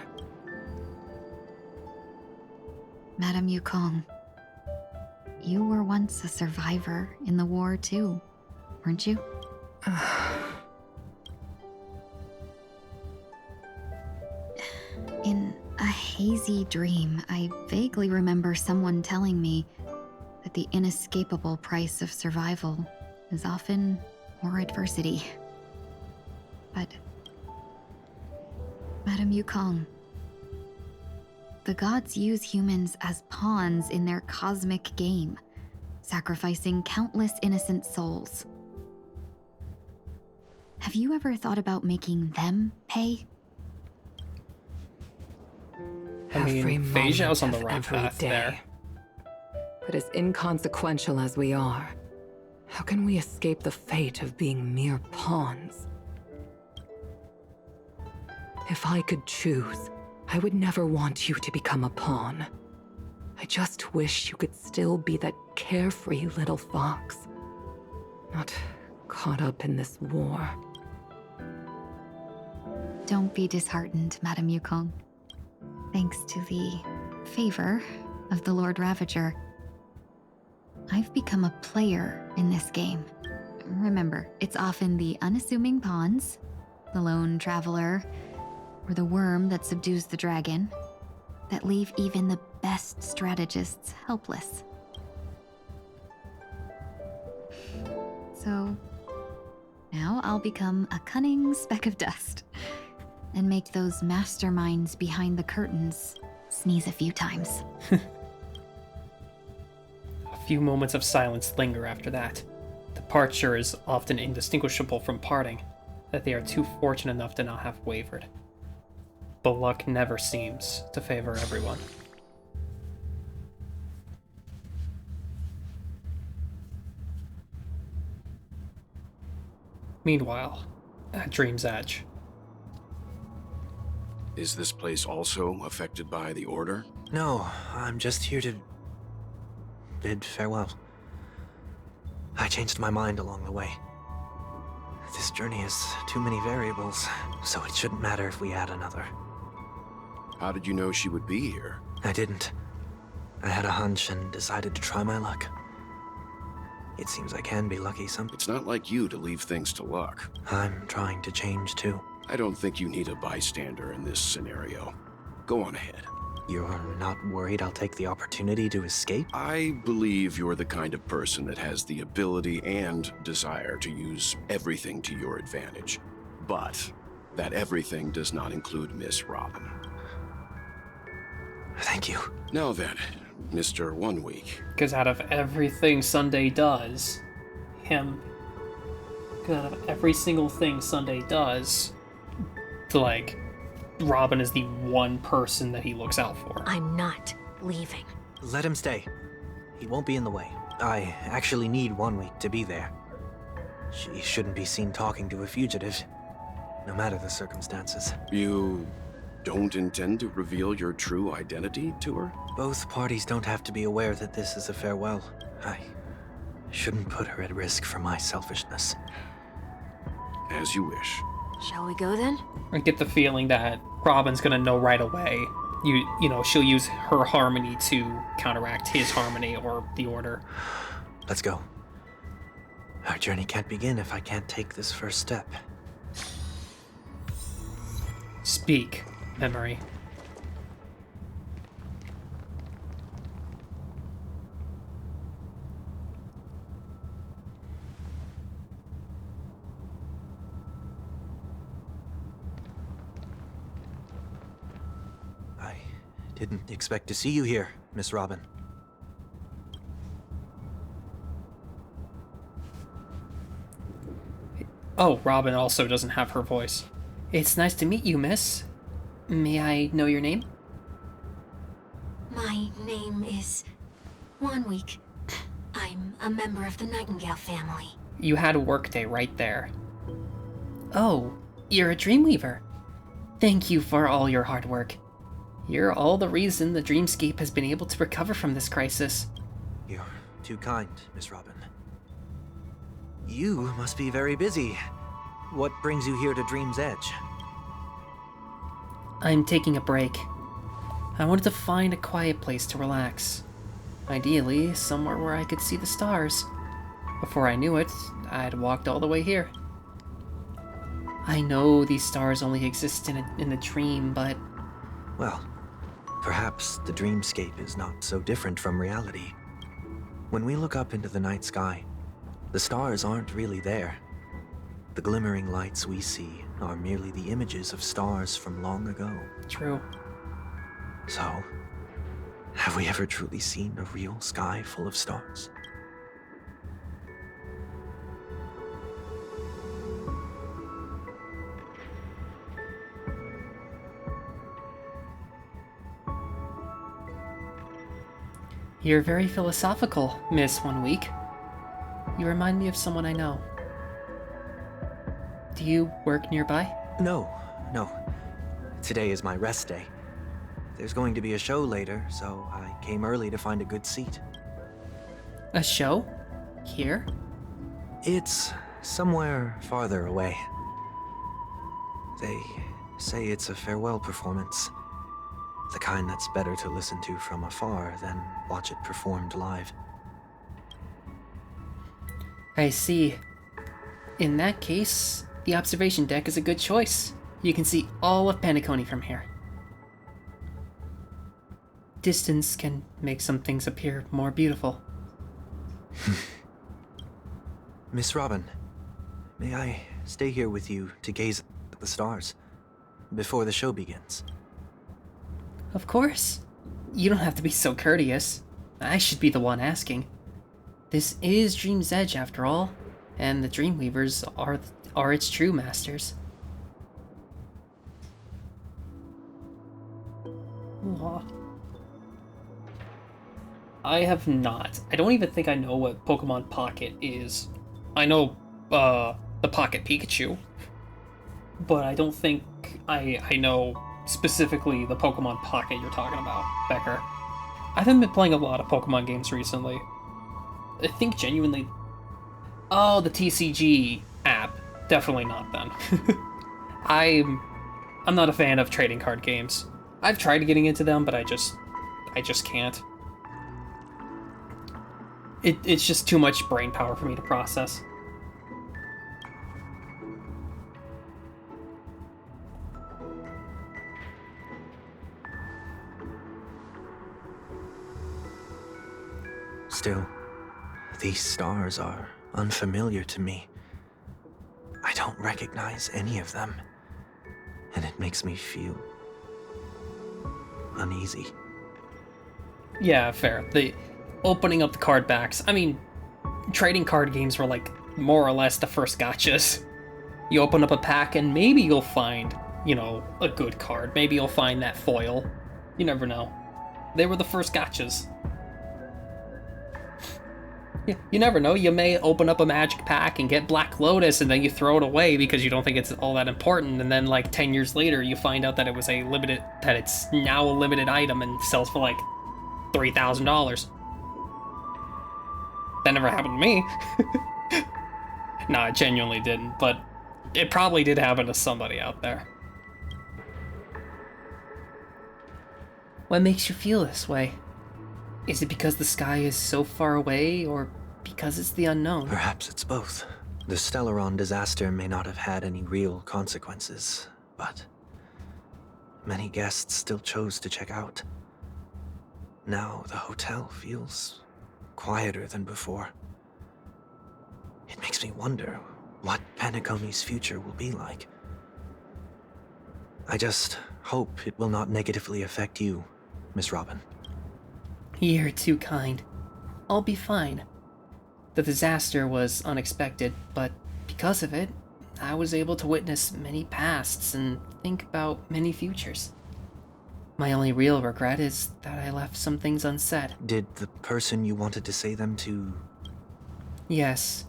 Madame Yukong, you were once a survivor in the war too, weren't you? In a hazy dream, I vaguely remember someone telling me that the inescapable price of survival is often more adversity. But Madame Yukong, the gods use humans as pawns in their cosmic game, sacrificing countless innocent souls. Have you ever thought about making them pay? I mean, Fei Zhao's on the right path there. But as inconsequential as we are, how can we escape the fate of being mere pawns? If I could choose, I would never want you to become a pawn. I just wish you could still be that carefree little fox. Not caught up in this war. Don't be disheartened, Madame Yukong. Thanks to the favor of the Lord Ravager, I've become a player in this game. Remember, it's often the unassuming pawns, the lone traveler, or the worm that subdues the dragon, that leave even the best strategists helpless. So, now I'll become a cunning speck of dust, and make those masterminds behind the curtains sneeze a few times. A few moments of silence linger after that. Departure is often indistinguishable from parting, that they are too fortunate enough to not have wavered. But luck never seems to favor everyone. Meanwhile, at Dream's Edge. Is this place also affected by the Order? No, I'm just here to bid farewell. I changed my mind along the way. This journey has too many variables, so it shouldn't matter if we add another. How did you know she would be here? I didn't. I had a hunch and decided to try my luck. It seems I can be lucky sometimes. It's not like you to leave things to luck. I'm trying to change too. I don't think you need a bystander in this scenario. Go on ahead. You're not worried I'll take the opportunity to escape? I believe you're the kind of person that has the ability and desire to use everything to your advantage. But that everything does not include Miss Robin. Thank you. Now then, Mr. 1 Week. Because out of everything Sunday does, out of every single thing Sunday does, like, Robin is the one person that he looks out for. I'm not leaving. Let him stay. He won't be in the way. I actually need 1 week to be there. She shouldn't be seen talking to a fugitive, no matter the circumstances. You don't intend to reveal your true identity to her? Both parties don't have to be aware that this is a farewell. I shouldn't put her at risk for my selfishness. As you wish. Shall we go then? I get the feeling that Robin's gonna know right away. You know, she'll use her harmony to counteract his harmony or the Order. Let's go. Our journey can't begin if I can't take this first step. Speak, memory. Didn't expect to see you here, Miss Robin. Oh, Robin also doesn't have her voice. It's nice to meet you, miss. May I know your name? My name is 1 Week. I'm a member of the Nightingale family. You had a workday right there. Oh, you're a Dreamweaver. Thank you for all your hard work. You're all the reason the Dreamscape has been able to recover from this crisis. You're too kind, Miss Robin. You must be very busy. What brings you here to Dream's Edge? I'm taking a break. I wanted to find a quiet place to relax. Ideally, somewhere where I could see the stars. Before I knew it, I'd walked all the way here. I know these stars only exist in a dream, but... Well, perhaps the dreamscape is not so different from reality. When we look up into the night sky, the stars aren't really there. The glimmering lights we see are merely the images of stars from long ago. True. So, have we ever truly seen a real sky full of stars? You're very philosophical, Miss 1 Week. You remind me of someone I know. Do you work nearby? No. Today is my rest day. There's going to be a show later, so I came early to find a good seat. A show? Here? It's somewhere farther away. They say it's a farewell performance. The kind that's better to listen to from afar than watch it performed live. I see. In that case, the observation deck is a good choice. You can see all of Penacony from here. Distance can make some things appear more beautiful. Miss Robin, may I stay here with you to gaze at the stars before the show begins? Of course. You don't have to be so courteous. I should be the one asking. This is Dream's Edge, after all, and the Dreamweavers are its true masters. Aw. I have not. I don't even think I know what Pokemon Pocket is. I know the Pocket Pikachu, but I don't think I know specifically the Pokemon Pocket you're talking about, Becker. I haven't been playing a lot of Pokemon games recently. I think genuinely... Oh, the TCG app. Definitely not then. I'm not a fan of trading card games. I've tried getting into them, but I just can't. It's just too much brain power for me to process. Still, these stars are unfamiliar to me. I don't recognize any of them, and it makes me feel uneasy. Yeah, fair. The opening up the card backs. I mean, trading card games were like more or less the first gotchas. You open up a pack and maybe you'll find, you know, a good card. Maybe you'll find that foil. You never know. They were the first gotchas. You never know. You may open up a magic pack and get Black Lotus, and then you throw it away because you don't think it's all that important. And then, like 10 years later, you find out that it's now a limited item and sells for like $3,000. That never happened to me. No, it genuinely didn't, but it probably did happen to somebody out there. What makes you feel this way? Is it because the sky is so far away, or because it's the unknown? Perhaps it's both. The Stellaron disaster may not have had any real consequences, but many guests still chose to check out. Now the hotel feels quieter than before. It makes me wonder what Penacony's future will be like. I just hope it will not negatively affect you, Miss Robin. You're too kind. I'll be fine. The disaster was unexpected, but because of it, I was able to witness many pasts and think about many futures. My only real regret is that I left some things unsaid. Did the person you wanted to say them to... Yes.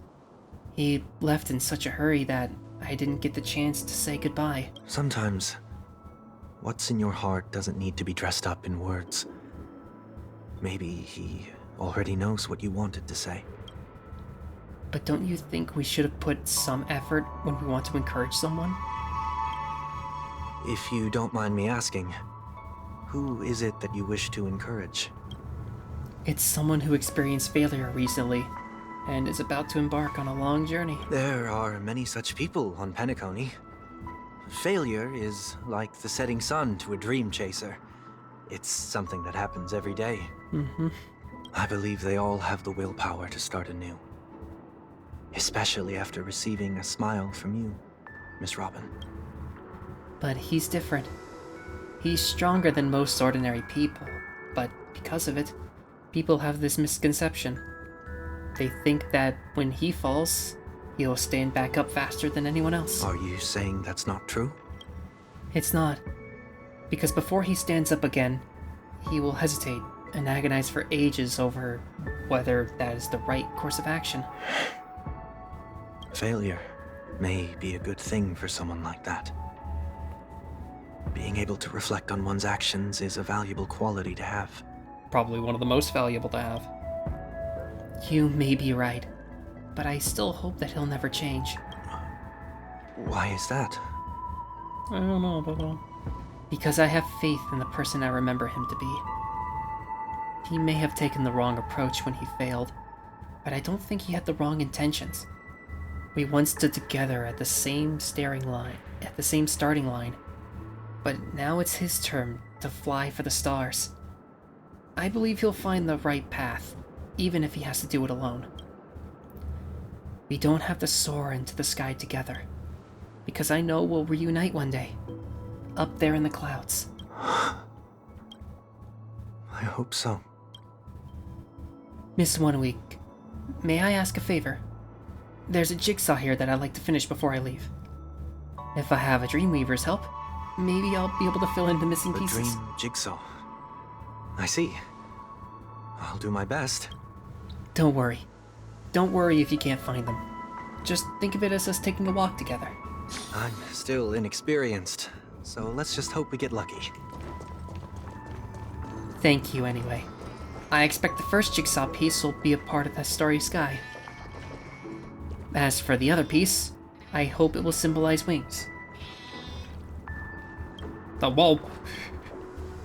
He left in such a hurry that I didn't get the chance to say goodbye. Sometimes, what's in your heart doesn't need to be dressed up in words. Maybe he already knows what you wanted to say. But don't you think we should have put some effort when we want to encourage someone? If you don't mind me asking, who is it that you wish to encourage? It's someone who experienced failure recently, and is about to embark on a long journey. There are many such people on Penacony. Failure is like the setting sun to a dream chaser. It's something that happens every day. Mm-hmm. I believe they all have the willpower to start anew. Especially after receiving a smile from you, Miss Robin. But he's different. He's stronger than most ordinary people, but because of it, people have this misconception. They think that when he falls, he'll stand back up faster than anyone else. Are you saying that's not true? It's not. Because before he stands up again, he will hesitate and agonized for ages over whether that is the right course of action. Failure may be a good thing for someone like that. Being able to reflect on one's actions is a valuable quality to have. Probably one of the most valuable to have. You may be right, but I still hope that he'll never change. Why is that? I don't know about that. Because I have faith in the person I remember him to be. He may have taken the wrong approach when he failed, but I don't think he had the wrong intentions. We once stood together at the same starting line, but now it's his turn to fly for the stars. I believe he'll find the right path, even if he has to do it alone. We don't have to soar into the sky together, because I know we'll reunite one day, up there in the clouds. I hope so. Miss 1 Week, may I ask a favor? There's a jigsaw here that I'd like to finish before I leave. If I have a Dreamweaver's help, maybe I'll be able to fill in the missing pieces. A dream jigsaw. I see. I'll do my best. Don't worry. Don't worry if you can't find them. Just think of it as us taking a walk together. I'm still inexperienced, so let's just hope we get lucky. Thank you anyway. I expect the first jigsaw piece will be a part of that starry sky. As for the other piece, I hope it will symbolize wings. The whoa.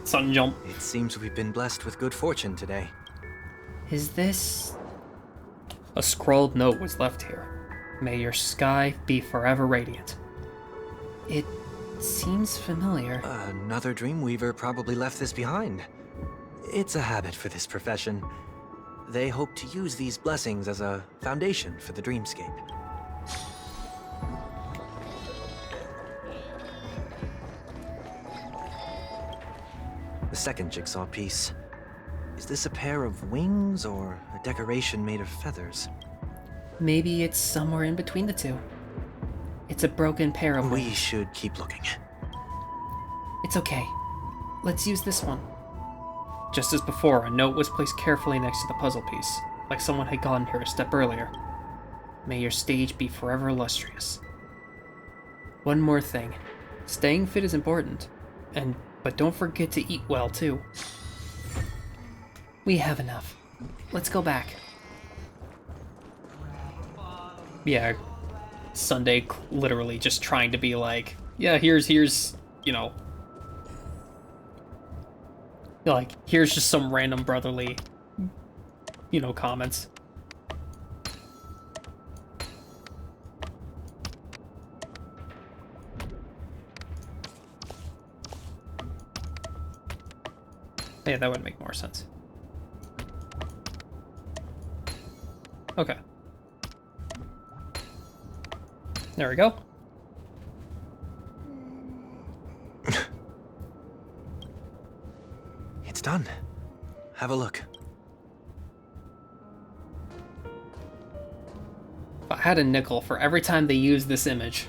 Sun jump. It seems we've been blessed with good fortune today. Is this... A scrawled note was left here. May your sky be forever radiant. It seems familiar. Another Dreamweaver probably left this behind. It's a habit for this profession. They hope to use these blessings as a foundation for the dreamscape. The second jigsaw piece. Is this a pair of wings or a decoration made of feathers? Maybe it's somewhere in between the two. It's a broken pair of wings. We should keep looking. It's okay. Let's use this one. Just as before, a note was placed carefully next to the puzzle piece, like someone had gotten here a step earlier. May your stage be forever illustrious. One more thing. Staying fit is important, but don't forget to eat well, too. We have enough. Let's go back. Yeah, Sunday literally just trying to be like, yeah, here's, you know, like, here's just some random brotherly, you know, comments. Yeah, that would make more sense. Okay. There we go. It's done. Have a look. If I had a nickel for every time they use this image.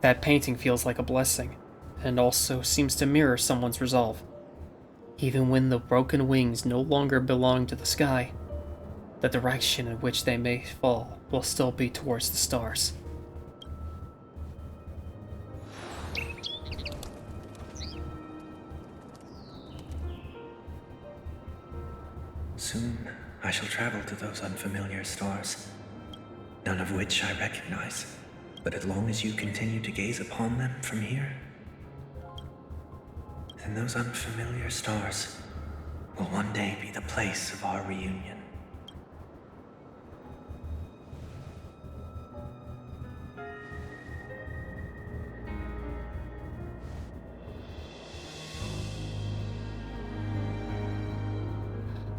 That painting feels like a blessing, and also seems to mirror someone's resolve. Even when the broken wings no longer belong to the sky, the direction in which they may fall will still be towards the stars. Soon I shall travel to those unfamiliar stars, none of which I recognize. But as long as you continue to gaze upon them from here, then those unfamiliar stars will one day be the place of our reunion.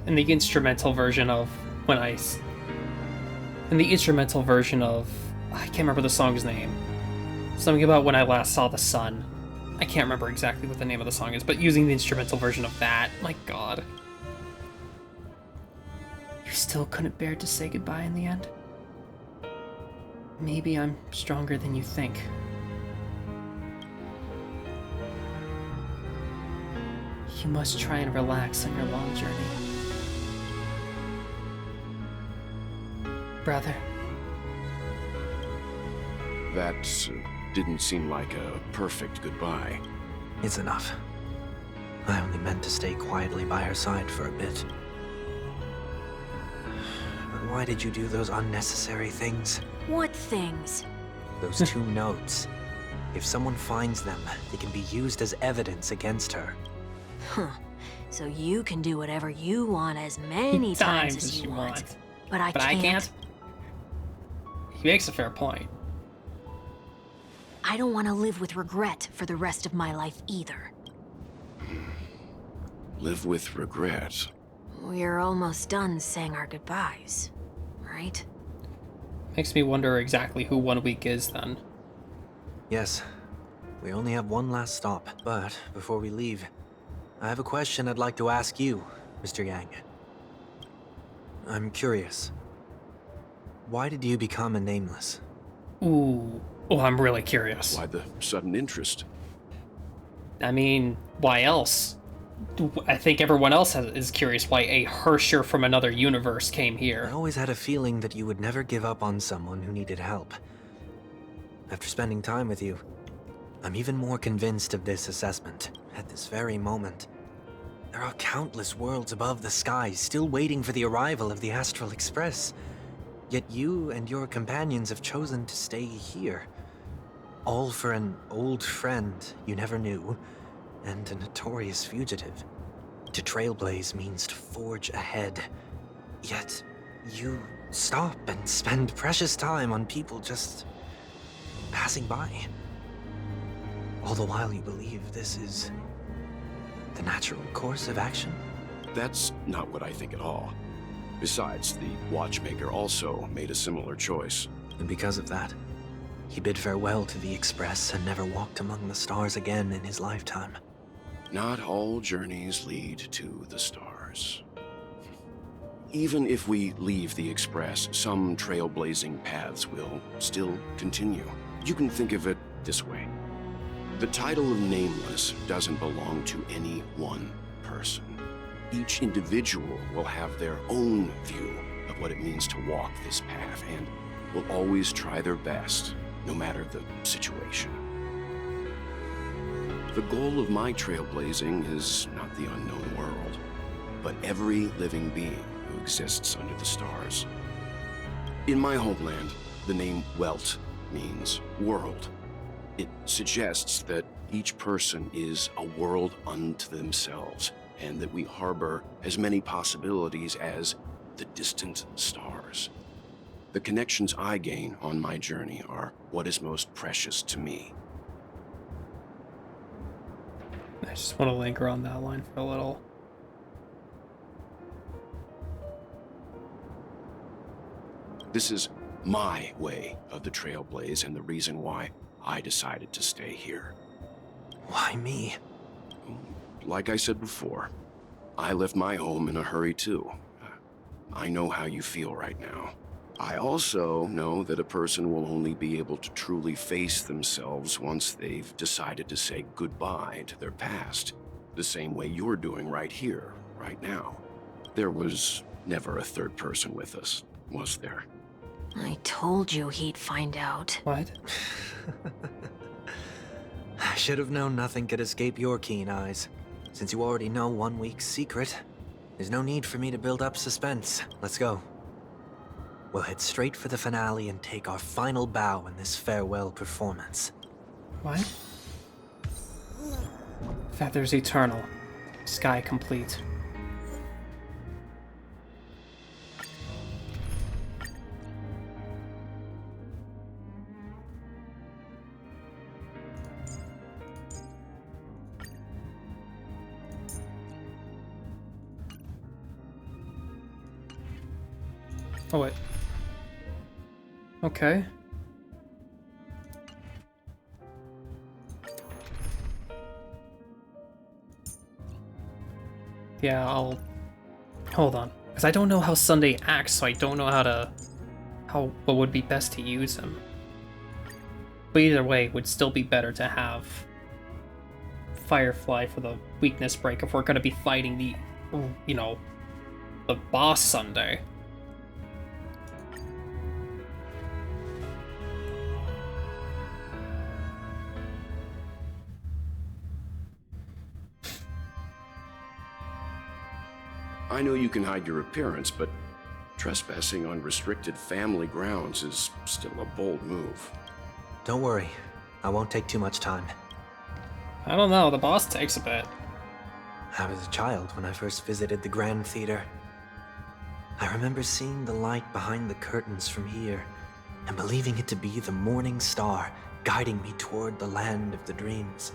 In the instrumental version of I can't remember the song's name. Something about When I Last Saw the Sun. I can't remember exactly what the name of the song is, but using the instrumental version of that, my god. You still couldn't bear to say goodbye in the end? Maybe I'm stronger than you think. You must try and relax on your long journey. Brother. That didn't seem like a perfect goodbye. It's enough. I only meant to stay quietly by her side for a bit. But why did you do those unnecessary things? What things? Those 2 notes. If someone finds them, they can be used as evidence against her. Huh. So you can do whatever you want as many times as you want. But I can't. He makes a fair point. I don't want to live with regret for the rest of my life either. Live with regret? We're almost done saying our goodbyes, right? Makes me wonder exactly who 1 week is then. Yes. We only have one last stop, but before we leave, I have a question I'd like to ask you, Mr. Yang. I'm curious. Why did you become a nameless? Ooh. Oh, I'm really curious. Why the sudden interest? I mean, why else? I think everyone else is curious why a Hersher from another universe came here. I always had a feeling that you would never give up on someone who needed help. After spending time with you, I'm even more convinced of this assessment. At this very moment, there are countless worlds above the skies still waiting for the arrival of the Astral Express. Yet you and your companions have chosen to stay here. All for an old friend you never knew, and a notorious fugitive. To trailblaze means to forge ahead. Yet, you stop and spend precious time on people just passing by. All the while you believe this is the natural course of action? That's not what I think at all. Besides, the Watchmaker also made a similar choice. And because of that, he bid farewell to the Express and never walked among the stars again in his lifetime. Not all journeys lead to the stars. Even if we leave the Express, some trailblazing paths will still continue. You can think of it this way. The title of Nameless doesn't belong to any one person. Each individual will have their own view of what it means to walk this path and will always try their best, no matter the situation. The goal of my trailblazing is not the unknown world, but every living being who exists under the stars. In my homeland, the name Welt means world. It suggests that each person is a world unto themselves, and that we harbor as many possibilities as the distant stars. The connections I gain on my journey are what is most precious to me. I just want to linger on that line for a little. This is my way of the Trailblaze and the reason why I decided to stay here. Why me? Like I said before, I left my home in a hurry too. I know how you feel right now. I also know that a person will only be able to truly face themselves once they've decided to say goodbye to their past, the same way you're doing right here, right now. There was never a third person with us, was there? I told you he'd find out. What? I should have known nothing could escape your keen eyes. Since you already know 1 week's secret, there's no need for me to build up suspense. Let's go. We'll head straight for the finale and take our final bow in this farewell performance. What? Feathers eternal. Sky complete. Oh wait. Okay. Yeah, I'll... Hold on. Because I don't know how Sunday acts, so I don't know what would be best to use him. But either way, it would still be better to have Firefly for the weakness break if we're going to be fighting the, you know, the boss Sunday. I know you can hide your appearance, but trespassing on restricted family grounds is still a bold move. Don't worry. I won't take too much time. I don't know, the boss takes a bit. I was a child when I first visited the Grand Theater. I remember seeing the light behind the curtains from here, and believing it to be the morning star guiding me toward the land of the dreams.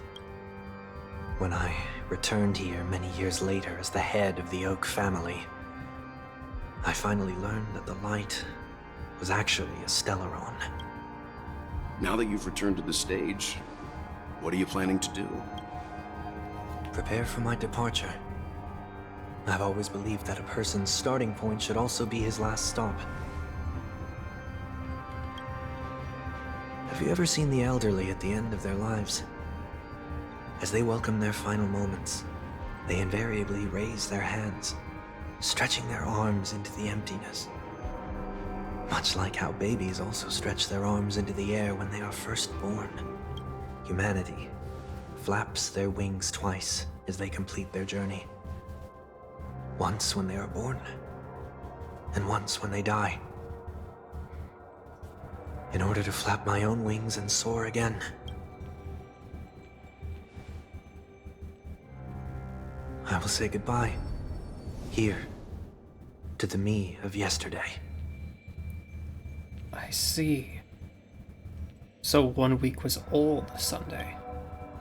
When I returned here many years later as the head of the Oak family, I finally learned that the light was actually a Stellaron. Now that you've returned to the stage, what are you planning to do? Prepare for my departure. I've always believed that a person's starting point should also be his last stop. Have you ever seen the elderly at the end of their lives? As they welcome their final moments, they invariably raise their hands, stretching their arms into the emptiness. Much like how babies also stretch their arms into the air when they are first born. Humanity flaps their wings twice as they complete their journey. Once when they are born, and once when they die. In order to flap my own wings and soar again. I will say goodbye, here, to the me of yesterday. I see. So 1 week was old Sunday.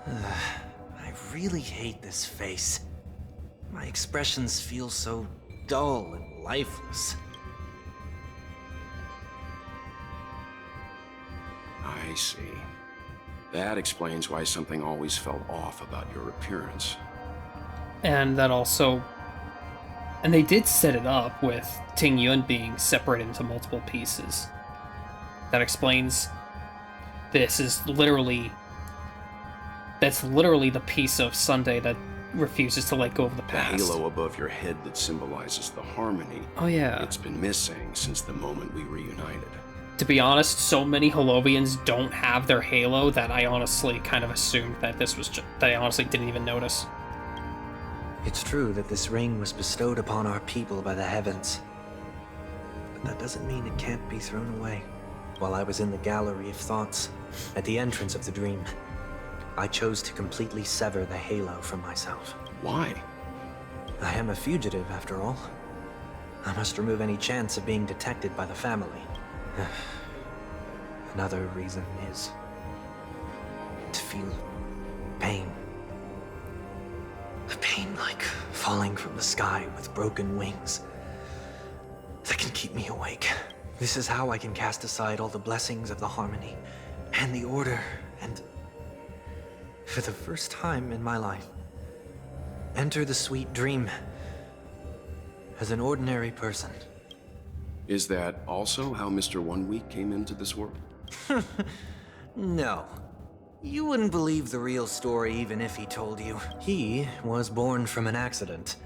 I really hate this face. My expressions feel so dull and lifeless. I see. That explains why something always felt off about your appearance. And that also... And they did set it up with Ting Yun being separated into multiple pieces. That explains... This is literally... That's literally the piece of Sunday that refuses to let go of the past. The halo above your head that symbolizes the harmony. Oh yeah. It's been missing since the moment we reunited. To be honest, so many Holovians don't have their halo that I honestly kind of assumed that this was that I honestly didn't even notice. It's true that this ring was bestowed upon our people by the heavens. But that doesn't mean it can't be thrown away. While I was in the gallery of thoughts, at the entrance of the dream, I chose to completely sever the halo from myself. Why? I am a fugitive, after all. I must remove any chance of being detected by the family. Another reason is to feel pain. A pain like falling from the sky with broken wings that can keep me awake. This is how I can cast aside all the blessings of the harmony and the order and, for the first time in my life, enter the sweet dream as an ordinary person. Is that also how Mr. 1 Week came into this world? No. You wouldn't believe the real story even if he told you. He was born from an accident.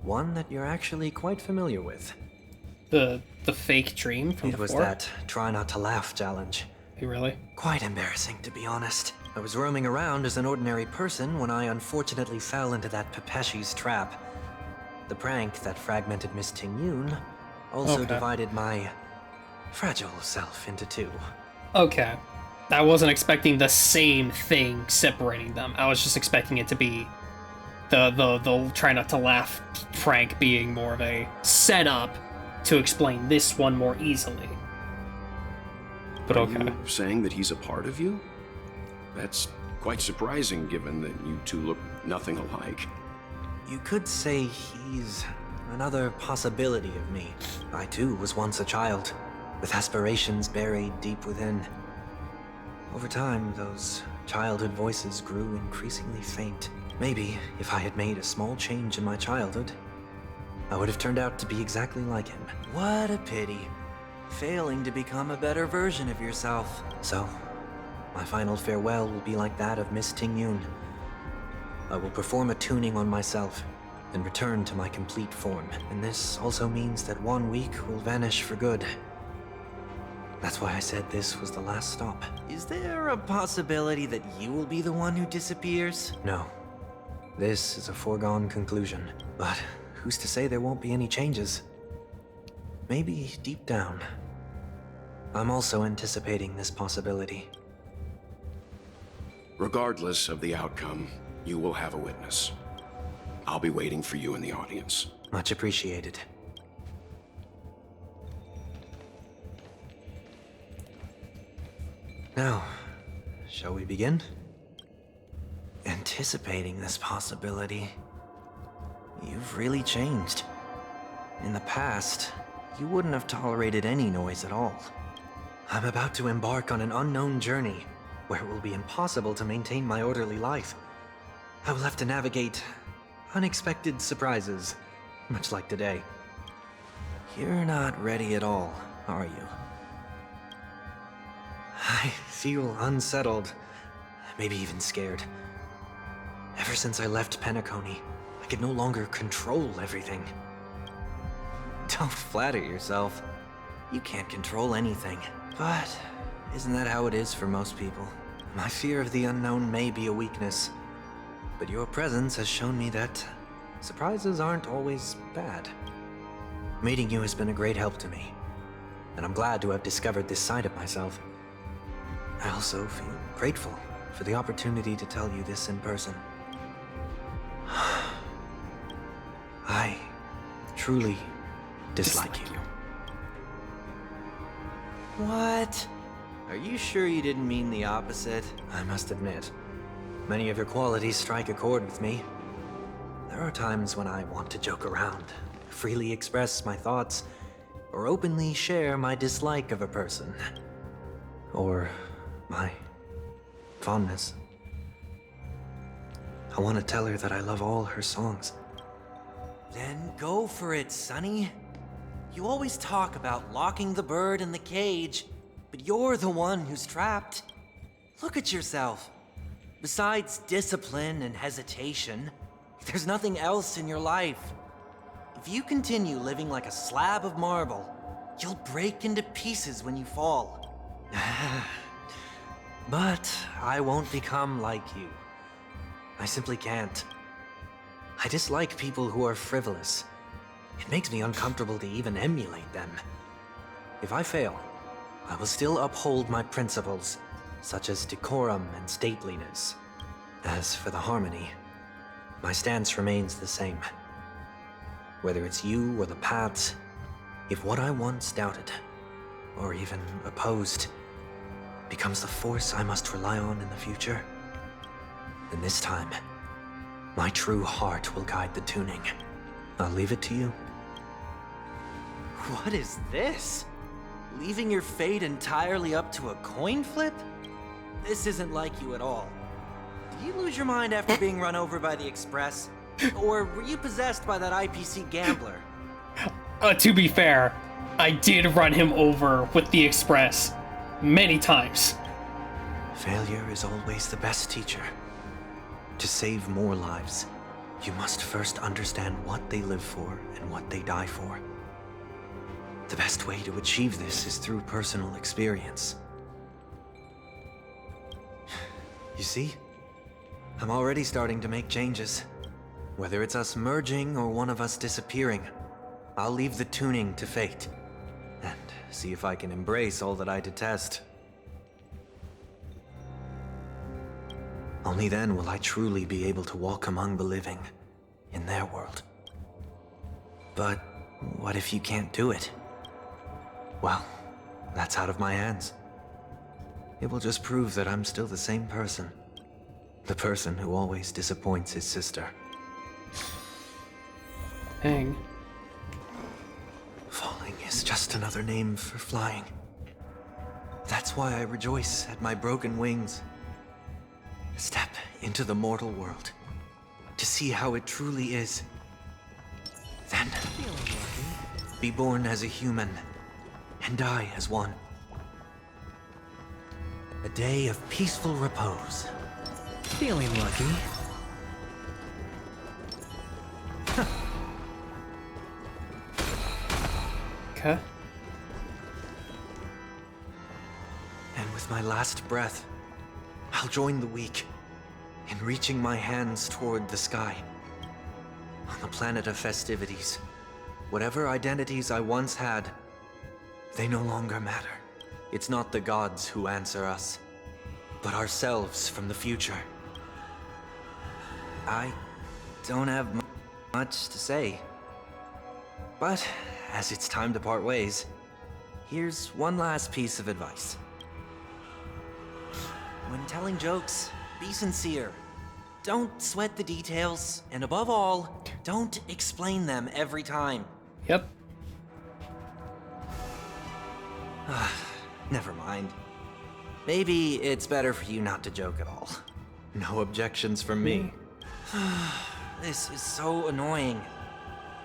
One that you're actually quite familiar with. The fake dream from before? It was that try not to laugh challenge. Hey, really? Quite embarrassing, to be honest. I was roaming around as an ordinary person when I unfortunately fell into that Pepeshi's trap. The prank that fragmented Miss Ting Yun also divided my fragile self into two. Okay. I wasn't expecting the same thing separating them. I was just expecting it to be the try not to laugh prank being more of a setup to explain this one more easily. But Are okay. you saying that he's a part of you? That's quite surprising given that you two look nothing alike. You could say he's another possibility of me. I too was once a child, with aspirations buried deep within. Over time, those childhood voices grew increasingly faint. Maybe, if I had made a small change in my childhood, I would have turned out to be exactly like him. What a pity. Failing to become a better version of yourself. So, my final farewell will be like that of Miss Ting Yun. I will perform a tuning on myself and return to my complete form. And this also means that 1 week will vanish for good. That's why I said this was the last stop. Is there a possibility that you will be the one who disappears? No. This is a foregone conclusion. But who's to say there won't be any changes? Maybe deep down, I'm also anticipating this possibility. Regardless of the outcome, you will have a witness. I'll be waiting for you in the audience. Much appreciated. Now, shall we begin? Anticipating this possibility, you've really changed. In the past, you wouldn't have tolerated any noise at all. I'm about to embark on an unknown journey where it will be impossible to maintain my orderly life. I will have to navigate unexpected surprises, much like today. You're not ready at all, are you? I feel unsettled, maybe even scared. Ever since I left Penacony, I could no longer control everything. Don't flatter yourself. You can't control anything. But isn't that how it is for most people? My fear of the unknown may be a weakness, but your presence has shown me that surprises aren't always bad. Meeting you has been a great help to me, and I'm glad to have discovered this side of myself. I also feel grateful for the opportunity to tell you this in person. I truly dislike you. What? Are you sure you didn't mean the opposite? I must admit, many of your qualities strike a chord with me. There are times when I want to joke around, freely express my thoughts, or openly share my dislike of a person. Or my fondness. I want to tell her that I love all her songs. Then go for it, Sonny. You always talk about locking the bird in the cage, but you're the one who's trapped. Look at yourself. Besides discipline and hesitation, there's nothing else in your life. If you continue living like a slab of marble, you'll break into pieces when you fall. But I won't become like you. I simply can't. I dislike people who are frivolous. It makes me uncomfortable to even emulate them. If I fail, I will still uphold my principles, such as decorum and stateliness. As for the harmony, my stance remains the same. Whether it's you or the paths, if what I once doubted, or even opposed, becomes the force I must rely on in the future, then this time, my true heart will guide the tuning. I'll leave it to you. What is this? Leaving your fate entirely up to a coin flip? This isn't like you at all. Did you lose your mind after being run over by the Express? Or were you possessed by that IPC gambler? To be fair, I did run him over with the Express many times. Failure is always the best teacher. To save more lives, you must first understand what they live for and what they die for. The best way to achieve this is through personal experience. You see? I'm already starting to make changes. Whether it's us merging or one of us disappearing, I'll leave the tuning to fate, and see if I can embrace all that I detest. Only then will I truly be able to walk among the living, in their world. But what if you can't do it? Well, that's out of my hands. It will just prove that I'm still the same person. The person who always disappoints his sister. Dang. Falling is just another name for flying. That's why I rejoice at my broken wings. Step into the mortal world to see how it truly is. Then, be born as a human and die as one. A day of peaceful repose. Feeling lucky. Okay. And with my last breath, I'll join the weak in reaching my hands toward the sky. On the planet of festivities, whatever identities I once had, they no longer matter. It's not the gods who answer us, but ourselves from the future. I don't have much to say. But as it's time to part ways, here's one last piece of advice. When telling jokes, be sincere. Don't sweat the details, and above all, don't explain them every time. Yep. Never mind. Maybe it's better for you not to joke at all. No objections from me. This is so annoying.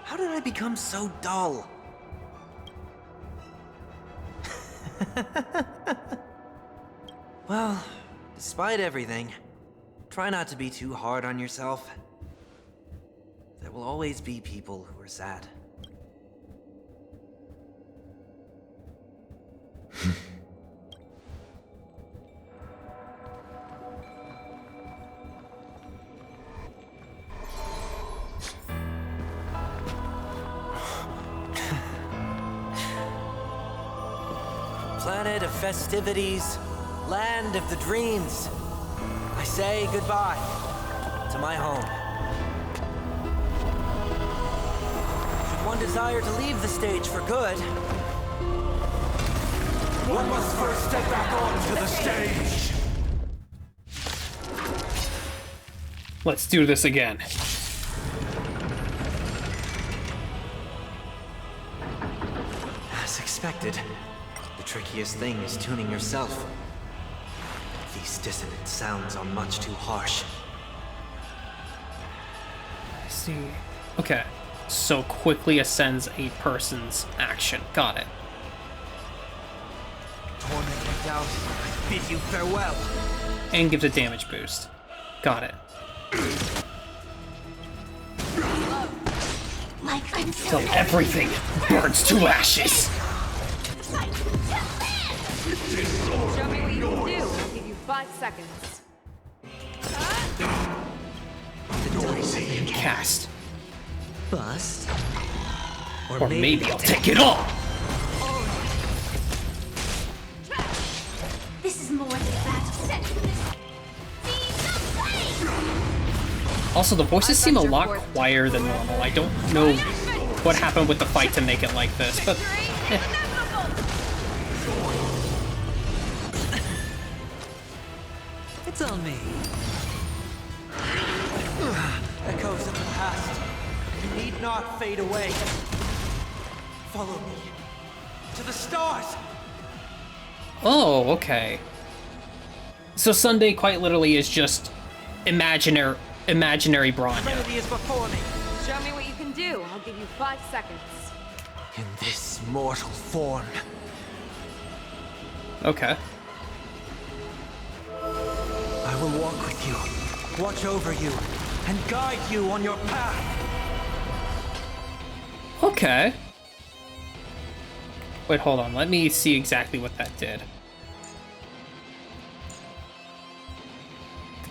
How did I become so dull? Well, despite everything, try not to be too hard on yourself. There will always be people who are sad. Planet of festivities, land of the dreams. I say goodbye to my home. Should one desire to leave the stage for good, one must first step back onto the stage. Let's do this again. As expected, the trickiest thing is tuning yourself. These dissonant sounds are much too harsh. I see. Okay. So quickly ascends a person's action. Got it. Torment and doubt, I bid you farewell. And gives a damage boost. Got it. Till everything burns to ashes. Show me what you can do. I'll give you 5 seconds. Cast. Bust. Or maybe I'll take it all. This is more than that. Also, the voices seem a lot quieter than normal. I don't know what happened with the fight to make it like this, but It's on me. Echoes of the past. You need not fade away. Follow me to the stars. Oh, okay. So Sunday quite literally is just imaginary Bronya. Trinity is before me. Show me what you can do. I'll give you 5 seconds. In this mortal form. Okay. I will walk with you, watch over you, and guide you on your path. Okay. Wait, hold on. Let me see exactly what that did.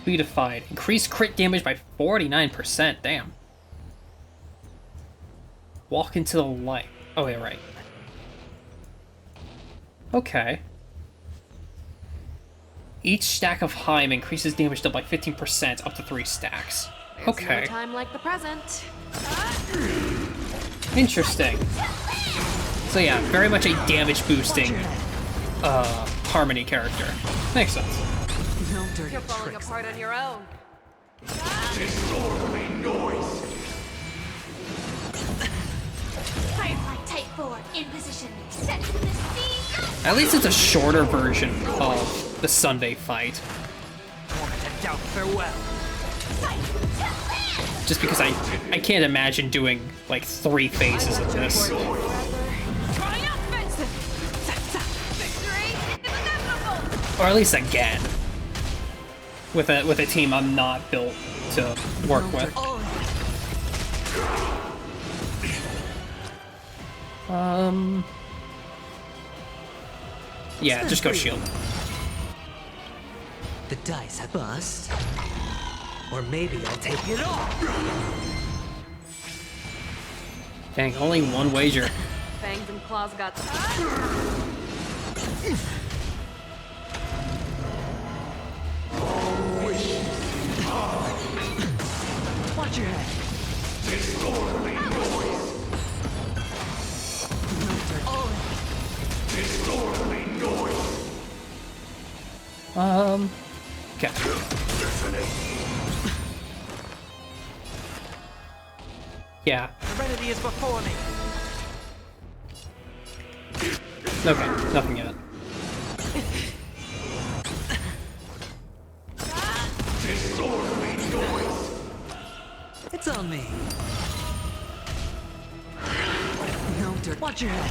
Speedified. Increased crit damage by 49%. Damn. Walk into the light. Oh, yeah, right. Okay. Each stack of Heim increases damage dealt by 15% up to 3 stacks. There's Okay. no time like the present. Interesting. So yeah, very much a damage boosting Harmony character. Makes sense. No dirty You're falling tricks. apart on your own. Disorderly noise. Firefly Type 4 in position. Set to the sea. At least it's a shorter version of the Sunday fight. Torment and doubt, farewell. Just because I can't imagine doing like 3 phases of this. Or at least again. With a team I'm not built to work with. Yeah, just go shield. The dice have bust. Or maybe I'll take it all. Dang, only one wager. Fangs and claws got. Watch your head. Disorderly noise. Disorderly noise. Okay. Yeah. Serenity is before me. Okay, nothing yet. Disorderly noise. It's on me. No dirt. Watch your head.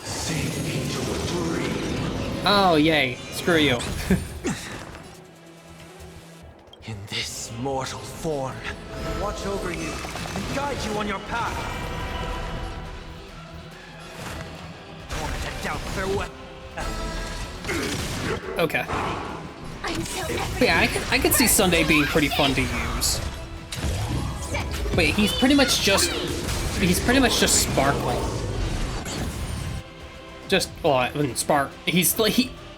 Sink into a dream. Oh, yay. Screw you. In this mortal form, Watch over you and guide you on your path. Torment and doubt farewell. Okay. But yeah, I could see Sunday being pretty fun to use. Wait, he's pretty much just Sparkle. Just, well, I wouldn't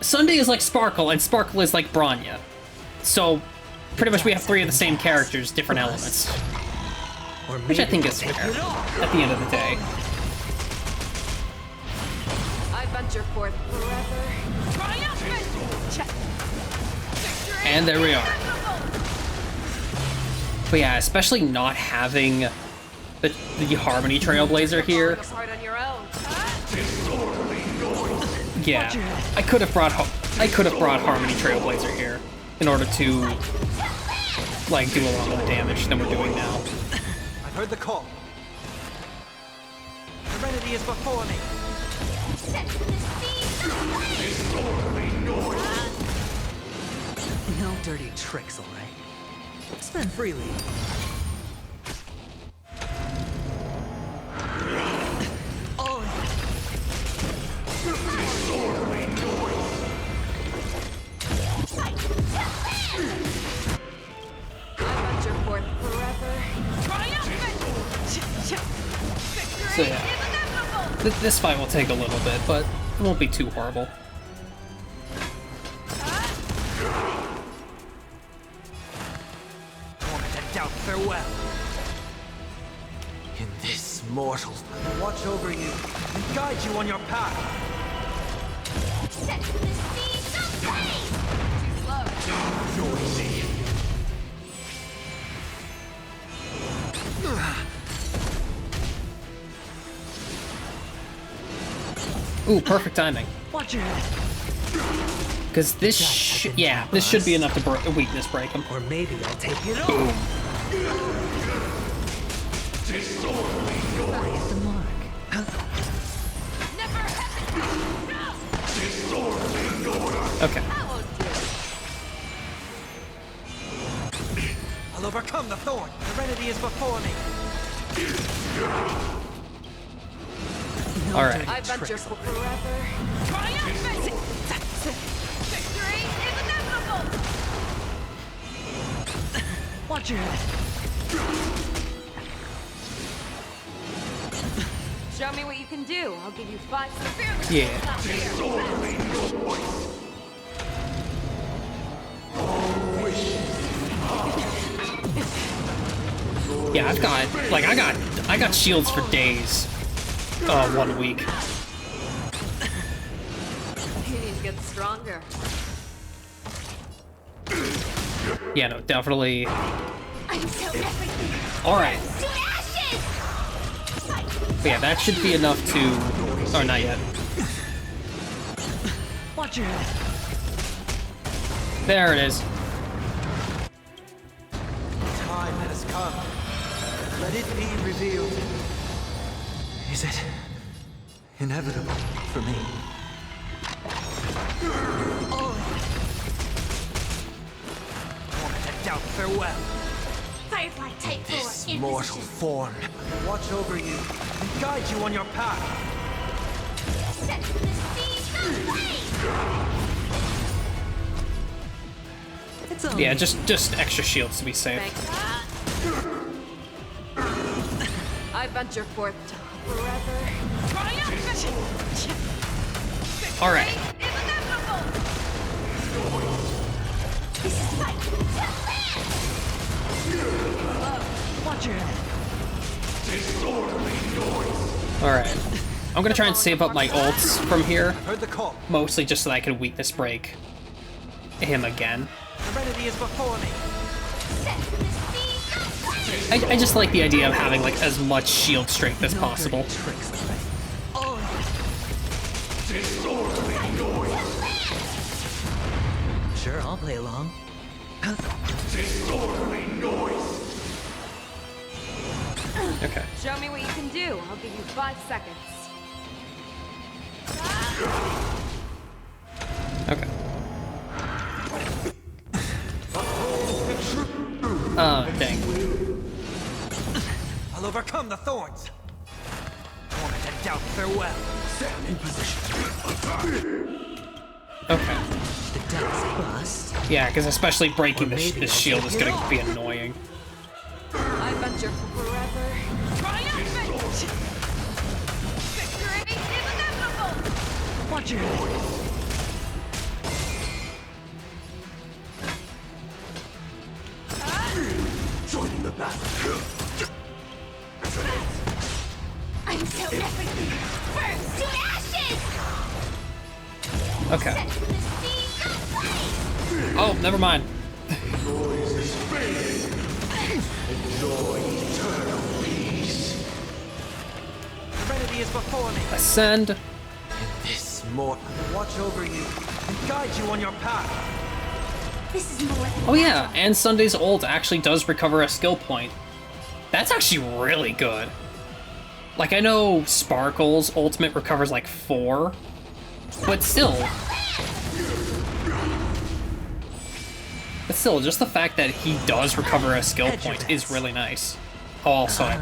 Sunday is like Sparkle, and Sparkle is like Branya. So, pretty much we have three of the same characters, different elements. Which I think is fair, at the end of the day. I venture forth forever. Triumphant! And there we are. But yeah, especially not having the Harmony Trailblazer here. Yeah, I could have brought Harmony Trailblazer here in order to like do a lot more damage than we're doing now. I've heard the call. Serenity is before me. Disorderly noise. No dirty tricks, all right. Spend freely. Disorderly noise. I venture forth forever. Triumphant! So yeah, this fight will take a little bit, but it won't be too horrible. Torment and doubt farewell. in this mortal, Watch over you and guide you on your path. Noisy. Ooh, perfect timing. Watch your head. Because this should be enough to weakness break him. Or maybe I'll take it all. Disorderly noise. The mark. Disorderly noise. Okay. I'll overcome the thorn. Serenity is before me. All right. I venture forever. Triumphant! Victory is inevitable! Watch your head. Show me what you can do. I'll give you 5 severely. Yeah. Disorderly noise. Yeah, I got shields for days. 1 week. Hades gets stronger. Yeah, no, definitely. All right. But yeah, that should be enough to. Oh, not yet. Watch your head. There it is. Time has come. Let it be revealed. is it inevitable for me? Torment and doubt farewell. Firefly Type 4 This in mortal position. form, watch over you and guide you on your path. Set the speed of light. Yeah, just extra shields to be safe. I venture forth to forever. All right. This is fight to live. Watch your head. All right. I'm gonna try and save up my ults from here, Heard the call. mostly just so that I can weakness break him again. Serenity is before me. I just like the idea of having like as much shield strength as possible. Sure, I'll play along. Okay. Show me what you can do. I'll give you 5 seconds. Okay. Dang. I'll overcome the thorns. Torment and doubt, farewell. Stand in position. Okay. The dice bust. Yeah, because especially breaking the shield is gonna be annoying. I venture for forever. Triumphant! Victory is inevitable! Watch your head. Joining the battle. I'm so everything. Burns to ashes. Okay. Set the speed of light. Oh, never mind. Enjoy eternal peace. Serenity is before me. Ascend. In this mortal, watch over you and guide you on your path. This is more than Oh yeah, and Sunday's ult actually does recover a skill point. That's actually really good. Like, I know Sparkle's ultimate recovers like 4, but still. But still, just the fact that he does recover a skill point is really nice. Oh, also, I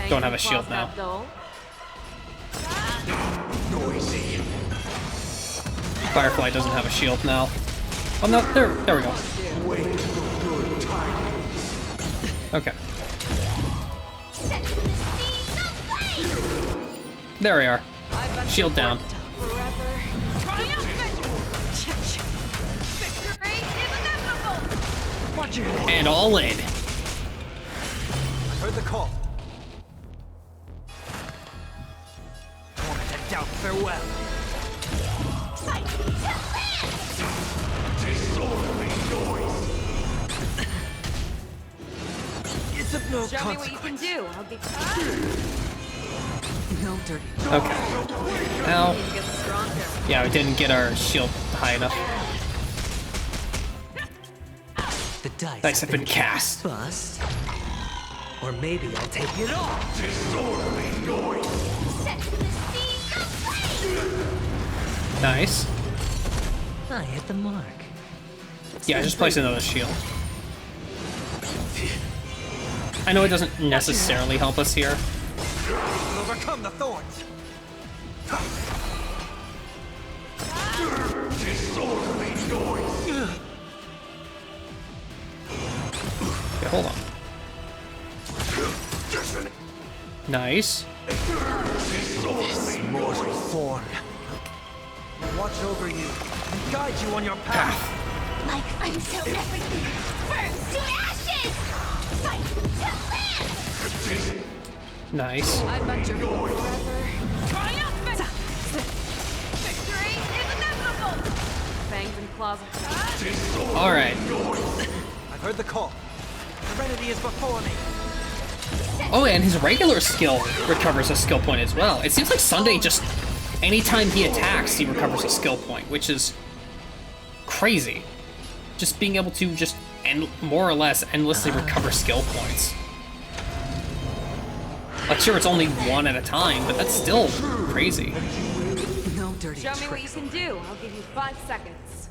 don't have a shield now. Noisy. Firefly doesn't have a shield now. Oh no, there we go. Wait for good tidings. Okay. There we are. Shield down. And all in. I heard the call. Torment and doubt, farewell. Disorderly noise. It's of no Show me what you can consequence. do. I'll be No dirty. Okay. Ow. get stronger. Yeah, we didn't get our shield high enough. The dice Dice have been cast. Bust. Or maybe I'll take it off. Disorderly noise. Nice. I hit the mark. Yeah, just place another shield. I know it doesn't necessarily help us here. We'll overcome the thorns. Disorderly noise. Okay, hold on. Nice. This mortal form. Watch over you and guide you on your path. Like I'm so everything. Burns to ashes. Fight to live. Nice. I venture forever. Triumphant! Victory is inevitable! Fangs and claws. All right. I've heard the call. Serenity is before me. Oh, and his regular skill recovers a skill point as well. It seems like Sunday just, anytime he attacks, he recovers a skill point, which is crazy. Just being able to just more or less endlessly recover skill points. Like, sure, it's only one at a time, but that's still crazy. No dirty Show me what you tricks. can do. I'll give you 5 seconds.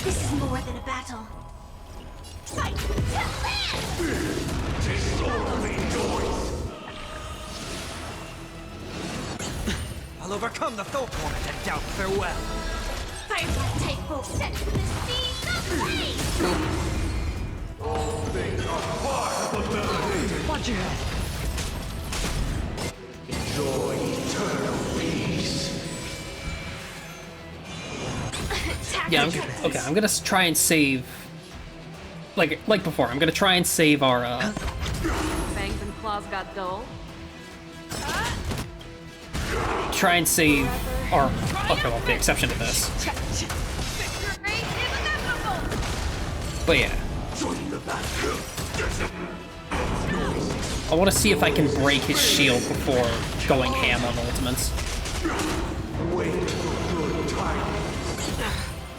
This is more than a battle. Fight to live. I'll overcome the thought moment and doubt farewell. Firefly type will set the seas ablaze! All things are part of the melody. Watch your head. Enjoy eternal peace. Yeah, okay, I'm gonna try and save... Like before, I'm gonna try and save our, Fangs and claws got dull. Try and save our... Okay, well, the exception to this. But yeah. I want to see if I can break his shield before going ham on ultimates.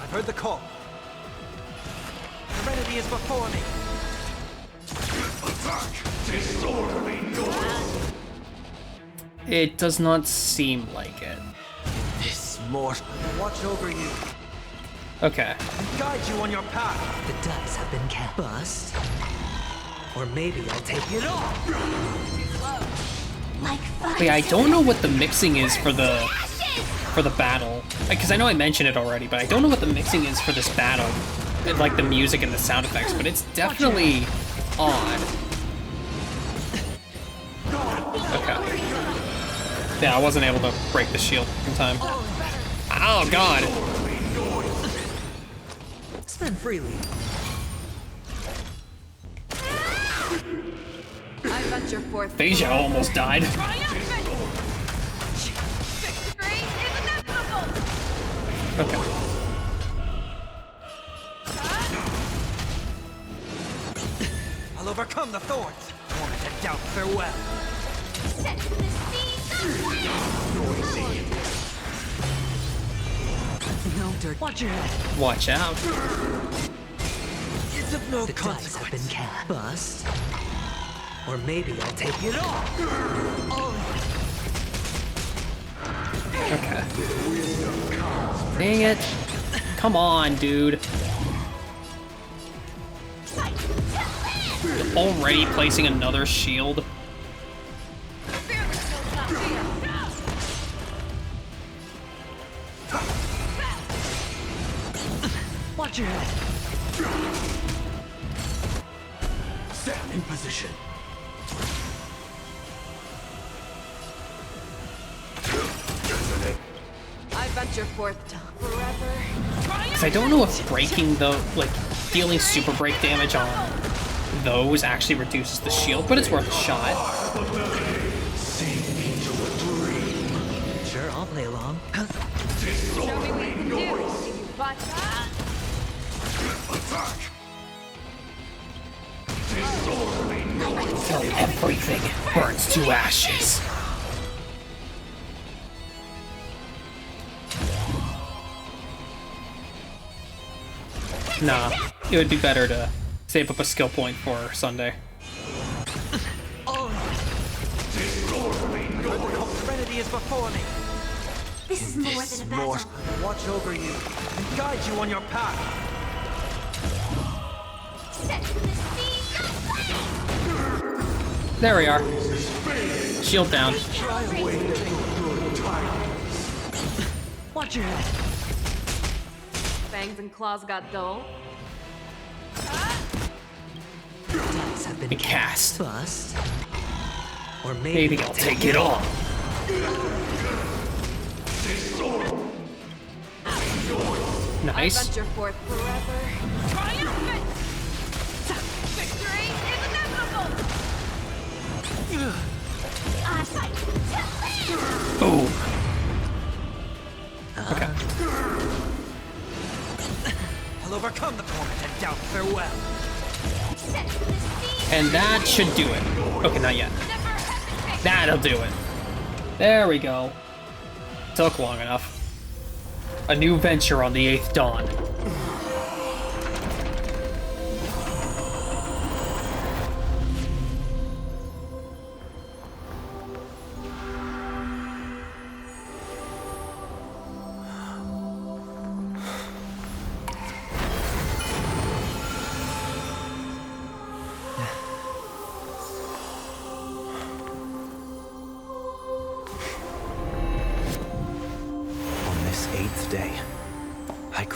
I've heard the call. Serenity is before me. Attack! Disorderly noise! It does not seem like it. This mortal watch over you. Okay. Guide you on your path. The dice have been cast. Bust. Or maybe I'll take it all. Like But yeah, I don't know what the mixing is for the battle. Because I know I mentioned it already, but I don't know what the mixing is for this battle. Like the music and the sound effects, but it's definitely odd. Okay. Yeah, I wasn't able to break the shield in time. Oh god! Spend freely. I venture forth. Phasia almost died. Okay. I'll overcome the thorns. Moment and doubt farewell. set the seas ablaze! No dirt. Watch your head. Watch out. It's of no The dice consequence. have been cast. Bust. Or maybe I'll take it all. Okay. Dang it. Come on, dude. Already placing another shield. Watch your head. Stand in position. I venture forth forever. Because I don't know if breaking the, like, dealing super break damage on those actually reduces the shield, but it's worth a shot. Sure, I'll play along. Show me what you can do. If you butt Till everything burns to ashes. Nah, it would be better to save up a skill point for Sunday. Serenity is before me. This is more than a battle. Watch over you and guide you on your path. Set the seas ablaze! There we are. Shield down. Watch your head. Fangs and claws got dull. Dice have been cast. Bust. Or Maybe I'll take it all. Nice. I venture forth forever. Triumphant! Victory is inevitable! I fight to live! Boom. Okay. I'll overcome the moment and doubt farewell. Set the seas And that should do it. Okay, not yet. That'll do it. There we go. Took long enough. A new venture on the 8th dawn.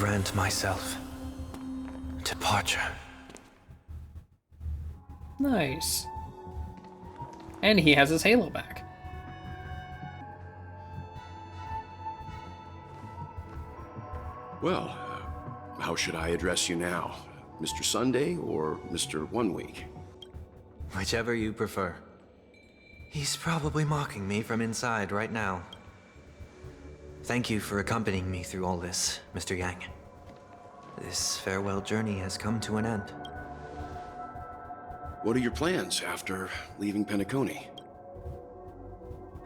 grant myself departure. Nice. And he has his halo back. Well, how should I address you now? Mr. Sunday or Mr. 1 Week? Whichever you prefer. He's probably mocking me from inside right now. Thank you for accompanying me through all this, Mr. Yang. This farewell journey has come to an end. What are your plans after leaving Penacony?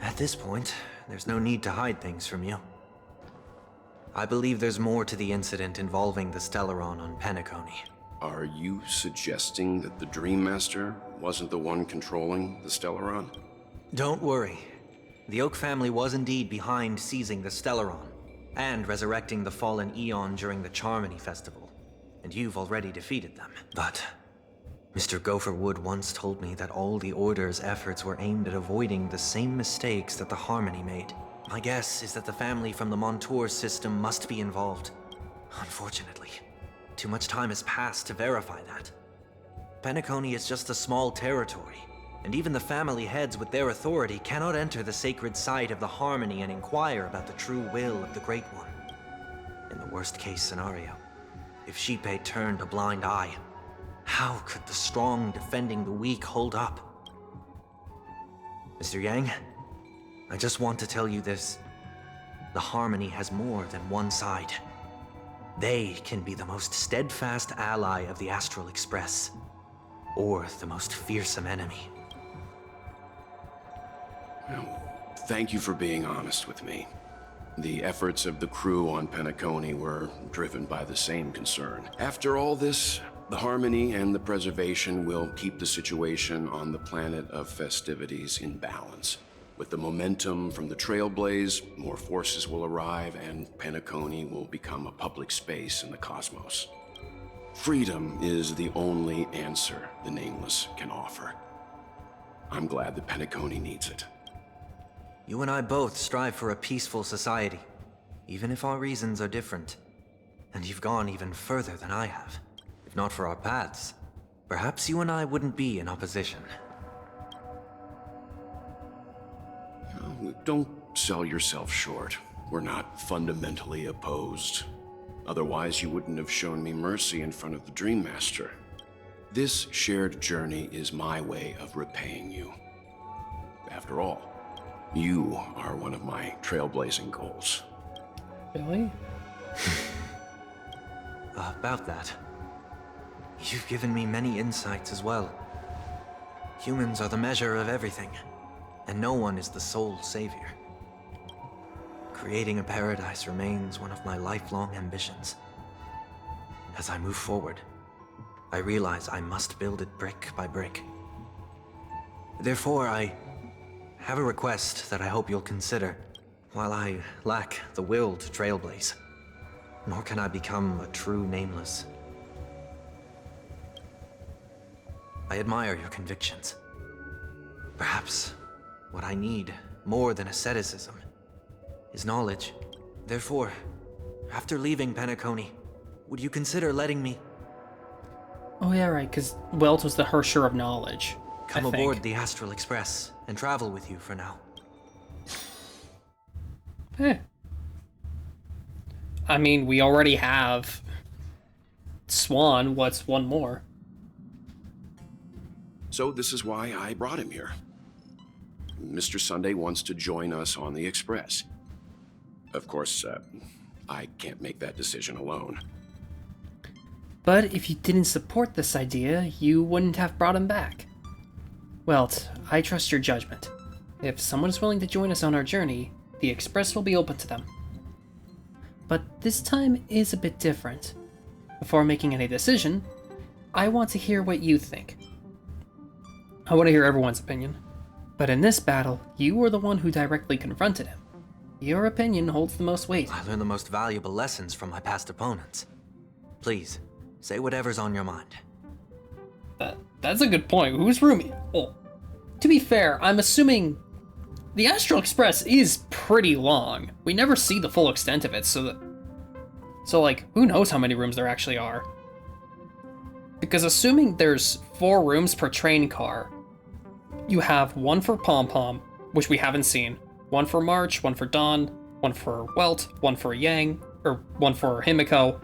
At this point, there's no need to hide things from you. I believe there's more to the incident involving the Stellaron on Penacony. Are you suggesting that the Dream Master wasn't the one controlling the Stellaron? Don't worry. The Oak family was indeed behind seizing the Stellaron and resurrecting the fallen Eon during the Charmony Festival, and you've already defeated them. But Mr. Gopherwood once told me that all the Order's efforts were aimed at avoiding the same mistakes that the Harmony made. My guess is that the family from the Montour system must be involved. Unfortunately, too much time has passed to verify that. Penacony is just a small territory, and even the family heads with their authority cannot enter the sacred site of the Harmony and inquire about the true will of the Great One. In the worst-case scenario, if Xipe turned a blind eye, how could the strong defending the weak hold up? Mr. Yang, I just want to tell you this. The Harmony has more than one side. They can be the most steadfast ally of the Astral Express, or the most fearsome enemy. Well, thank you for being honest with me. The efforts of the crew on Penacony were driven by the same concern. After all this, the Harmony and the Preservation will keep the situation on the planet of festivities in balance. With the momentum from the Trailblaze, more forces will arrive and Penacony will become a public space in the cosmos. Freedom is the only answer the Nameless can offer. I'm glad that Penacony needs it. You and I both strive for a peaceful society, even if our reasons are different. And you've gone even further than I have. If not for our paths, perhaps you and I wouldn't be in opposition. Don't sell yourself short. We're not fundamentally opposed. Otherwise, you wouldn't have shown me mercy in front of the Dream Master. This shared journey is my way of repaying you. After all, you are one of my trailblazing goals. Really? About that, you've given me many insights as well. Humans are the measure of everything, and no one is the sole savior. Creating a paradise remains one of my lifelong ambitions. As I move forward, I realize I must build it brick by brick. Therefore, I have a request that I hope you'll consider. While I lack the will to trailblaze, nor can I become a true Nameless. I admire your convictions. Perhaps what I need, more than asceticism, is knowledge. Therefore, after leaving Penacony, would you consider letting me... Oh yeah, right, because Welt was the Hersher of knowledge. Come aboard the Astral Express and travel with you for now. I mean, we already have Swan. What's one more? So this is why I brought him here. Mr. Sunday wants to join us on the Express. Of course, I can't make that decision alone. But if you didn't support this idea, you wouldn't have brought him back. Welt, I trust your judgment. If someone is willing to join us on our journey, the Express will be open to them. But this time is a bit different. Before making any decision, I want to hear what you think. I want to hear everyone's opinion. But in this battle, you were the one who directly confronted him. Your opinion holds the most weight. I learned the most valuable lessons from my past opponents. Please, say whatever's on your mind. That's a good point. Who's Rumi? Well, to be fair, I'm assuming the Astral Express is pretty long. We never see the full extent of it, so So, like, who knows how many rooms there actually are? Because assuming there's 4 rooms per train car, you have 1 for Pom Pom, which we haven't seen, 1 for March, 1 for Dawn, 1 for Welt, 1 for Yang, or 1 for Himiko,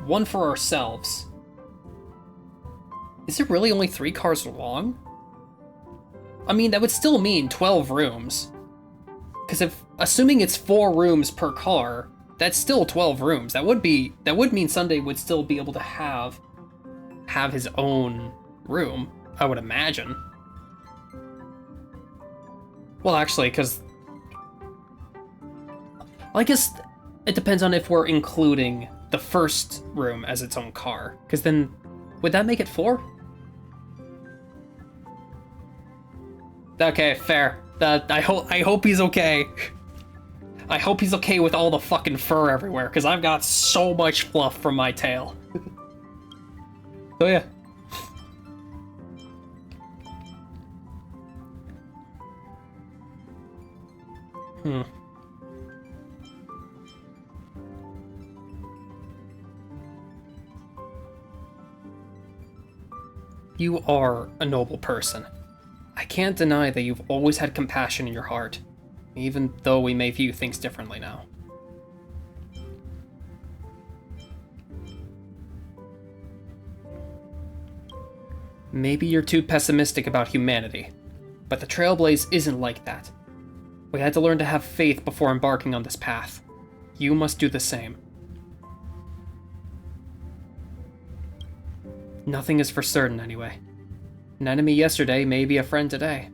1 for ourselves. Is it really only 3 cars long? I mean, that would still mean 12 rooms. Because if, assuming it's 4 rooms per car, that's still 12 rooms. That would mean Sunday would still be able to have his own room, I would imagine. Well, actually, because I guess it depends on if we're including the first room as its own car. Because then, would that make it 4? Okay, fair. I hope he's okay. I hope he's okay with all the fucking fur everywhere, because I've got so much fluff from my tail. So yeah. You are a noble person. I can't deny that you've always had compassion in your heart, even though we may view things differently now. Maybe you're too pessimistic about humanity, but the Trailblaze isn't like that. We had to learn to have faith before embarking on this path. You must do the same. Nothing is for certain anyway. An enemy yesterday may be a friend today.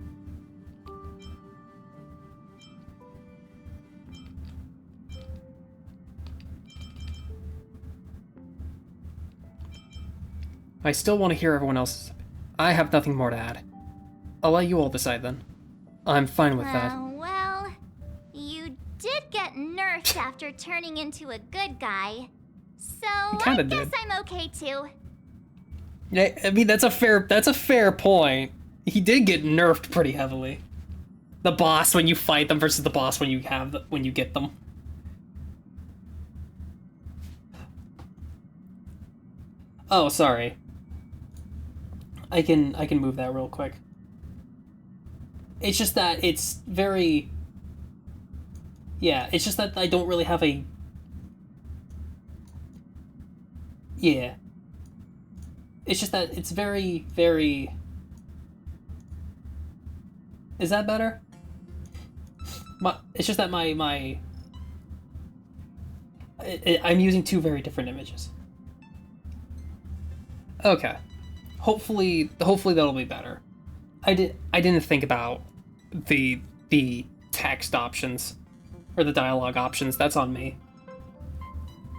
I still want to hear everyone else's. I have nothing more to add. I'll let you all decide then. I'm fine with that. Well, you did get nerfed after turning into a good guy. So I guess I'm okay too. Yeah, I mean that's a fair point. He did get nerfed pretty heavily. The boss when you fight them versus the boss when you get them. Oh, sorry. I can move that real quick. It's just that it's very... Yeah, it's just that I don't really have a... Yeah. It's just that it's very, very... Is that better? It's just that I'm using 2 very different images. Okay. Hopefully that'll be better. I didn't think about the text options or the dialogue options. That's on me.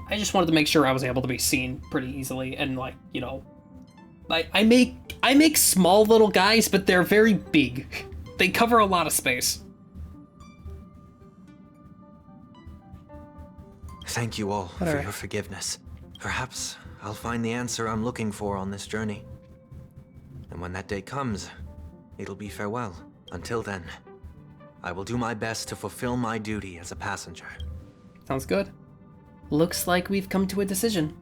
I just wanted to make sure I was able to be seen pretty easily and, like, you know, I make small little guys, but they're very big. They cover a lot of space. Thank you all for your forgiveness. Perhaps I'll find the answer I'm looking for on this journey. And when that day comes, it'll be farewell. Until then, I will do my best to fulfill my duty as a passenger. Sounds good. Looks like we've come to a decision.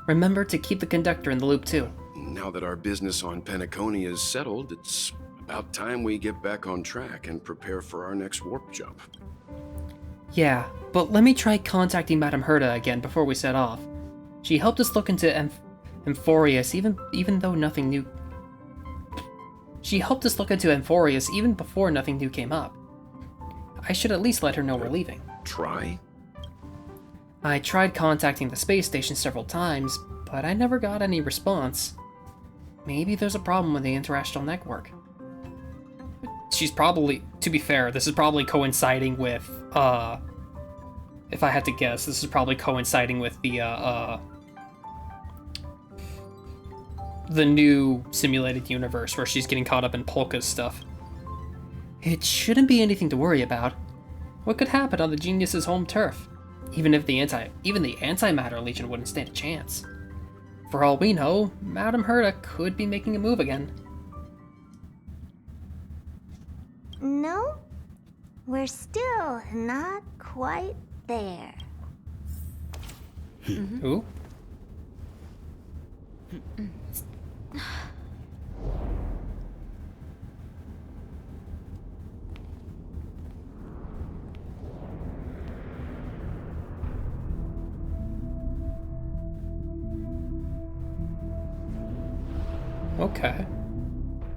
Remember to keep the conductor in the loop too. Now that our business on Penacony is settled, it's about time we get back on track and prepare for our next warp jump. Yeah, but let me try contacting Madame Herta again before we set off. She helped us look into Amphorius even though nothing new... She helped us look into Amphorius even before nothing new came up. I should at least let her know we're leaving. Try? I tried contacting the space station several times, but I never got any response. Maybe there's a problem with the interastral network. She's probably, to be fair, this is probably coinciding with, if I had to guess, this is probably coinciding with the new simulated universe where she's getting caught up in Polka's stuff. It shouldn't be anything to worry about. What could happen on the Genius's home turf? Even the Antimatter Legion wouldn't stand a chance. For all we know, Madame Herta could be making a move again. No, we're still not quite there. Ooh. Okay.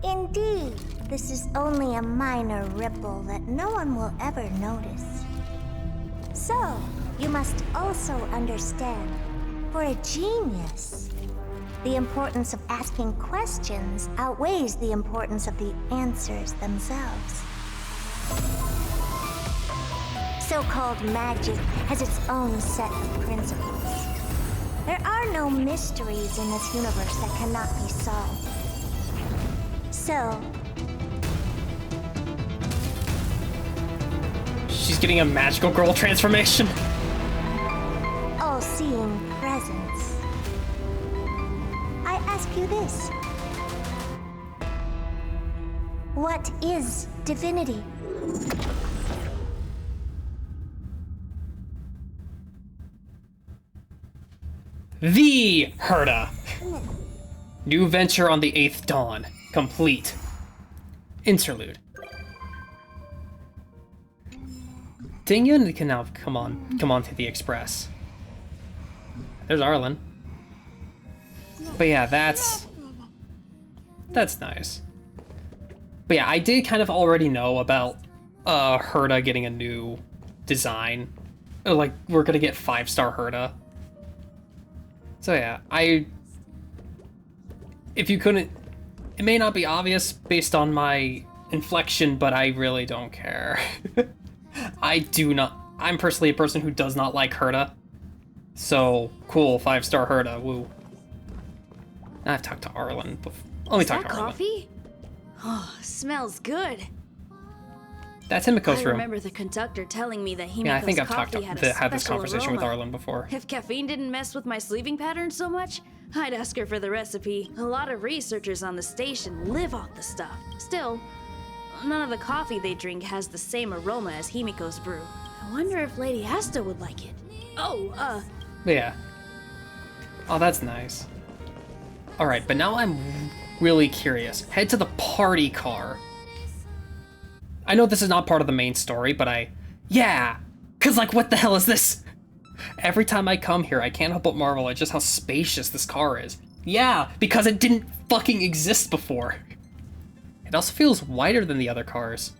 Indeed, this is only a minor ripple that no one will ever notice. So, you must also understand, for a genius, the importance of asking questions outweighs the importance of the answers themselves. So-called magic has its own set of principles. There are no mysteries in this universe that cannot be solved. So, she's getting a magical girl transformation. all-seeing presence. I ask you this. What is divinity? The Herda. New venture on the 8th dawn. Complete. Interlude. Dingyun can now come on to the express. There's Arlen. But yeah, that's nice. But yeah, I did kind of already know about Herda getting a new design. Like, we're gonna get 5-star Herda. So yeah, if you couldn't, it may not be obvious based on my inflection, but I really don't care. I'm personally a person who does not like Herda. So, cool, 5-star Herda, woo. I've talked to Arlen before. Let me talk to Arlen. Coffee? Oh, smells good. That's Himiko's I room. remember the conductor telling me that Himiko's Yeah, I think I've coffee had this conversation with Arlen before. If caffeine didn't mess with my sleeping pattern so much, I'd ask her for the recipe. A lot of researchers on the station live off the stuff. Still, none of the coffee they drink has the same aroma as Himiko's brew. I wonder if Lady Asta would like it. Oh, Yeah. Oh, that's nice. Alright, but now I'm really curious. Head to the party car. I know this is not part of the main story, but yeah! 'Cause like, what the hell is this? Every time I come here, I can't help but marvel at just how spacious this car is. Yeah, because it didn't fucking exist before. It also feels wider than the other cars.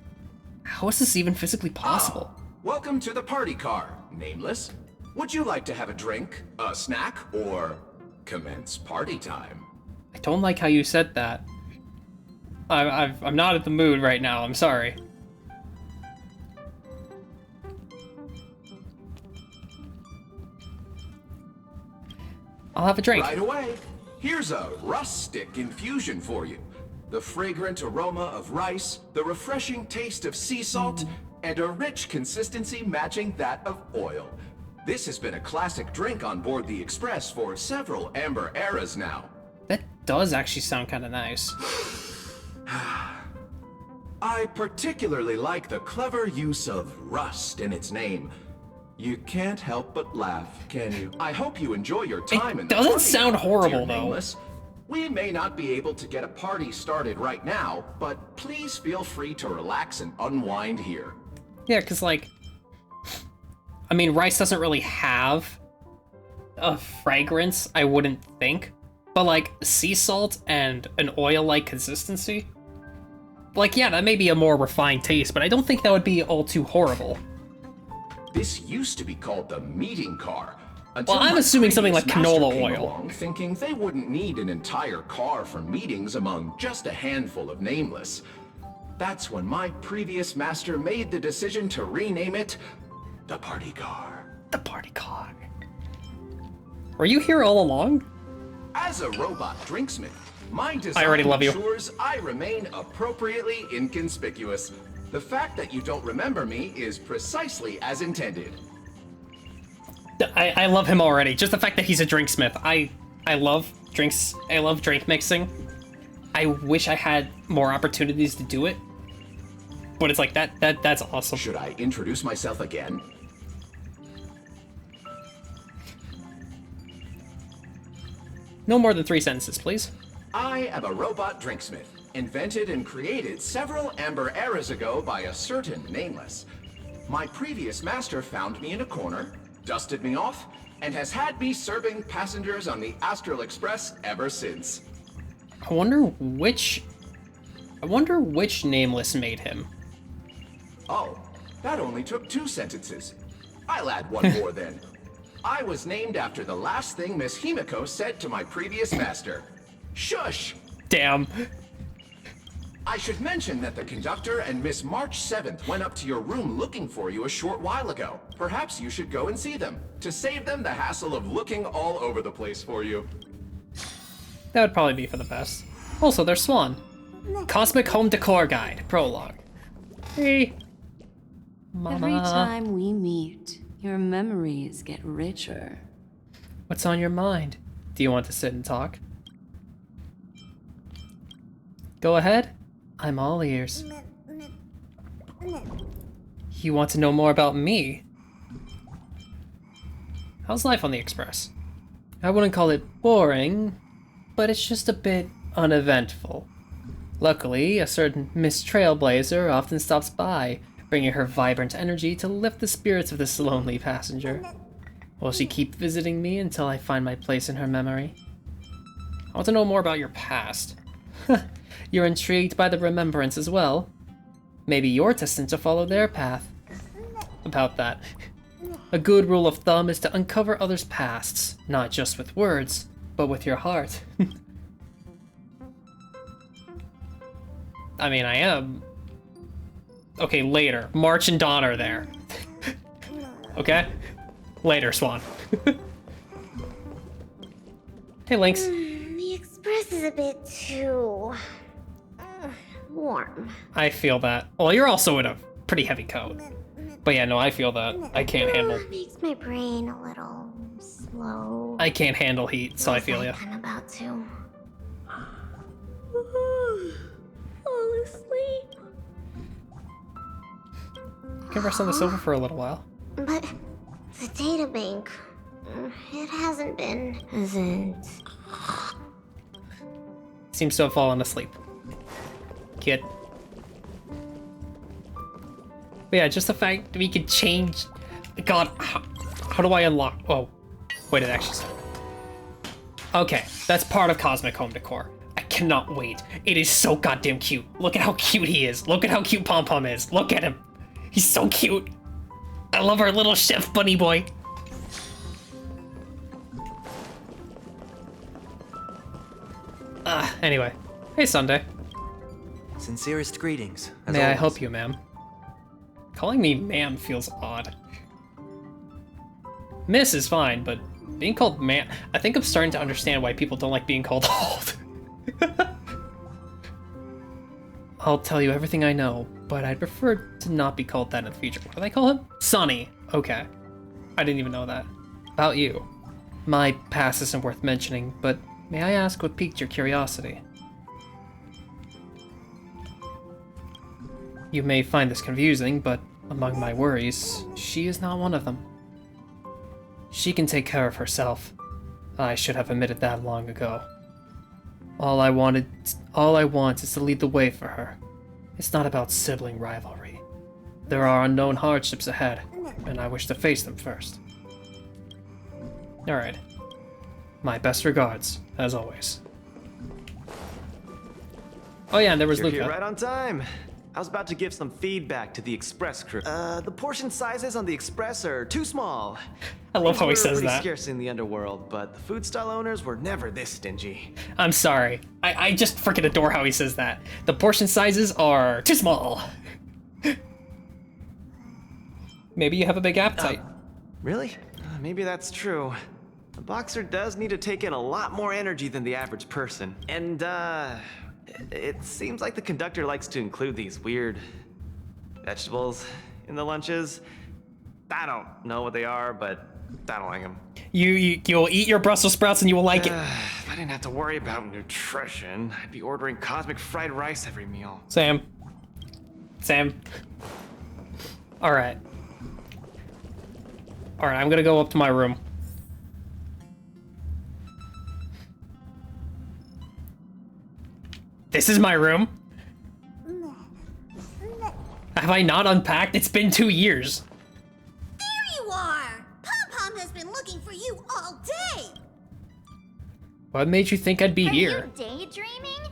How is this even physically possible? Welcome to the party car, Nameless. Would you like to have a drink, a snack, or commence party time? I don't like how you said that. I'm not in the mood right now, I'm sorry. I'll have a drink. Right away. Here's a rustic infusion for you. The fragrant aroma of rice, the refreshing taste of sea salt, and a rich consistency matching that of oil. This has been a classic drink on board the Express for several amber eras now. That does actually sound kind of nice. I particularly like the clever use of rust in its name. You can't help but laugh, can you? I hope you enjoy your time in the doesn't party, sound horrible, dear though. Nameless. We may not be able to get a party started right now, but please feel free to relax and unwind here. Yeah, because, like, I mean, rice doesn't really have a fragrance, I wouldn't think. But, like, sea salt and an oil-like consistency, like, yeah, that may be a more refined taste, but I don't think that would be all too horrible. This used to be called the meeting car. Well, I'm assuming something like canola oil. Along, thinking they wouldn't need an entire car for meetings among just a handful of Nameless. That's when my previous master made the decision to rename it the party car. The party car. Were you here all along? As a robot drinksmith, my I already design love you. ensures I remain appropriately inconspicuous. The fact that you don't remember me is precisely as intended. I love him already. Just the fact that he's a drinksmith. I love drinks. I love drink mixing. I wish I had more opportunities to do it. But it's like that's awesome. Should I introduce myself again? No more than 3 sentences, please. I am a robot drinksmith, invented and created several amber eras ago by a certain nameless. My previous master found me in a corner, dusted me off, and has had me serving passengers on the Astral Express ever since. I wonder which nameless made him. Oh, that only took 2 sentences. I'll add one more then. I was named after the last thing Miss Himiko said to my previous master. Shush! Damn. I should mention that the conductor and Miss March 7th went up to your room looking for you a short while ago. Perhaps you should go and see them, to save them the hassle of looking all over the place for you. That would probably be for the best. Also, there's Swan. Cosmic Home Decor Guide, Prologue. Hey. Mama. Every time we meet, your memories get richer. What's on your mind? Do you want to sit and talk? Go ahead. I'm all ears. You want to know more about me? How's life on the Express? I wouldn't call it boring, but it's just a bit uneventful. Luckily, a certain Miss Trailblazer often stops by, bringing her vibrant energy to lift the spirits of this lonely passenger. Will she keep visiting me until I find my place in her memory? I want to know more about your past. You're intrigued by the remembrance as well. Maybe you're destined to follow their path. About that. A good rule of thumb is to uncover others' pasts, not just with words, but with your heart. I mean, I am. Okay, later. March and Dawn are there. Okay? Later, Swan. Hey, Lynx. The Express is a bit too... warm. I feel that. Well, you're also in a pretty heavy coat. But yeah, no, I feel that. I can't handle... Makes my brain a little slow. I can't handle heat, so I feel you. I'm about to... fall asleep. You can rest on the sofa for a little while. But the databank... it hasn't been... Seems to have fallen asleep. Kid. But yeah, just the fact that we could change... God, how do I unlock... Oh, wait, it actually started. Okay, that's part of Cosmic Home Decor. I cannot wait. It is so goddamn cute. Look at how cute he is. Look at how cute Pom Pom is. Look at him. He's so cute. I love our little chef bunny boy. Anyway. Hey, Sunday. Sincerest greetings, as May I always. help you, ma'am? Calling me ma'am feels odd. Miss is fine, but being called ma'am... I think I'm starting to understand why people don't like being called old. I'll tell you everything I know, but I'd prefer to not be called that in the future. What do they call him? Sonny. Okay. I didn't even know that. About you. My past isn't worth mentioning, but may I ask what piqued your curiosity? You may find this confusing, but among my worries, she is not one of them. She can take care of herself. I should have admitted that long ago. All I want is to lead the way for her. It's not about sibling rivalry. There are unknown hardships ahead, and I wish to face them first. Alright. My best regards, as always. Oh yeah, and there was You're Luca. here right on time. I was about to give some feedback to the Express crew. The portion sizes on the Express are too small. I love how he Things were says pretty that. scarce in the underworld, but the food stall owners were never this stingy. I'm sorry. I just freaking adore how he says that. The portion sizes are too small. Maybe you have a big appetite. Really? Maybe that's true. The boxer does need to take in a lot more energy than the average person. And, it seems like the conductor likes to include these weird vegetables in the lunches. I don't know what they are, but I don't like them. You'll eat your Brussels sprouts and you will like it. If I didn't have to worry about nutrition, I'd be ordering cosmic fried rice every meal. Sam. Alright. Alright, I'm gonna go up to my room. This is my room? Have I not unpacked? It's been 2 years. There you are! Pom-Pom has been looking for you all day! What made you think I'd be here? Are you daydreaming?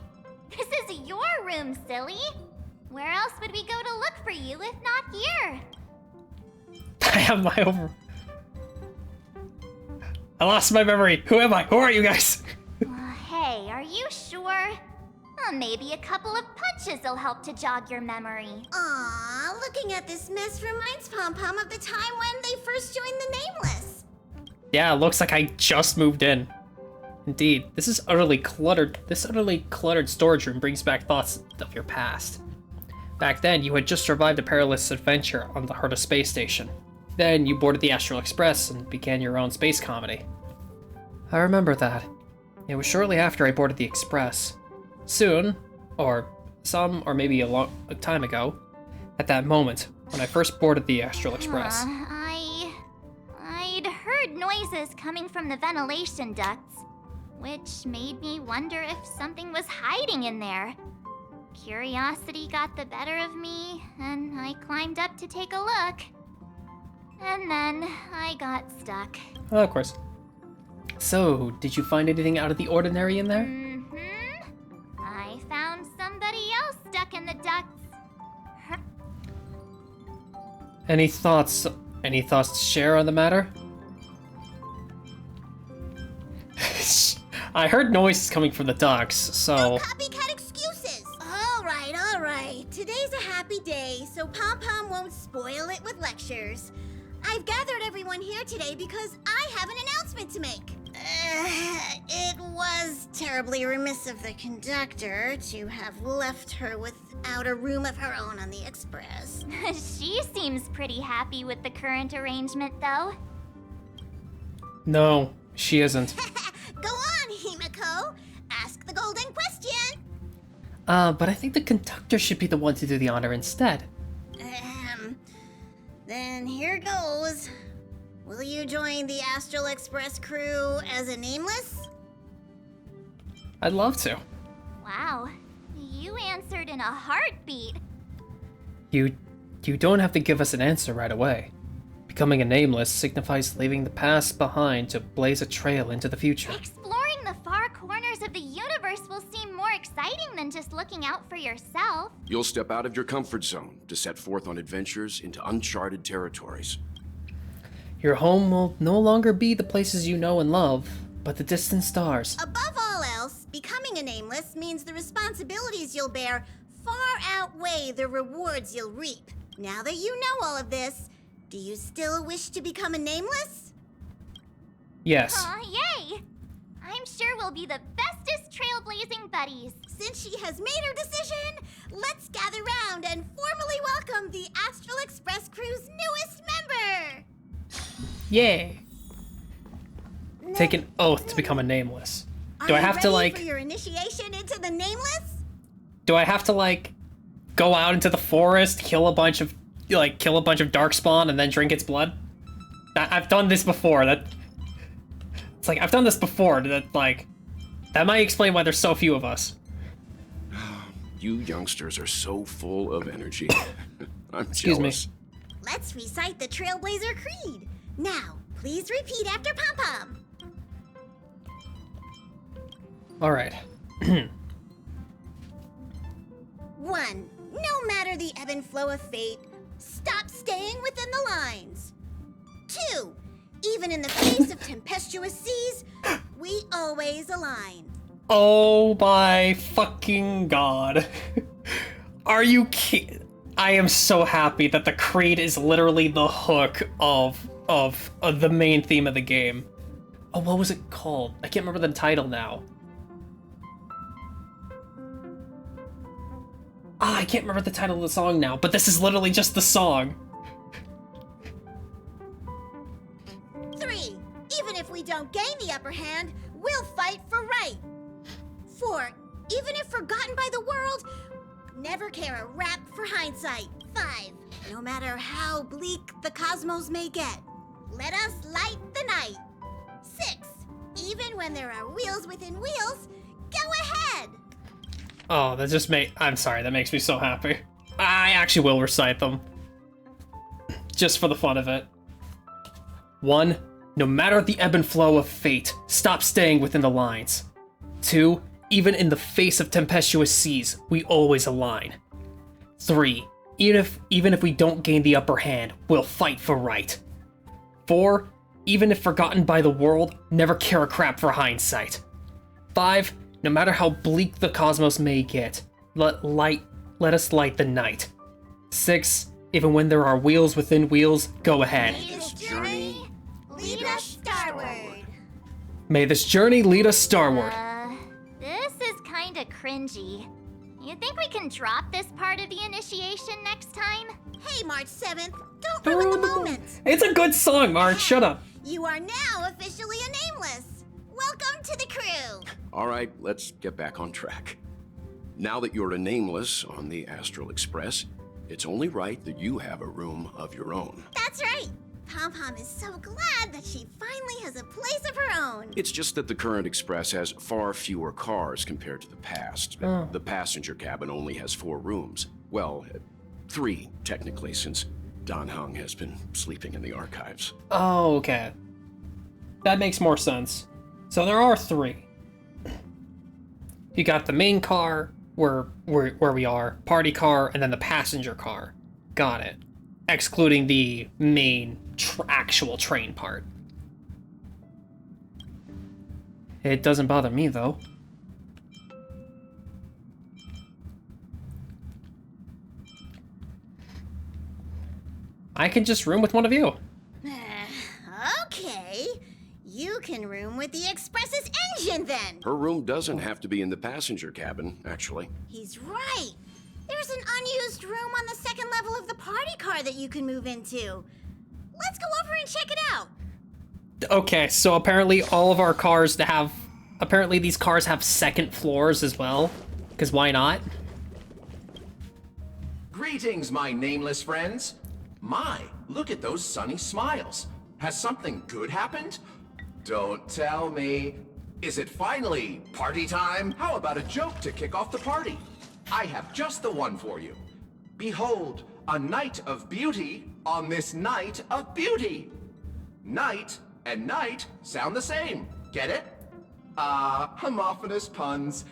This is your room, silly. Where else would we go to look for you if not here? I have my over... I lost my memory. Who am I? Who are you guys? Hey, are you sure? Maybe a couple of punches will help to jog your memory. Aw, looking at this mess reminds Pom-Pom of the time when they first joined the Nameless. Yeah, it looks like I just moved in. Indeed, this is utterly cluttered. This utterly cluttered storage room brings back thoughts of your past. Back then, you had just survived a perilous adventure on the heart of Space Station. Then, you boarded the Astral Express and began your own space comedy. I remember that. It was shortly after I boarded the Express. Soon, or maybe a time ago, at that moment, when I first boarded the Astral Express. I'd heard noises coming from the ventilation ducts, which made me wonder if something was hiding in there. Curiosity got the better of me, and I climbed up to take a look. And then I got stuck. Oh, of course. So, did you find anything out of the ordinary in there? I found somebody else stuck in the ducts. Any thoughts to share on the matter? I heard noises coming from the ducts, so... No copycat excuses! All right. Today's a happy day, so Pom-Pom won't spoil it with lectures. I've gathered everyone here today because I have an announcement to make. It was terribly remiss of the conductor to have left her without a room of her own on the Express. She seems pretty happy with the current arrangement, though. No, she isn't. Go on, Himiko. Ask the golden question. But I think the conductor should be the one to do the honor instead. Then here goes. Will you join the Astral Express crew as a Nameless? I'd love to. Wow, you answered in a heartbeat. You don't have to give us an answer right away. Becoming a Nameless signifies leaving the past behind to blaze a trail into the future. Exploring the far corners of the universe will seem more exciting than just looking out for yourself. You'll step out of your comfort zone to set forth on adventures into uncharted territories. Your home will no longer be the places you know and love, but the distant stars. Above all else, becoming a Nameless means the responsibilities you'll bear far outweigh the rewards you'll reap. Now that you know all of this, do you still wish to become a Nameless? Yes. Aw, yay! I'm sure we'll be the bestest trailblazing buddies. Since she has made her decision, let's gather round and formally welcome the Astral Express crew's newest member! Yay! Take an oath to become a Nameless. Do I have to, like... for your initiation into the Nameless? Do I have to, like, go out into the forest, kill a bunch of darkspawn, and then drink its blood? I've done this before. It's like, I've done this before. That might explain why there's so few of us. You youngsters are so full of energy. I'm Excuse jealous. me. Let's recite the Trailblazer Creed. Now, please repeat after Pom-Pom. All right. 1. No matter the ebb and flow of fate, stop staying within the lines. 2. Even in the face of tempestuous seas, we always align. Oh my fucking god. Are you kidding? I am so happy that the Creed is literally the hook of the main theme of the game. Oh, what was it called? I can't remember the title now. I can't remember the title of the song now, but this is literally just the song. 3. Even if we don't gain the upper hand, we'll fight for right. 4. Even if forgotten by the world, never care a rap for hindsight. 5. No matter how bleak the cosmos may get, let us light the night. 6. Even when there are wheels within wheels, go ahead. Oh, that just I'm sorry, that makes me so happy. I actually will recite them. Just for the fun of it. 1. No matter the ebb and flow of fate, stop staying within the lines. 2. Even in the face of tempestuous seas, we always align. 3. Even if we don't gain the upper hand, we'll fight for right. 4. Even if forgotten by the world, never care a crap for hindsight. 5. No matter how bleak the cosmos may get, let us light the night. 6. Even when there are wheels within wheels, go ahead. May this journey lead us starward. May this journey lead us starward. This is kinda cringy. You think we can drop this part of the initiation next time? Hey, March 7th, don't ruin the moment. It's a good song, March. Shut up. You are now officially a nameless. Welcome to the crew. All right, let's get back on track. Now that you're a nameless on the Astral Express, it's only right that you have a room of your own. That's right. Pom Pom is so glad that she finally has a place of her own. It's just that the current Express has far fewer cars compared to the past. Oh. The passenger cabin only has 4 rooms. Well, 3, technically, since Don Hung has been sleeping in the archives. Oh, okay. That makes more sense. So there are 3. You got the main car, where we are, party car, and then the passenger car. Got it. Excluding the main actual train part. It doesn't bother me, though. I can just room with one of you. Okay. You can room with the Express's engine then. Her room doesn't have to be in the passenger cabin, actually. He's right. There's an unused room on the second level of the party car that you can move into. Let's go over and check it out. Okay, so apparently all of our cars have... Apparently these cars have second floors as well. Because why not? Greetings, my nameless friends. My, look at those sunny smiles. Has something good happened? Don't tell me. Is it finally party time? How about a joke to kick off the party? I have just the one for you. Behold, a night of beauty on this night of beauty. Night and night sound the same. Get it? Homophonous puns.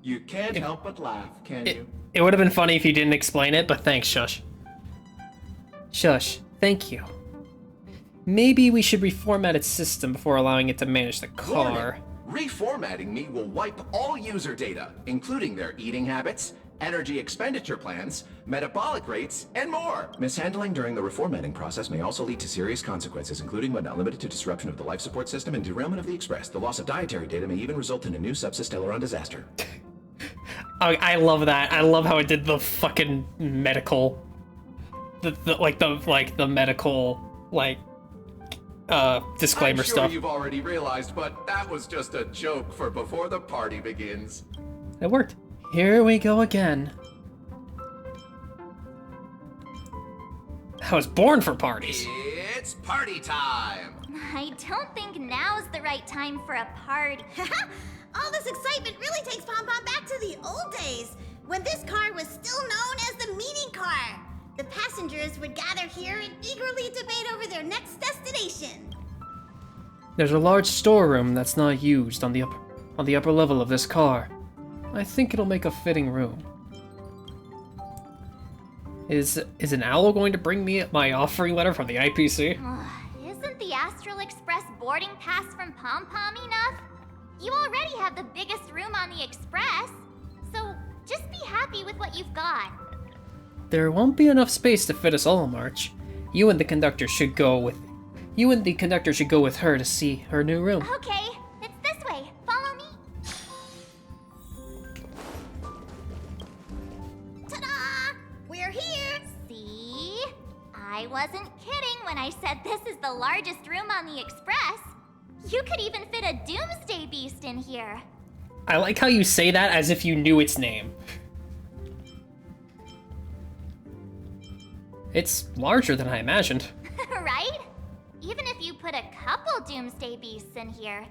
You can't help but laugh, can you? It would have been funny if you didn't explain it, but thanks, Shush. Shush, thank you. Maybe we should reformat its system before allowing it to manage the car. Warning. Reformatting me will wipe all user data, including their eating habits, energy expenditure plans, metabolic rates, and more. Mishandling during the reformatting process may also lead to serious consequences, including but not limited to disruption of the life support system and derailment of the Express. The loss of dietary data may even result in a new subsystellaron disaster. I love that. I love how it did the fucking medical, the medical disclaimer I'm sure stuff. You've already realized, but that was just a joke for before the party begins. It worked. Here we go again. I was born for parties. It's party time. I don't think now's the right time for a party. All this excitement really takes Pom Pom back to the old days, when this car was still known as the meeting car. The passengers would gather here and eagerly debate over their next destination. There's a large storeroom that's not used on the upper level of this car. I think it'll make a fitting room. Is an owl going to bring me my offering letter from the IPC? Isn't the Astral Express boarding pass from Pom Pom enough? You already have the biggest room on the Express, so just be happy with what you've got. There won't be enough space to fit us all, March. You and the conductor should go with her to see her new room. Okay, it's this way. Follow me. Ta-da! We're here! See? I wasn't kidding when I said this is the largest room on the Express. You could even fit a Doomsday Beast in here. I like how you say that as if you knew its name. It's larger than I imagined. Right? Even if you put a couple Doomsday Beasts in here,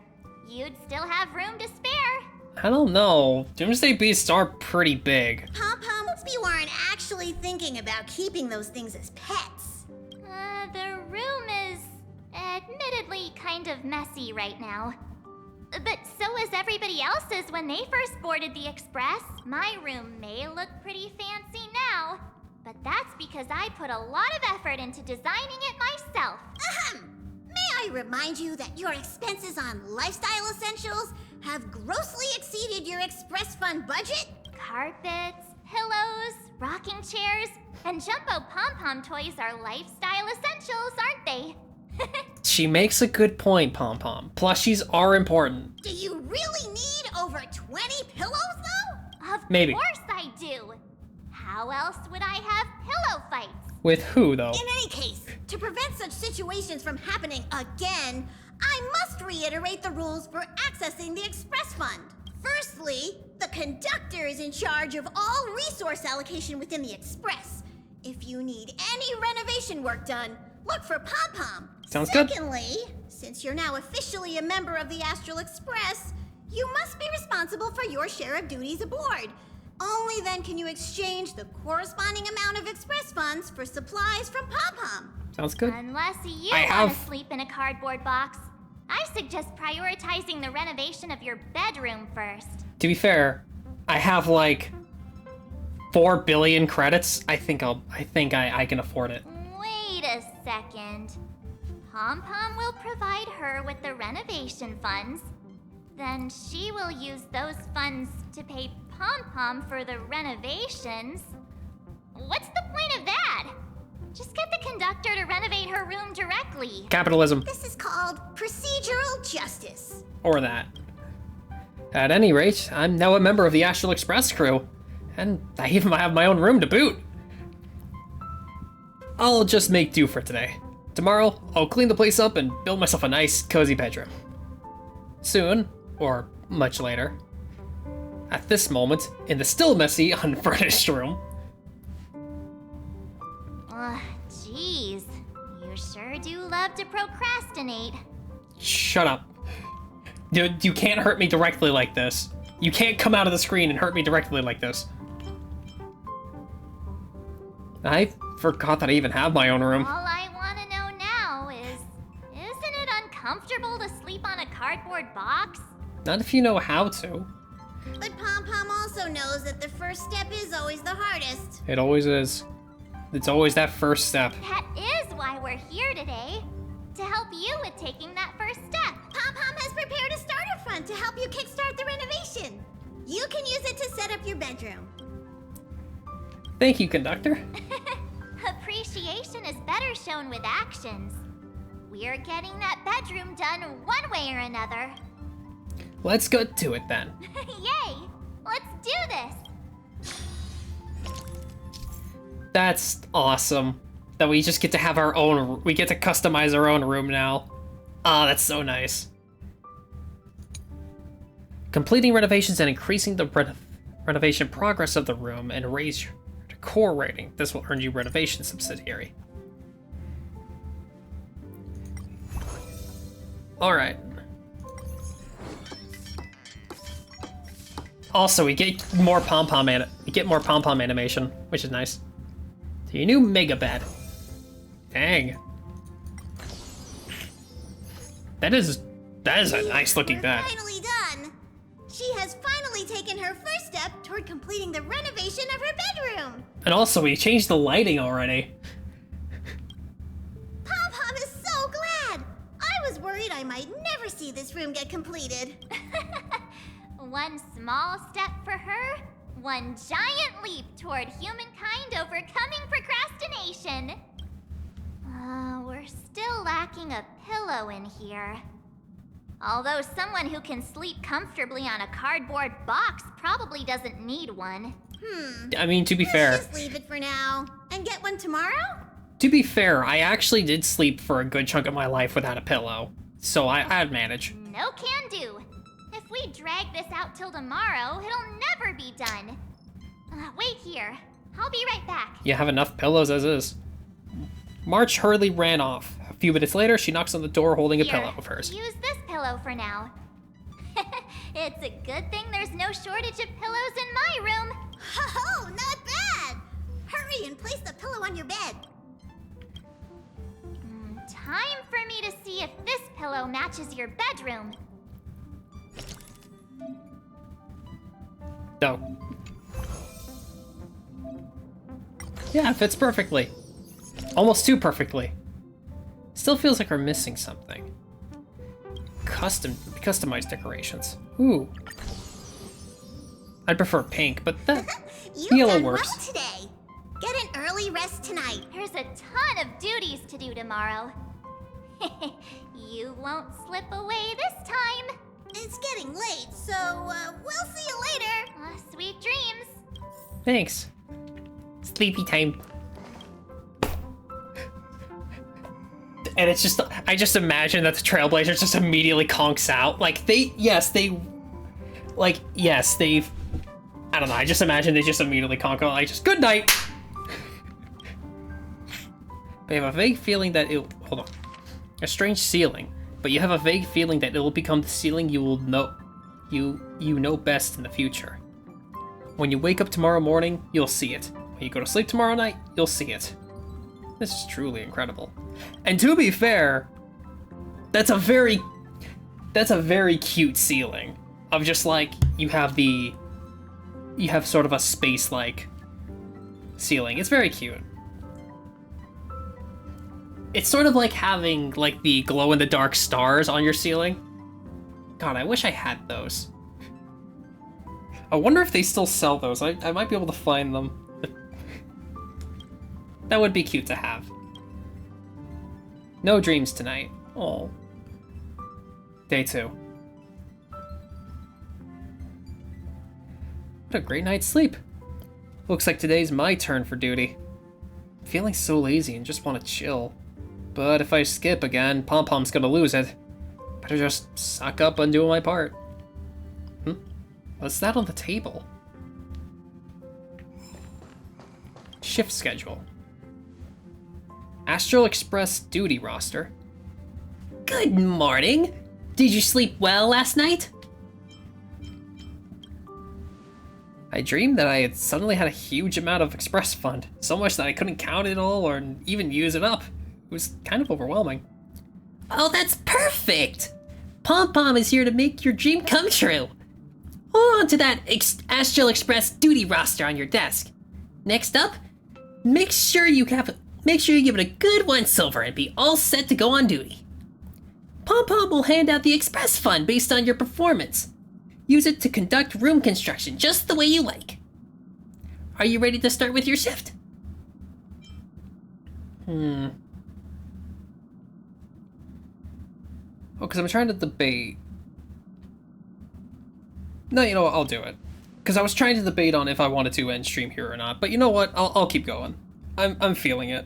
you'd still have room to spare. I don't know. Doomsday Beasts are pretty big. Pom-Pom, you aren't actually thinking about keeping those things as pets. The room is admittedly kind of messy right now. But so is everybody else's when they first boarded the Express. My room may look pretty fancy now, but that's because I put a lot of effort into designing it myself. Ahem! May I remind you that your expenses on lifestyle essentials have grossly exceeded your Express Fund budget? Carpets, pillows, rocking chairs, and jumbo pom-pom toys are lifestyle essentials, aren't they? She makes a good point, Pom-Pom. Plushies are important. Do you really need over 20 pillows, though? Of Maybe. course I do. How else would I have pillow fights? With who, though? In any case, to prevent such situations from happening again, I must reiterate the rules for accessing the Express Fund. Firstly, the conductor is in charge of all resource allocation within the Express. If you need any renovation work done, look for Pom-Pom. Sounds good. Secondly, since you're now officially a member of the Astral Express, you must be responsible for your share of duties aboard. Only then can you exchange the corresponding amount of Express funds for supplies from Pom-Pom. Sounds good. Unless you I want have- to sleep in a cardboard box, I suggest prioritizing the renovation of your bedroom first. To be fair, I have like 4 billion credits. I think I can afford it. Wait a second. Pom-Pom will provide her with the renovation funds. Then she will use those funds to pay Pom-Pom for the renovations. What's the point of that? Just get the conductor to renovate her room directly. Capitalism. This is called procedural justice. Or that. At any rate, I'm now a member of the Astral Express crew. And I even have my own room to boot. I'll just make do for today. Tomorrow, I'll clean the place up and build myself a nice, cozy bedroom. Soon, or much later, at this moment, in the still messy, unfurnished room. Jeez. You sure do love to procrastinate. Shut up. Dude, you can't hurt me directly like this. You can't come out of the screen and hurt me directly like this. I forgot that I even have my own room. All I want to know now is, isn't it uncomfortable to sleep on a cardboard box? Not if you know how to. But Pom-Pom also knows that the first step is always the hardest. It always is. It's always that first step. That is why we're here today. To help you with taking that first step. Pom-Pom has prepared a starter fund to help you kickstart the renovation. You can use it to set up your bedroom. Thank you, conductor. Appreciation is better shown with actions. We're getting that bedroom done one way or another. Let's get to it then. Yay! Let's do this! That's awesome. That we just get to have our own, we get to customize our own room now. Ah, that's so nice. Completing renovations and increasing the renovation progress of the room and raise your decor rating. This will earn you renovation subsidiary. Alright. Also, we get more pom-pom animation, which is nice. To your new mega bed. Dang. That is a nice looking bed. Finally done. She has finally taken her first step toward completing the renovation of her bedroom. And also, we changed the lighting already. Pom-Pom is so glad. I was worried I might never see this room get completed. One small step for her, one giant leap toward humankind overcoming procrastination. We're still lacking a pillow in here. Although someone who can sleep comfortably on a cardboard box probably doesn't need one. I mean, to be Let's fair. just leave it for now and get one tomorrow? To be fair, I actually did sleep for a good chunk of my life without a pillow. So I'd manage. No can do. If we drag this out till tomorrow, it'll never be done. Wait here. I'll be right back. You have enough pillows as is. March hurriedly ran off. A few minutes later, she knocks on the door holding a Here, pillow of hers. Use this pillow for now. It's a good thing there's no shortage of pillows in my room. Oh, not bad! Hurry and place the pillow on your bed. Time for me to see if this pillow matches your bedroom. No. Yeah, it fits perfectly. Almost too perfectly. Still feels like we're missing something. Customized decorations. Ooh. I'd prefer pink, but that yellow works. Well today. Get an early rest tonight. There's a ton of duties to do tomorrow. You won't slip away this time. It's getting late, so we'll see you later. Sweet dreams. Thanks. Sleepy time. And it's just, I just imagine that the Trailblazer just immediately conks out. Like, they've, I don't know, I just imagine they just immediately conk out, like, just, good night! But you have a vague feeling that it'll, hold on. A strange ceiling, but you have a vague feeling that it will become the ceiling you will know, you know best in the future. When you wake up tomorrow morning, you'll see it. When you go to sleep tomorrow night, you'll see it. This is truly incredible. And to be fair, that's a very cute ceiling. Of just like, you have sort of a space-like ceiling. It's very cute. It's sort of like having like the glow-in-the-dark stars on your ceiling. God, I wish I had those. I wonder if they still sell those. I might be able to find them. That would be cute to have. No dreams tonight. Oh. Day 2. What a great night's sleep. Looks like today's my turn for duty. I'm feeling so lazy and just want to chill. But if I skip again, Pom Pom's gonna lose it. Better just suck up and do my part. What's that on the table? Shift schedule. Astral Express duty roster. Good morning! Did you sleep well last night? I dreamed that I had suddenly had a huge amount of express fund, so much that I couldn't count it all or even use it up. It was kind of overwhelming. Oh, that's perfect! Pom Pom is here to make your dream come true. Hold on to that Astral Express duty roster on your desk. Next up, make sure you give it a good once-over and be all set to go on duty. Pom Pom will hand out the express fund based on your performance. Use it to conduct room construction just the way you like. Are you ready to start with your shift? Oh, because I'm trying to debate. No, you know what? I'll do it. Because I was trying to debate on if I wanted to end stream here or not. But you know what? I'll keep going. I'm feeling it.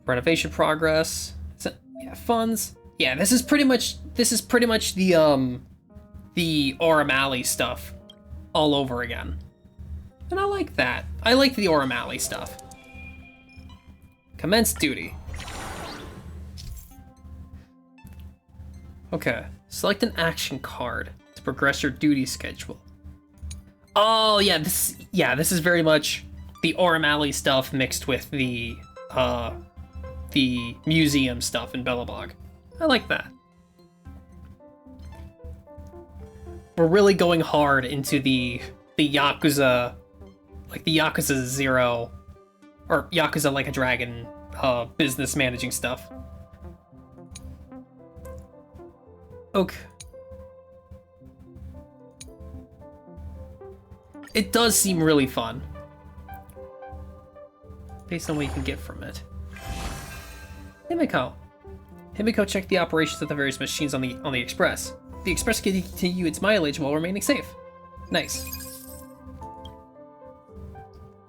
Renovation progress. Yeah, funds. Yeah, this is pretty much the O'Malley stuff all over again. And I like that. I like the O'Malley stuff. Commence duty. Okay, select an action card to progress your duty schedule. Oh yeah, this is very much the O'Malley stuff mixed with the museum stuff in Bellabog. I like that. We're really going hard into the Yakuza, like the Yakuza 0, or Yakuza Like a Dragon business managing stuff. Okay. It does seem really fun. Based on what you can get from it. Himiko. Himiko checked the operations of the various machines on the Express. The Express can continue its mileage while remaining safe. Nice.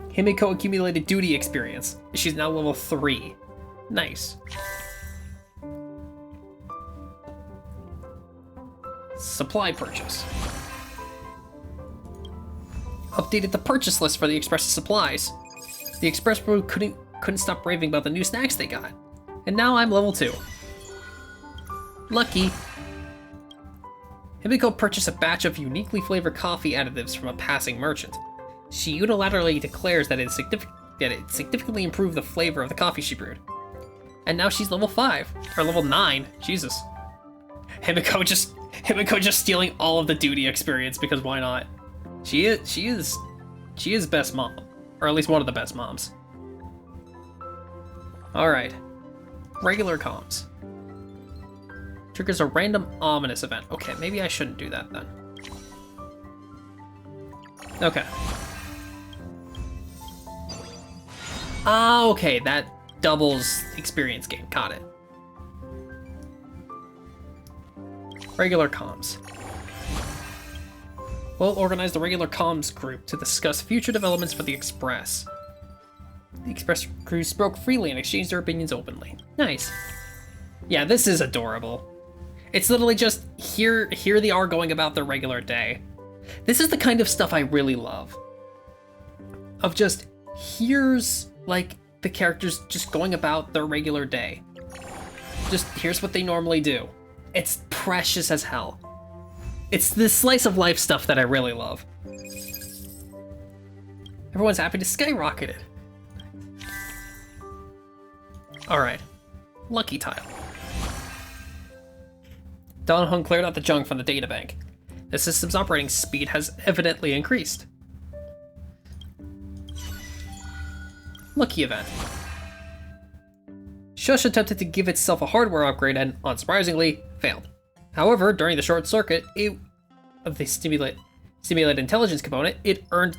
Himiko accumulated duty experience. She's now level 3. Nice. Supply purchase. Updated the purchase list for the Express's supplies. The Express crew couldn't stop raving about the new snacks they got. And now I'm level 2. Lucky. Himiko purchased a batch of uniquely flavored coffee additives from a passing merchant. She unilaterally declares that it significantly improved the flavor of the coffee she brewed. And now she's level 5, or level 9, Jesus. Himiko just stealing all of the duty experience, because why not? She is best mom, or at least one of the best moms. Alright. Regular comms. Triggers a random ominous event. Okay, maybe I shouldn't do that then. Okay. Ah, okay, that doubles experience gain. Got it. Regular comms. We'll organize the regular comms group to discuss future developments for the Express. The Express crew spoke freely and exchanged their opinions openly. Nice. Yeah, this is adorable. It's literally just, here they are going about their regular day. This is the kind of stuff I really love. Of just, here's, like, the characters just going about their regular day. Just, here's what they normally do. It's precious as hell. It's this slice of life stuff that I really love. Everyone's happy to skyrocket it. Alright. Lucky tile. Don Hung cleared out the junk from the databank. The system's operating speed has evidently increased. Lucky event. Shush attempted to give itself a hardware upgrade and, unsurprisingly, failed. However, during the short circuit of the stimulate intelligence component, it learned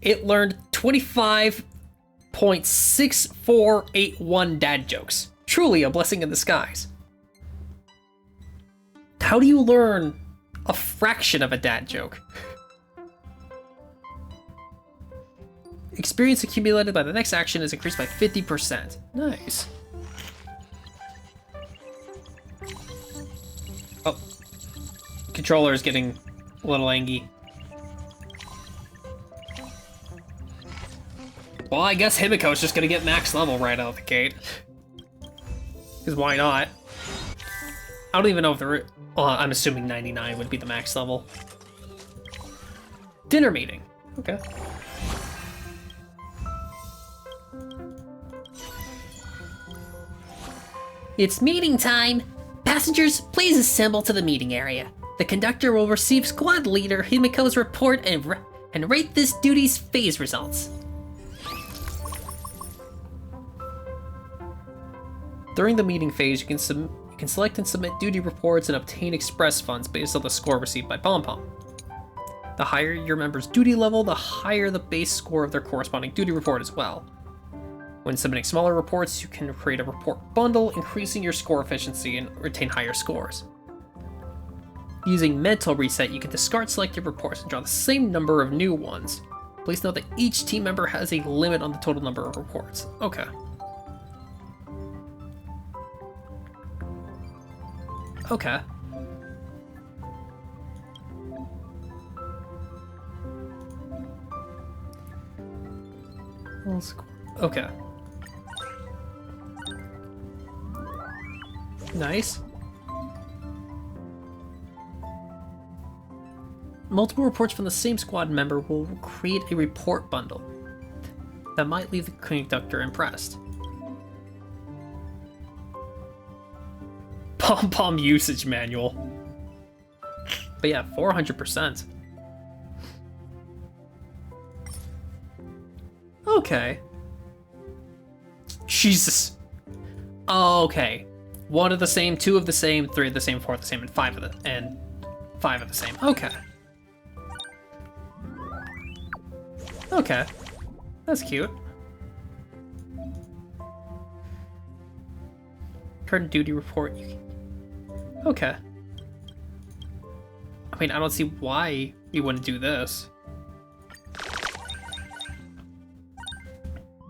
25.6481 dad jokes. Truly a blessing in disguise. How do you learn a fraction of a dad joke? Experience accumulated by the next action is increased by 50%. Nice. Oh. Controller is getting a little angry. Well, I guess Himiko's just gonna get max level right out of the gate. Because why not? I don't even know if there. Well, I'm assuming 99 would be the max level. Dinner meeting. Okay. It's meeting time! Passengers, please assemble to the meeting area. The conductor will receive squad leader Himiko's report and rate this duty's phase results. During the meeting phase, you can select and submit duty reports and obtain express funds based on the score received by Pom Pom. The higher your member's duty level, the higher the base score of their corresponding duty report as well. When submitting smaller reports, you can create a report bundle, increasing your score efficiency and retain higher scores. Using Mental Reset, you can discard selected reports and draw the same number of new ones. Please note that each team member has a limit on the total number of reports. Okay. Okay. Okay. Nice. Multiple reports from the same squad member will create a report bundle that might leave the conductor impressed. Pom Pom usage manual. But yeah, 400%. Okay. Jesus. Okay. 1 of the same, 2 of the same, 3 of the same, 4 of the same, and 5 of the same. Okay. Okay. That's cute. Current duty report. Okay. I mean, I don't see why you wouldn't do this.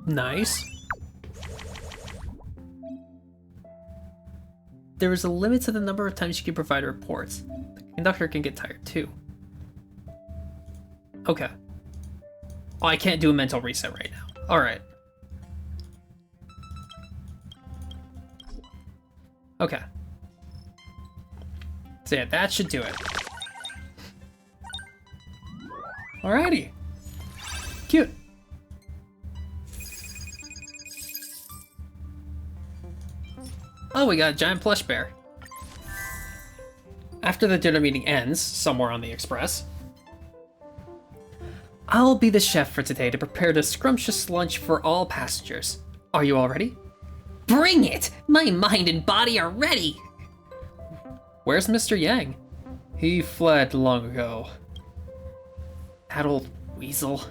Nice. There is a limit to the number of times you can provide reports. The conductor can get tired too. Okay. Oh, I can't do a mental reset right now. Alright. Okay. So yeah, that should do it. Alrighty. Cute. Oh, we got a giant plush bear. After the dinner meeting ends, somewhere on the express, I'll be the chef for today to prepare the scrumptious lunch for all passengers. Are you all ready? Bring it! My mind and body are ready! Where's Mr. Yang? He fled long ago. That old weasel.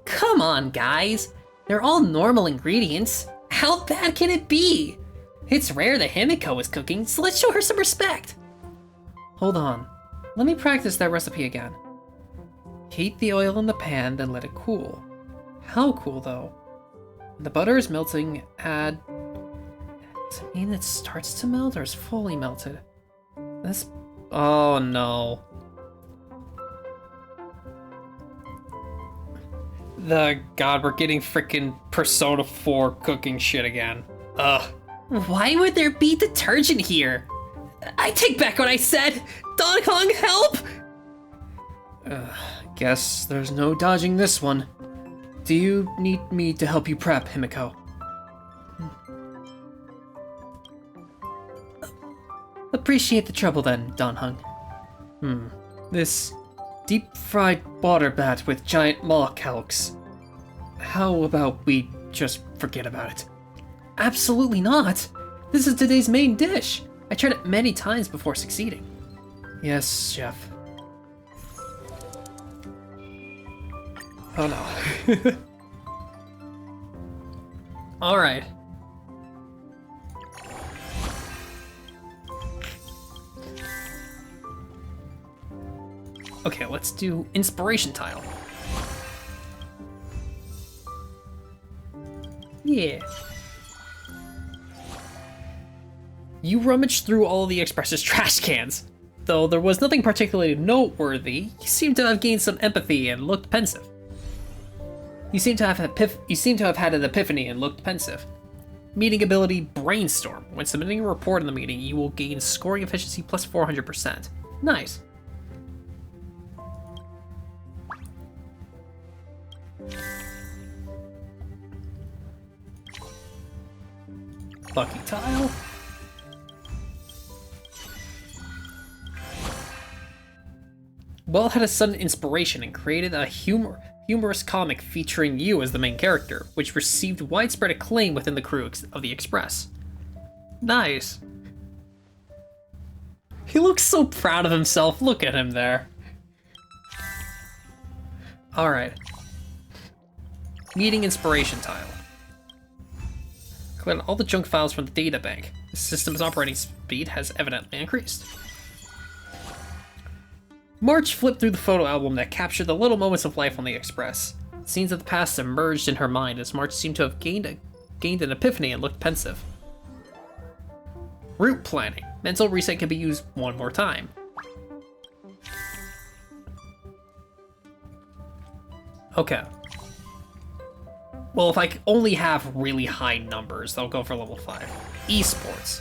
Come on, guys. They're all normal ingredients. How bad can it be? It's rare that Himiko is cooking, so let's show her some respect. Hold on. Let me practice that recipe again. Heat the oil in the pan, then let it cool. How cool, though? When the butter is melting, add... Does it mean it starts to melt or is fully melted? This... Oh, no. God, we're getting freaking Persona 4 cooking shit again. Ugh. Why would there be detergent here? I take back what I said! Don Kong, help! Guess there's no dodging this one. Do you need me to help you prep, Himiko? Appreciate the trouble then, Don Hung. This deep-fried water bat with giant mollusks. How about we just forget about it? Absolutely not! This is today's main dish! I tried it many times before succeeding. Yes, chef. Oh no. Alright. Okay, let's do inspiration tile. Yeah. You rummaged through all the Express's trash cans. Though there was nothing particularly noteworthy, you seem to have gained some empathy and looked pensive. You seem to have had an epiphany and looked pensive. Meeting ability Brainstorm. When submitting a report in the meeting, you will gain scoring efficiency plus 400%. Nice. Lucky tile. Well had a sudden inspiration and created a humorous comic featuring you as the main character, which received widespread acclaim within the crew of the Express. Nice. He looks so proud of himself. Look at him there. Alright. Meeting inspiration tile. Collect all the junk files from the data bank. The system's operating speed has evidently increased. March flipped through the photo album that captured the little moments of life on the Express. Scenes of the past emerged in her mind as March seemed to have gained an epiphany and looked pensive. Route planning. Mental reset can be used one more time. Okay. Well, if I only have really high numbers, I'll go for level 5. Esports.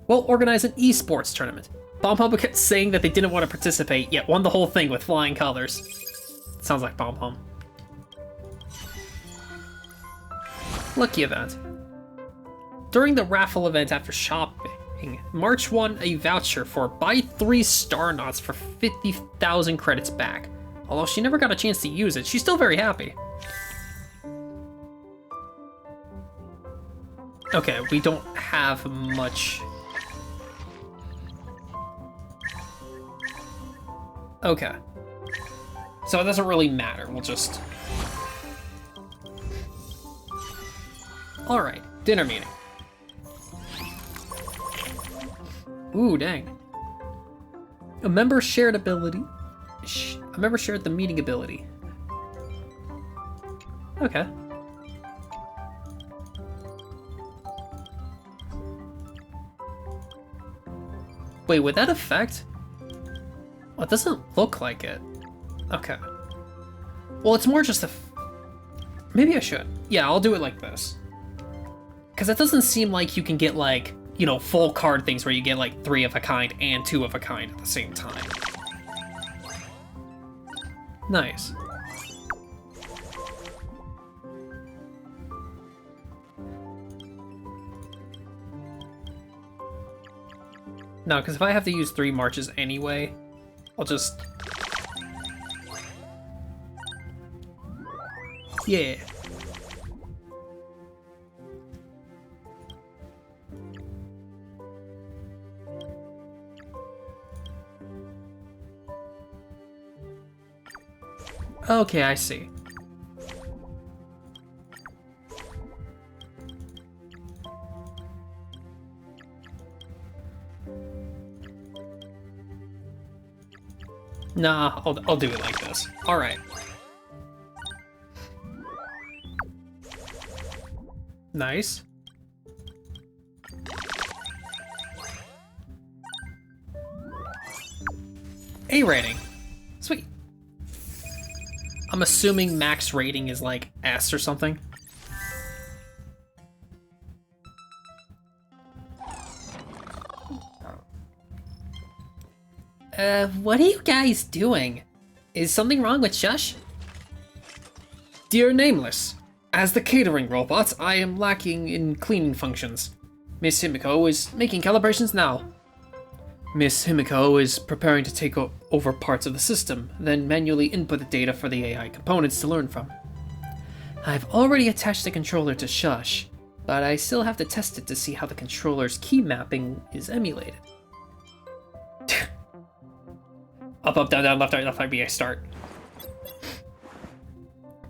Well, organize an esports tournament. Bomb Pom kept saying that they didn't want to participate, yet won the whole thing with flying colors. Sounds like Bomb Pom. Lucky event. During the raffle event after shopping, March won a voucher for buy 3 Star Knots for 50,000 credits back. Although she never got a chance to use it, she's still very happy. Okay, we don't have much. Okay. So it doesn't really matter, we'll just... Alright, dinner meeting. Ooh, dang. A member shared ability. A member shared the meeting ability. Okay. Wait, would that affect? Well, it doesn't look like it. Okay. Well, it's more just a... Maybe I should. Yeah, I'll do it like this. Because it doesn't seem like you can get, like, you know, full card things where you get like 3 of a kind and 2 of a kind at the same time. Nice. No, because if I have to use 3 marches anyway, I'll just... Yeah. Okay, I see. Nah, I'll do it like this. All right. Nice. A rating. Sweet. I'm assuming max rating is like S or something. What are you guys doing? Is something wrong with Shush? Dear Nameless, as the catering robot, I am lacking in cleaning functions. Miss Himiko is making calibrations now. Miss Himiko is preparing to take over parts of the system, then manually input the data for the AI components to learn from. I've already attached the controller to Shush, but I still have to test it to see how the controller's key mapping is emulated. Up, up, down, down, left, right, B, I start.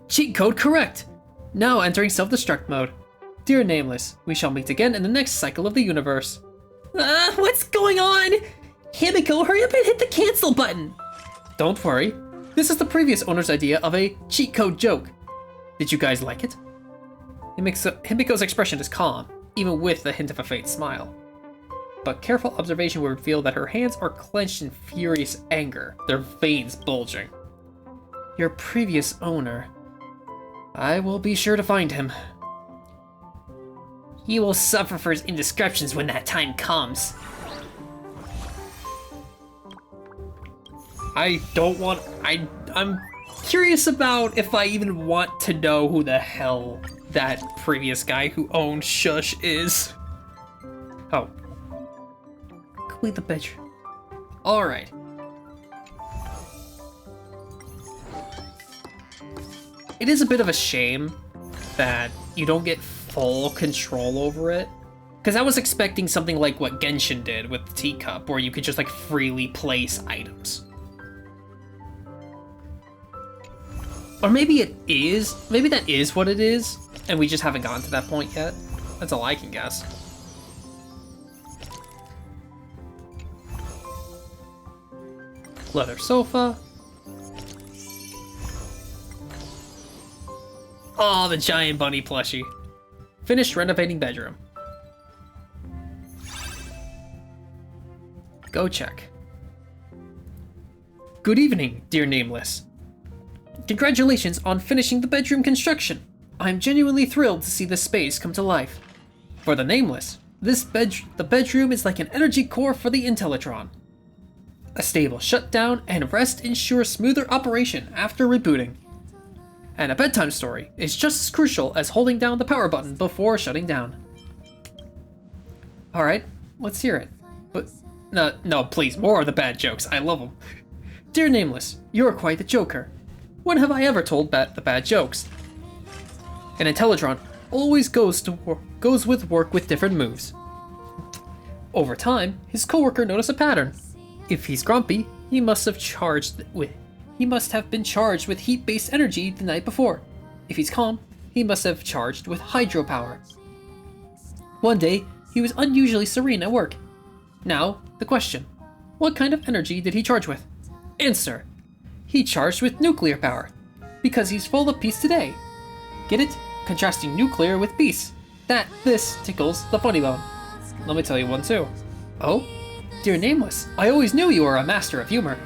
Cheat code correct! Now entering self-destruct mode. Dear Nameless, we shall meet again in the next cycle of the universe. What's going on? Himiko, hurry up and hit the cancel button! Don't worry. This is the previous owner's idea of a cheat code joke. Did you guys like it? Himiko's expression is calm, even with a hint of a faint smile. But careful observation will reveal that her hands are clenched in furious anger, their veins bulging. Your previous owner. I will be sure to find him. He will suffer for his indiscretions when that time comes. I don't want... I'm curious about if I even want to know who the hell that previous guy who owned Shush is. Oh. Complete the bedroom. Alright. It is a bit of a shame that you don't get full control over it. Because I was expecting something like what Genshin did with the teacup, where you could just like freely place items. Or maybe it is. Maybe that is what it is, and we just haven't gotten to that point yet. That's all I can guess. Leather sofa. Oh, the giant bunny plushie. Finished renovating bedroom. Go check. Good evening, dear Nameless. Congratulations on finishing the bedroom construction. I'm genuinely thrilled to see this space come to life. For the Nameless, the bedroom is like an energy core for the Intellitron. A stable shutdown and rest ensure smoother operation after rebooting. And a bedtime story is just as crucial as holding down the power button before shutting down. Alright, let's hear it. But no, please, more of the bad jokes. I love them. Dear Nameless, you're quite the joker. When have I ever told the bad jokes? An Intellitron always goes with work with different moves. Over time, his coworker noticed a pattern. If he's grumpy, he must have been charged with heat-based energy the night before. If he's calm, he must have charged with hydropower. One day, he was unusually serene at work. Now, the question. What kind of energy did he charge with? Answer. He charged with nuclear power. Because he's full of peace today. Get it? Contrasting nuclear with peace. This tickles the funny bone. Let me tell you one too. Oh? Dear Nameless, I always knew you were a master of humor.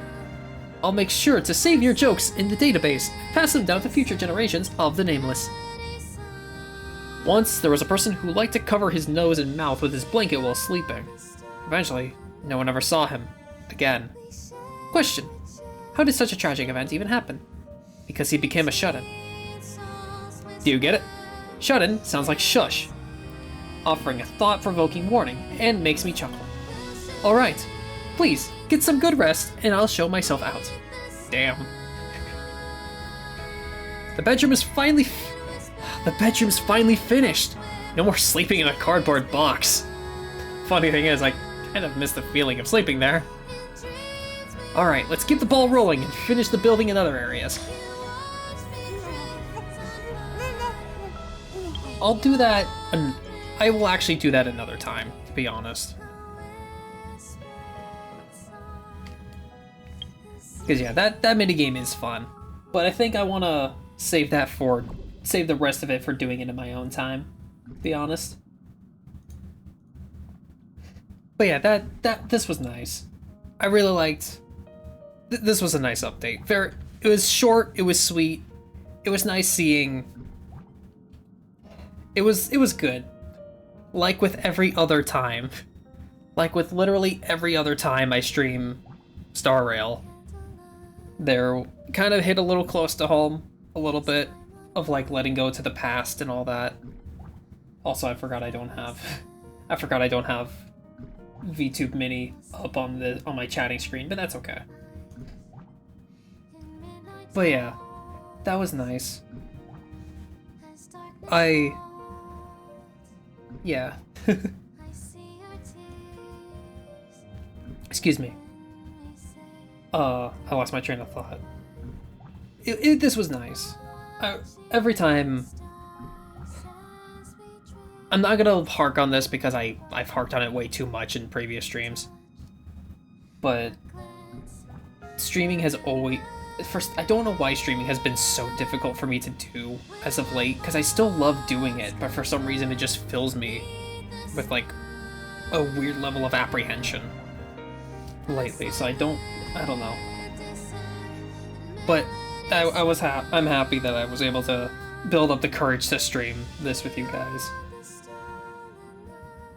I'll make sure to save your jokes in the database, pass them down to future generations of the Nameless. Once, there was a person who liked to cover his nose and mouth with his blanket while sleeping. Eventually, no one ever saw him again. Question: how did such a tragic event even happen? Because he became a shut-in. Do you get it? Shut-in sounds like shush, offering a thought-provoking warning, and makes me chuckle. Alright, please, get some good rest, and I'll show myself out. Damn. The bedroom's finally finished! No more sleeping in a cardboard box. Funny thing is, I kind of miss the feeling of sleeping there. Alright, let's keep the ball rolling and finish the building in other areas. I'll do that, and I will actually do that another time, to be honest. Because yeah, that minigame is fun. But I think I want to save the rest of it for doing it in my own time, to be honest. But yeah, this was nice. I really liked... This was a nice update. It was short, it was sweet. It was nice seeing... It was good. Like with every other time. Like with literally every other time I stream Star Rail. They're kind of hit a little close to home, a little bit, of like letting go to the past and all that. Also, I forgot I don't have VTube Mini up on my chatting screen, but that's okay. But yeah, that was nice. Yeah. Excuse me. I lost my train of thought. This was nice. Every time... I'm not gonna hark on this because I've harked on it way too much in previous streams. But... streaming has always... First, I don't know why streaming has been so difficult for me to do as of late, because I still love doing it, but for some reason it just fills me with, like, a weird level of apprehension lately, so I don't know. But I'm happy that I was able to build up the courage to stream this with you guys.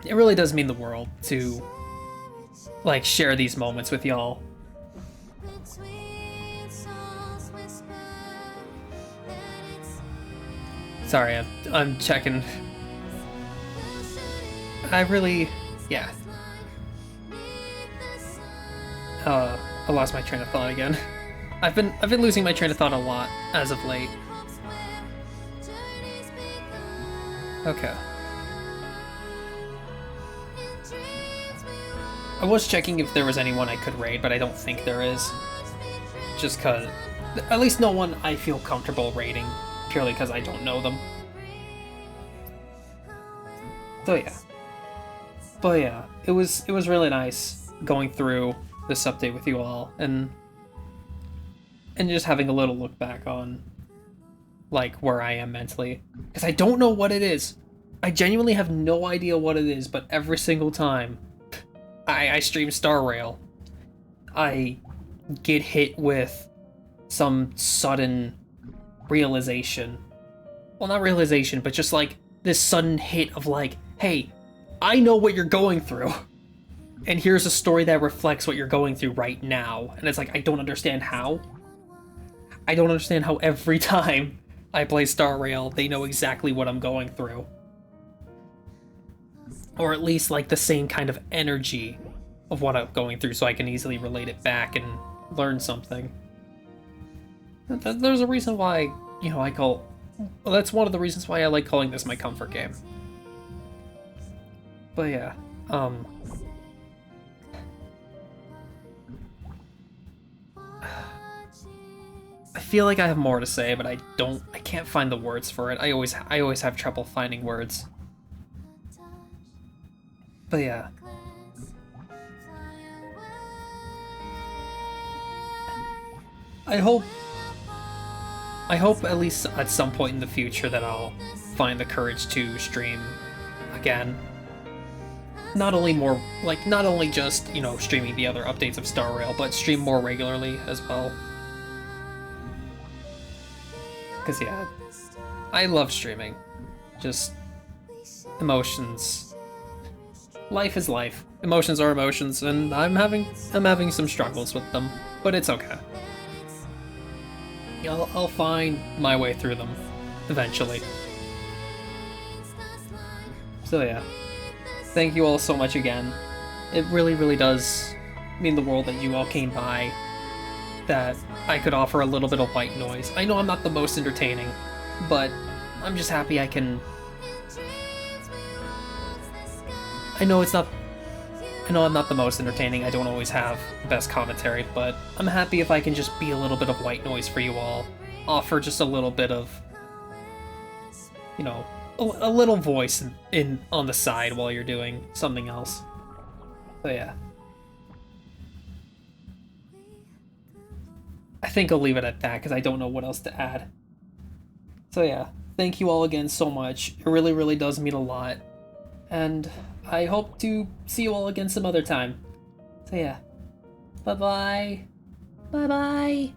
It really does mean the world to, like, share these moments with y'all. Sorry, I'm checking. Yeah. I lost my train of thought again. I've been losing my train of thought a lot as of late. Okay. I was checking if there was anyone I could raid, but I don't think there is. Just cause, at least no one I feel comfortable raiding, purely because I don't know them. So yeah. But yeah, it was really nice going through this update with you all and just having a little look back on like where I am mentally, because I don't know what it is. I genuinely have no idea what it is, but every single time I stream Star Rail, I get hit with some sudden realization. Well, not realization, but just like this sudden hit of like, hey, I know what you're going through. And here's a story that reflects what you're going through right now. And it's like, I don't understand how. I don't understand how every time I play Star Rail, they know exactly what I'm going through. Or at least like the same kind of energy of what I'm going through so I can easily relate it back and learn something. There's a reason why, you know, that's one of the reasons why I like calling this my comfort game. But yeah, I feel like I have more to say, but I can't find the words for it. I always have trouble finding words. But yeah. I hope at least at some point in the future that I'll find the courage to stream again. Not only just, you know, streaming the other updates of Star Rail, but stream more regularly as well. Because yeah, I love streaming. Just emotions. Life is life. Emotions are emotions, and I'm having some struggles with them, but it's okay. I'll find my way through them eventually. So yeah, thank you all so much again. It really, really does mean the world that you all came by, that I could offer a little bit of white noise. I know I'm not the most entertaining, but I'm just happy I can... I know I'm not the most entertaining, I don't always have the best commentary, but I'm happy if I can just be a little bit of white noise for you all. Offer just a little bit of, you know, a little voice in on the side while you're doing something else. So yeah. I think I'll leave it at that because I don't know what else to add. So yeah, thank you all again so much. It really, really does mean a lot. And I hope to see you all again some other time. So yeah. Bye-bye. Bye-bye.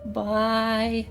Bye.